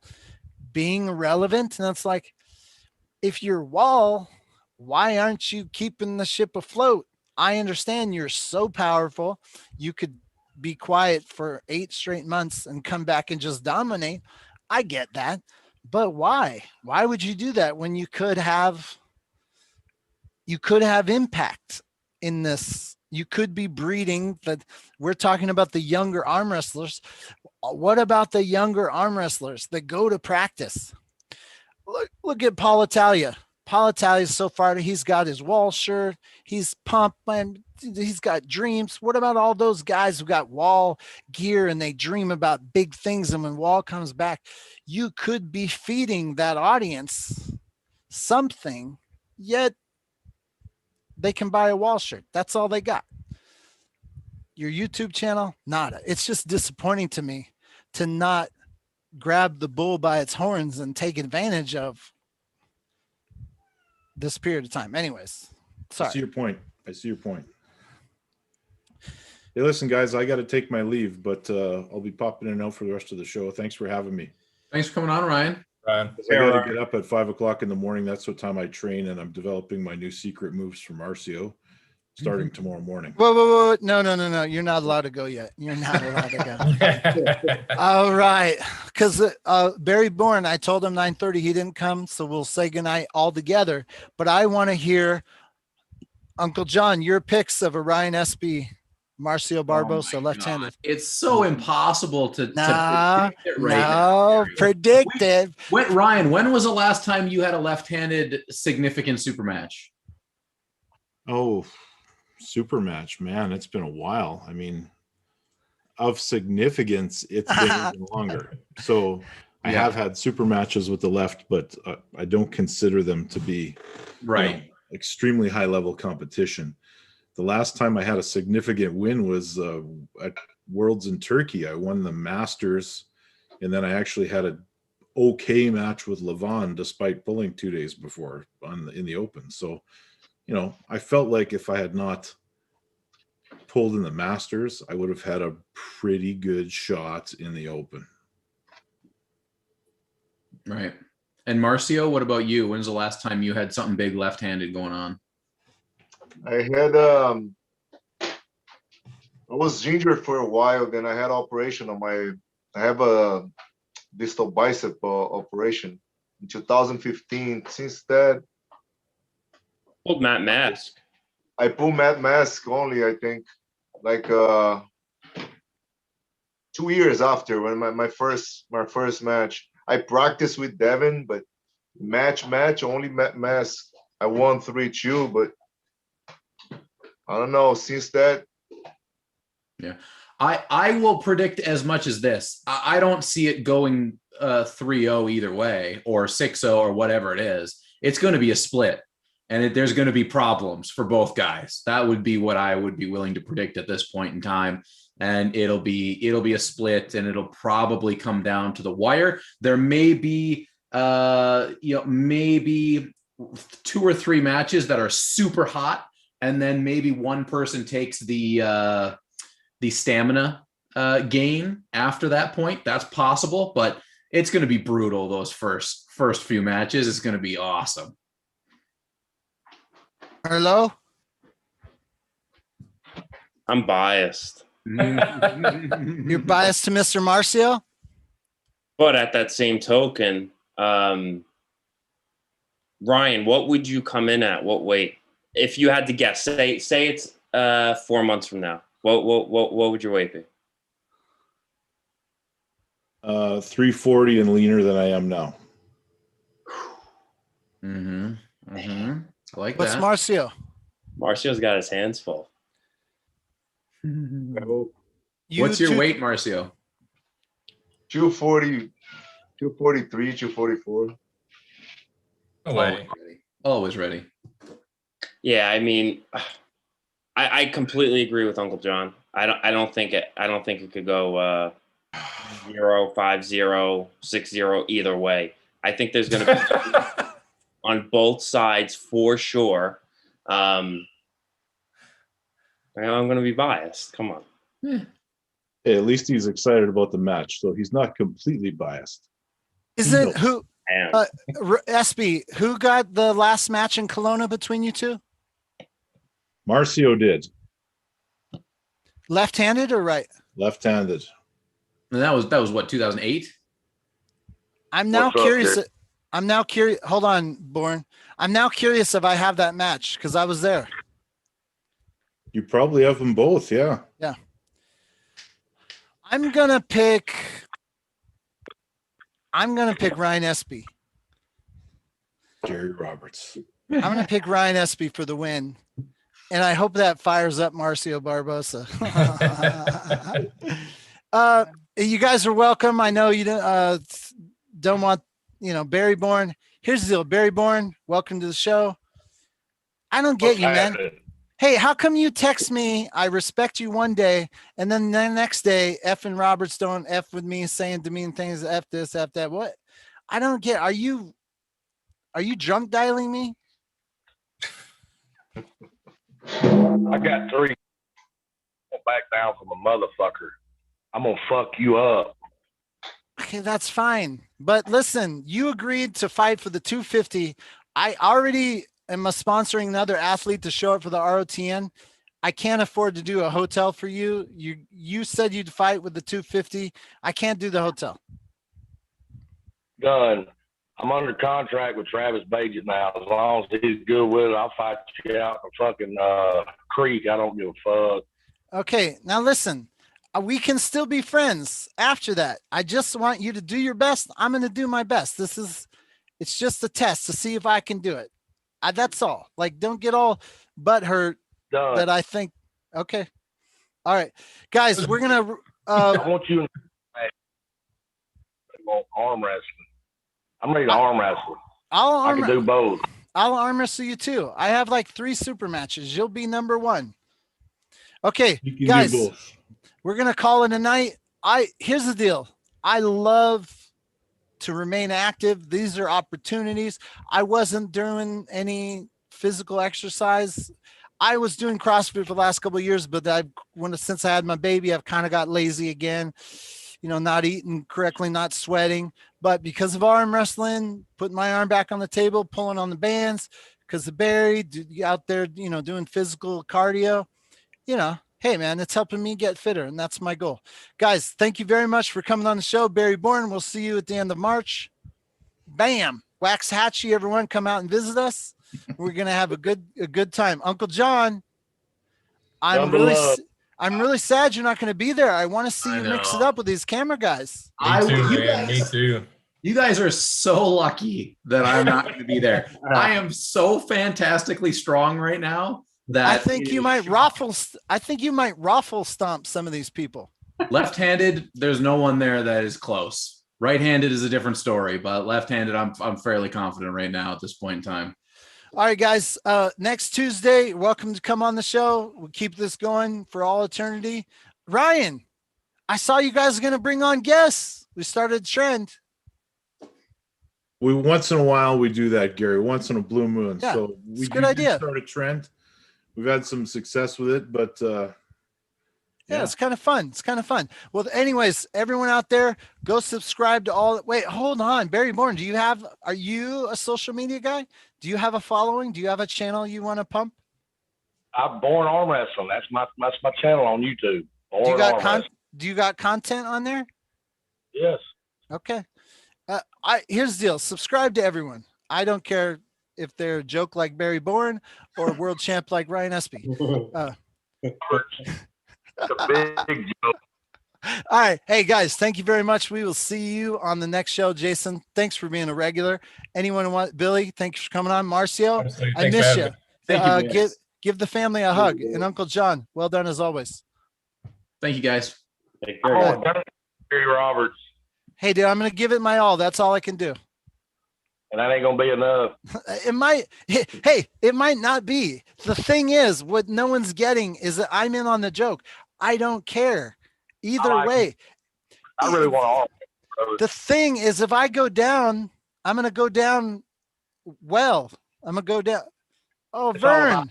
A: being relevant. And it's like, if you're WAL, why aren't you keeping the ship afloat? I understand you're so powerful. You could be quiet for 8 straight months and come back and just dominate. I get that, but why? Why would you do that when you could have impact in this? You could be breeding that. We're talking about the younger arm wrestlers. What about the younger arm wrestlers that go to practice? Look at Paul Italia. Politalia so far, he's got his WAL shirt. He's pumped, man. He's got dreams. What about all those guys who got WAL gear and they dream about big things? And when WAL comes back, you could be feeding that audience something, yet they can buy a WAL shirt. That's all they got. Your YouTube channel, nada. It's just disappointing to me to not grab the bull by its horns and take advantage of this period of time. Anyways,
E: I see
A: sorry.
E: your point. I see your point. Hey, listen, guys, I got to take my leave, but I'll be popping in and out for the rest of the show. Thanks for having me.
B: Thanks for coming on, Ryan.
G: Ryan.
E: 'Cause I got to get up at 5 o'clock in the morning. That's what time I train, and I'm developing my new secret moves for Marcio starting tomorrow morning.
A: Whoa. No. You're not allowed to go yet. You're not allowed to go. All right. Because Barry Bourne, I told him 9:30. He didn't come, so we'll say goodnight all together. But I want to hear, Uncle John, your picks of a Ryan Espy, Marcio Barbosa,
B: Oh my
A: left-handed.
B: God. It's so impossible to
A: No,
B: predict it right now.
A: predicted.
B: Ryan, when was the last time you had a left-handed significant super match?
E: Oh, super match, man. It's been a while. I mean, of significance, it's been even longer. So I have had super matches with the left, but I don't consider them to be extremely high level competition. The last time I had a significant win was at Worlds in Turkey. I won the Masters, and then I actually had an okay match with Levon despite pulling 2 days before in the Open. So, you know, I felt like if I had not pulled in the Masters, I would have had a pretty good shot in the Open.
B: Right. And Marcio, what about you? When's the last time you had something big left-handed going on?
F: I had I was injured for a while. Then I had operation on my. I have a distal bicep operation in 2015. Since that,
C: Pulled Matt Mask.
F: I pulled Matt Mask only. I think like 2 years after when my first match. I practiced with Devin, but match only Matt Mask. I won 3-2, but I don't know. Since that,
B: Yeah, I will predict as much as this. I don't see it going 3-0 either way, or 6-0 or whatever it is. It's going to be a split, and there's going to be problems for both guys. That would be what I would be willing to predict at this point in time. And it'll be a split, and it'll probably come down to the wire. There may be maybe 2 or 3 matches that are super hot, and then maybe one person takes the stamina gain after that point. That's possible, but it's going to be brutal. Those first few matches, it's going to be awesome.
A: Hello?
C: I'm biased.
A: You're biased to Mr. Marcio?
C: But at that same token, Ryan, what would you come in at? What weight? If you had to guess, say it's 4 months from now, what would your weight be?
E: 340 and leaner than I am now.
B: I like
A: What's
B: that.
A: Marcio?
C: Marcio's got his hands full.
B: What's your weight, Marcio?
F: 240, 243, 244.
G: No way.
B: Always ready.
C: Yeah, I mean, I completely agree with Uncle John. I don't think it could go 0, 5-0, 6-0 either way. I think there's going to be on both sides for sure. I'm going to be biased. Come on.
E: Hey, at least he's excited about the match, so he's not completely biased.
A: Isn't who
C: I am.
A: SB, who got the last match in Kelowna between you two?
E: Marcio did.
A: Left-handed or right?
E: Left-handed.
B: And that was what, 2008?
A: I'm now
F: What's up,
A: curious.
F: Jake?
A: I'm now curious. Hold on, Bourne. I'm now curious if I have that match because I was there.
E: You probably have them both, yeah.
A: Yeah. I'm gonna pick Ryan Espy.
E: Jerry Roberts.
A: I'm going to pick Ryan Espy for the win. And I hope that fires up Marcio Barbosa. You guys are welcome. I know you don't want, Barry Bourne. Here's the deal. Barry Bourne, welcome to the show. I don't get you, man. Hey, how come you text me, I respect you one day, and then the next day, F and Roberts don't F with me, saying demean things, F this, F that. What? I don't get. Are you drunk dialing me?
H: I got 3. Back down from a motherfucker. I'm gonna fuck you up.
A: Okay, that's fine. But listen, you agreed to fight for the 250. I already am sponsoring another athlete to show up for the ROTN. I can't afford to do a hotel for you. You said you'd fight with the 250. I can't do the hotel.
H: Done. I'm under contract with Travis Baggett now. As long as he's good with it, I'll fight you out in the fucking creek. I don't give a fuck.
A: Okay, now listen. We can still be friends after that. I just want you to do your best. I'm going to do my best. It's just a test to see if I can do it. That's all. Like, don't get all butthurt that I think. Okay. All right, guys, we're going to.
H: I want you in arm wrestling. I'm ready to arm wrestle. I can do both.
A: I'll arm wrestle you too. I have like 3 super matches. You'll be number 1. Okay, guys, we're going to call it a night. Here's the deal. I love to remain active. These are opportunities. I wasn't doing any physical exercise. I was doing CrossFit for the last couple of years, but since I had my baby, I've kind of got lazy again, not eating correctly, not sweating. But because of arm wrestling, putting my arm back on the table, pulling on the bands, because of Barry out there, doing physical cardio, hey man, it's helping me get fitter, and that's my goal. Guys, thank you very much for coming on the show. Barry Bourne, we'll see you at the end of March. Bam. Waxhatchee, everyone, come out and visit us. We're gonna have a good time. Uncle John, I'm really sad you're not gonna be there. I want to see you mix it up with these camera guys.
G: Me too.
B: You guys are so lucky that I'm not going to be there. I am so fantastically strong right now that
A: I think you might raffle. I think you might raffle stomp some of these people.
B: Left-handed, there's no one there that is close. Right-handed is a different story, but left-handed, I'm fairly confident right now at this point in time.
A: All right, guys. Next Tuesday, welcome to come on the show. We'll keep this going for all eternity. Ryan, I saw you guys are going to bring on guests. We started a trend.
E: Once in a while we do that, Gary. Once in a blue moon.
A: Yeah,
E: So we
A: it's a good idea.
E: Start a trend. We've had some success with it, but
A: yeah, it's kind of fun. It's kind of fun. Well, anyways, everyone out there, go subscribe to all. Wait, hold on, Barry Bourne. Are you a social media guy? Do you have a following? Do you have a channel you want to pump?
H: I'm Bourne Arm Wrestling. That's my channel on YouTube.
A: Do you got content on there?
H: Yes.
A: Okay. Here's the deal. Subscribe to everyone. I don't care if they're a joke like Barry Bourne or a world champ like Ryan Espy.
H: It's a big joke.
A: All right. Hey guys, thank you very much. We will see you on the next show. Jason, thanks for being a regular. Anyone want Billy, thanks for coming on. Marcio, I miss you.
B: Thank you.
A: Give the family a hug. And Uncle John, well done as always.
B: Thank you guys.
H: Gary Roberts.
A: Hey dude, I'm gonna give it my all. That's all I can do.
H: And that ain't gonna be enough.
A: It might not be. The thing is, what no one's getting is that I'm in on the joke. I don't care. Either way.
H: I really want all.
A: The thing is, if I go down, I'm gonna go down well. I'm gonna go down. Oh, Vern.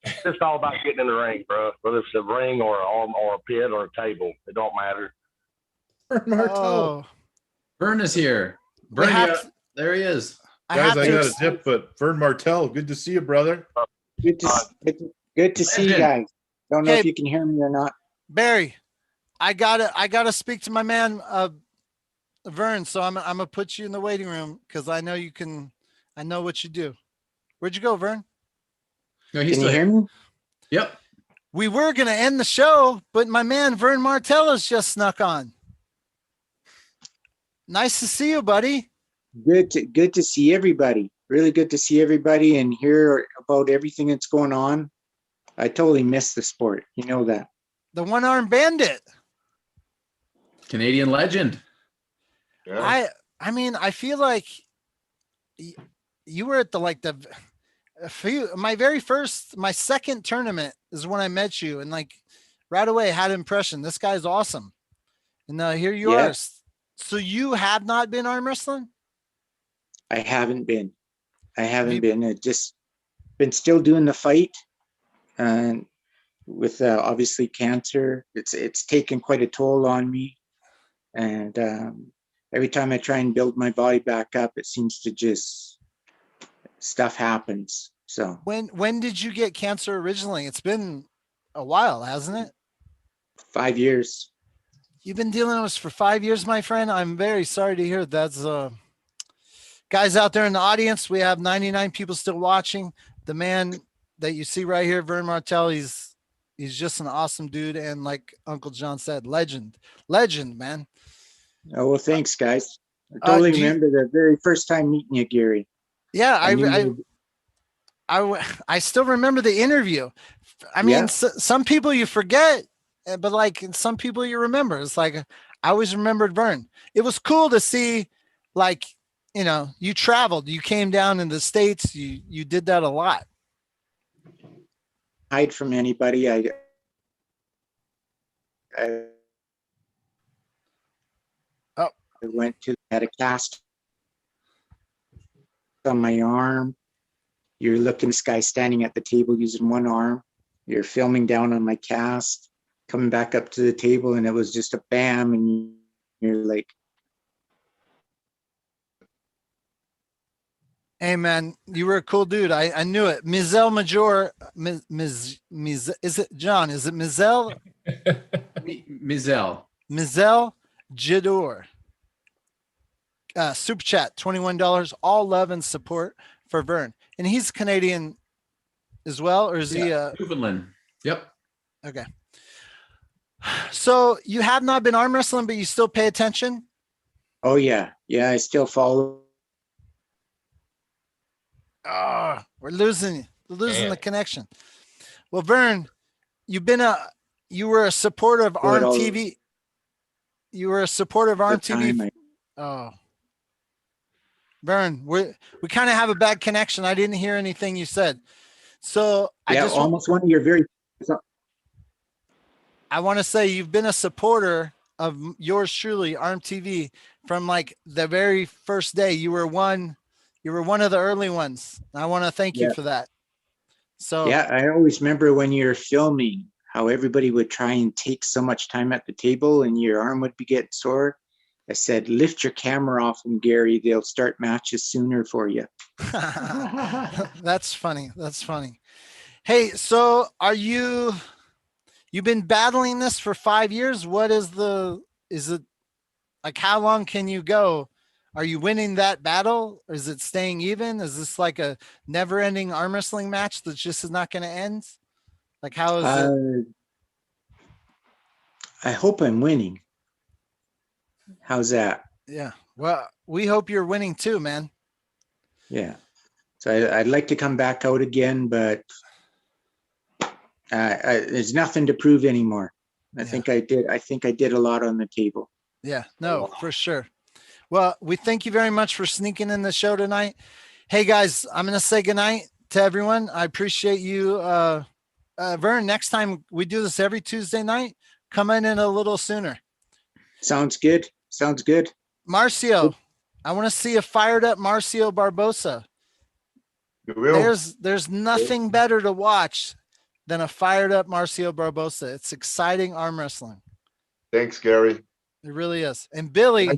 H: It's all about getting in the ring, bro. Whether it's a ring or an arm or a pit or a table, it don't matter.
E: Vern Martell.
A: Oh.
B: Vern is here. Vern, there he is.
E: Guys, I got a dip, but Vern Martell, good to see you, brother.
I: Good to see you guys. Don't know if you can hear me or not.
A: Barry, I gotta speak to my man Vern, so I'm gonna put you in the waiting room because I know you can. I know what you do. Where'd you go, Vern?
B: No, he's
I: Can you hear me?
B: Yep.
A: We were gonna end the show, but my man Vern Martell has just snuck on. Nice to see you, buddy.
I: Good to see everybody. Really good to see everybody and hear about everything that's going on. I totally miss the sport. You know that.
A: The one-armed bandit.
B: Canadian legend.
F: Yeah.
A: I mean, I feel like you were at my second tournament is when I met you, and like right away had an impression. This guy's awesome. And here you
I: Yeah.
A: are. So you have not been arm wrestling?
I: I haven't been. I just been still doing the fight, and with obviously cancer, it's taken quite a toll on me. And every time I try and build my body back up, it seems to just stuff happens. So
A: When did you get cancer originally? It's been a while, hasn't it?
I: 5 years.
A: You've been dealing with this for 5 years, my friend. I'm very sorry to hear that's guys out there in the audience. We have 99 people still watching. The man that you see right here, Vern Martel, he's just an awesome dude. And like Uncle John said, legend, man.
I: Oh, well, thanks, guys. I totally remember the very first time meeting you, Gary.
A: Yeah, I still remember the interview. I mean, some people you forget, but like some people you remember. It's like I always remembered Vern. It was cool to see, like, you know, you traveled, you came down in the States, you did that a lot.
I: Hide from anybody. I went to had a cast on my arm. You're looking this guy standing at the table using one arm. You're filming down on my cast, coming back up to the table, and it was just a bam, and you're like,
A: hey man, you were a cool dude. I knew it. Mizelle Major, is it John? Is it Mizelle? Mizelle Jador. Super chat, $21. All love and support for Vern. And he's Canadian as well, or is he?
B: Newfoundland. Yep.
A: Okay. So you have not been arm wrestling, but you still pay attention?
I: oh yeah, I still follow.
A: We're losing the connection. Well, Vern, you were a supporter of ARMTV. You were a supporter of ARMTV. Oh, Vern, we kind of have a bad connection. I didn't hear anything you said. So I want to say you've been a supporter of yours truly, ARMTV, from like the very first day. You were one of the early ones. I want to thank you for that. So
I: yeah, I always remember when you're filming how everybody would try and take so much time at the table and your arm would be getting sore. I said, lift your camera off them, Gary. They'll start matches sooner for you.
A: That's funny. Hey, so you've been battling this for 5 years? Is it like, how long can you go? Are you winning that battle? Or is it staying even? Is this like a never ending arm wrestling match that just is not going to end? Like, how is it?
I: I hope I'm winning. How's that?
A: Yeah. Well, we hope you're winning too, man.
I: Yeah. So I'd like to come back out again, but there's nothing to prove anymore. I think I did a lot on the table.
A: Yeah, no, for sure. Well, we thank you very much for sneaking in the show tonight. Hey guys, I'm going to say goodnight to everyone. I appreciate you. Vern, next time we do this every Tuesday night, come in a little sooner.
I: Sounds good.
A: Marcio, I want to see a fired up Marcio Barbosa. There's nothing better to watch than a fired up Marcio Barbosa. It's exciting arm wrestling.
F: Thanks, Gary.
A: It really is. And Billy.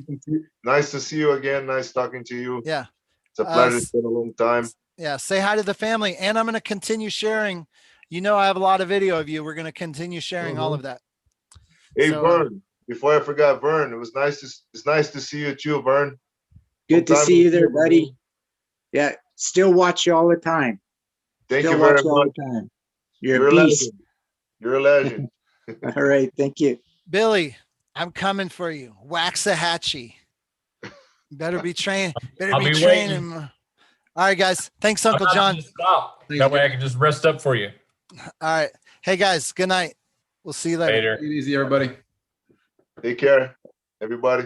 F: Nice to see you again. Nice talking to you.
A: Yeah.
F: It's a pleasure. It's been a long time.
A: Yeah. Say hi to the family. And I'm going to continue sharing. You know, I have a lot of video of you. We're going to continue sharing all of that.
F: Hey, Vern, before I forgot, Vern, it's nice to see you too, Vern.
I: Good to see you there, buddy. Yeah. Still watch you all the time.
F: Thank you very much.
I: You're a beast.
F: You're a legend.
I: All right. Thank you.
A: Billy, I'm coming for you. Waxahachie. Better be training. Better be training. All right, guys. Thanks, Uncle
G: I'm not
A: John.
G: gonna Stop.
B: Thanks,
G: That way I
B: guys.
G: can just rest up for you
A: All right. Hey, guys. Good night. We'll see you later.
G: later.
B: Take it easy, everybody.
F: Take care, everybody.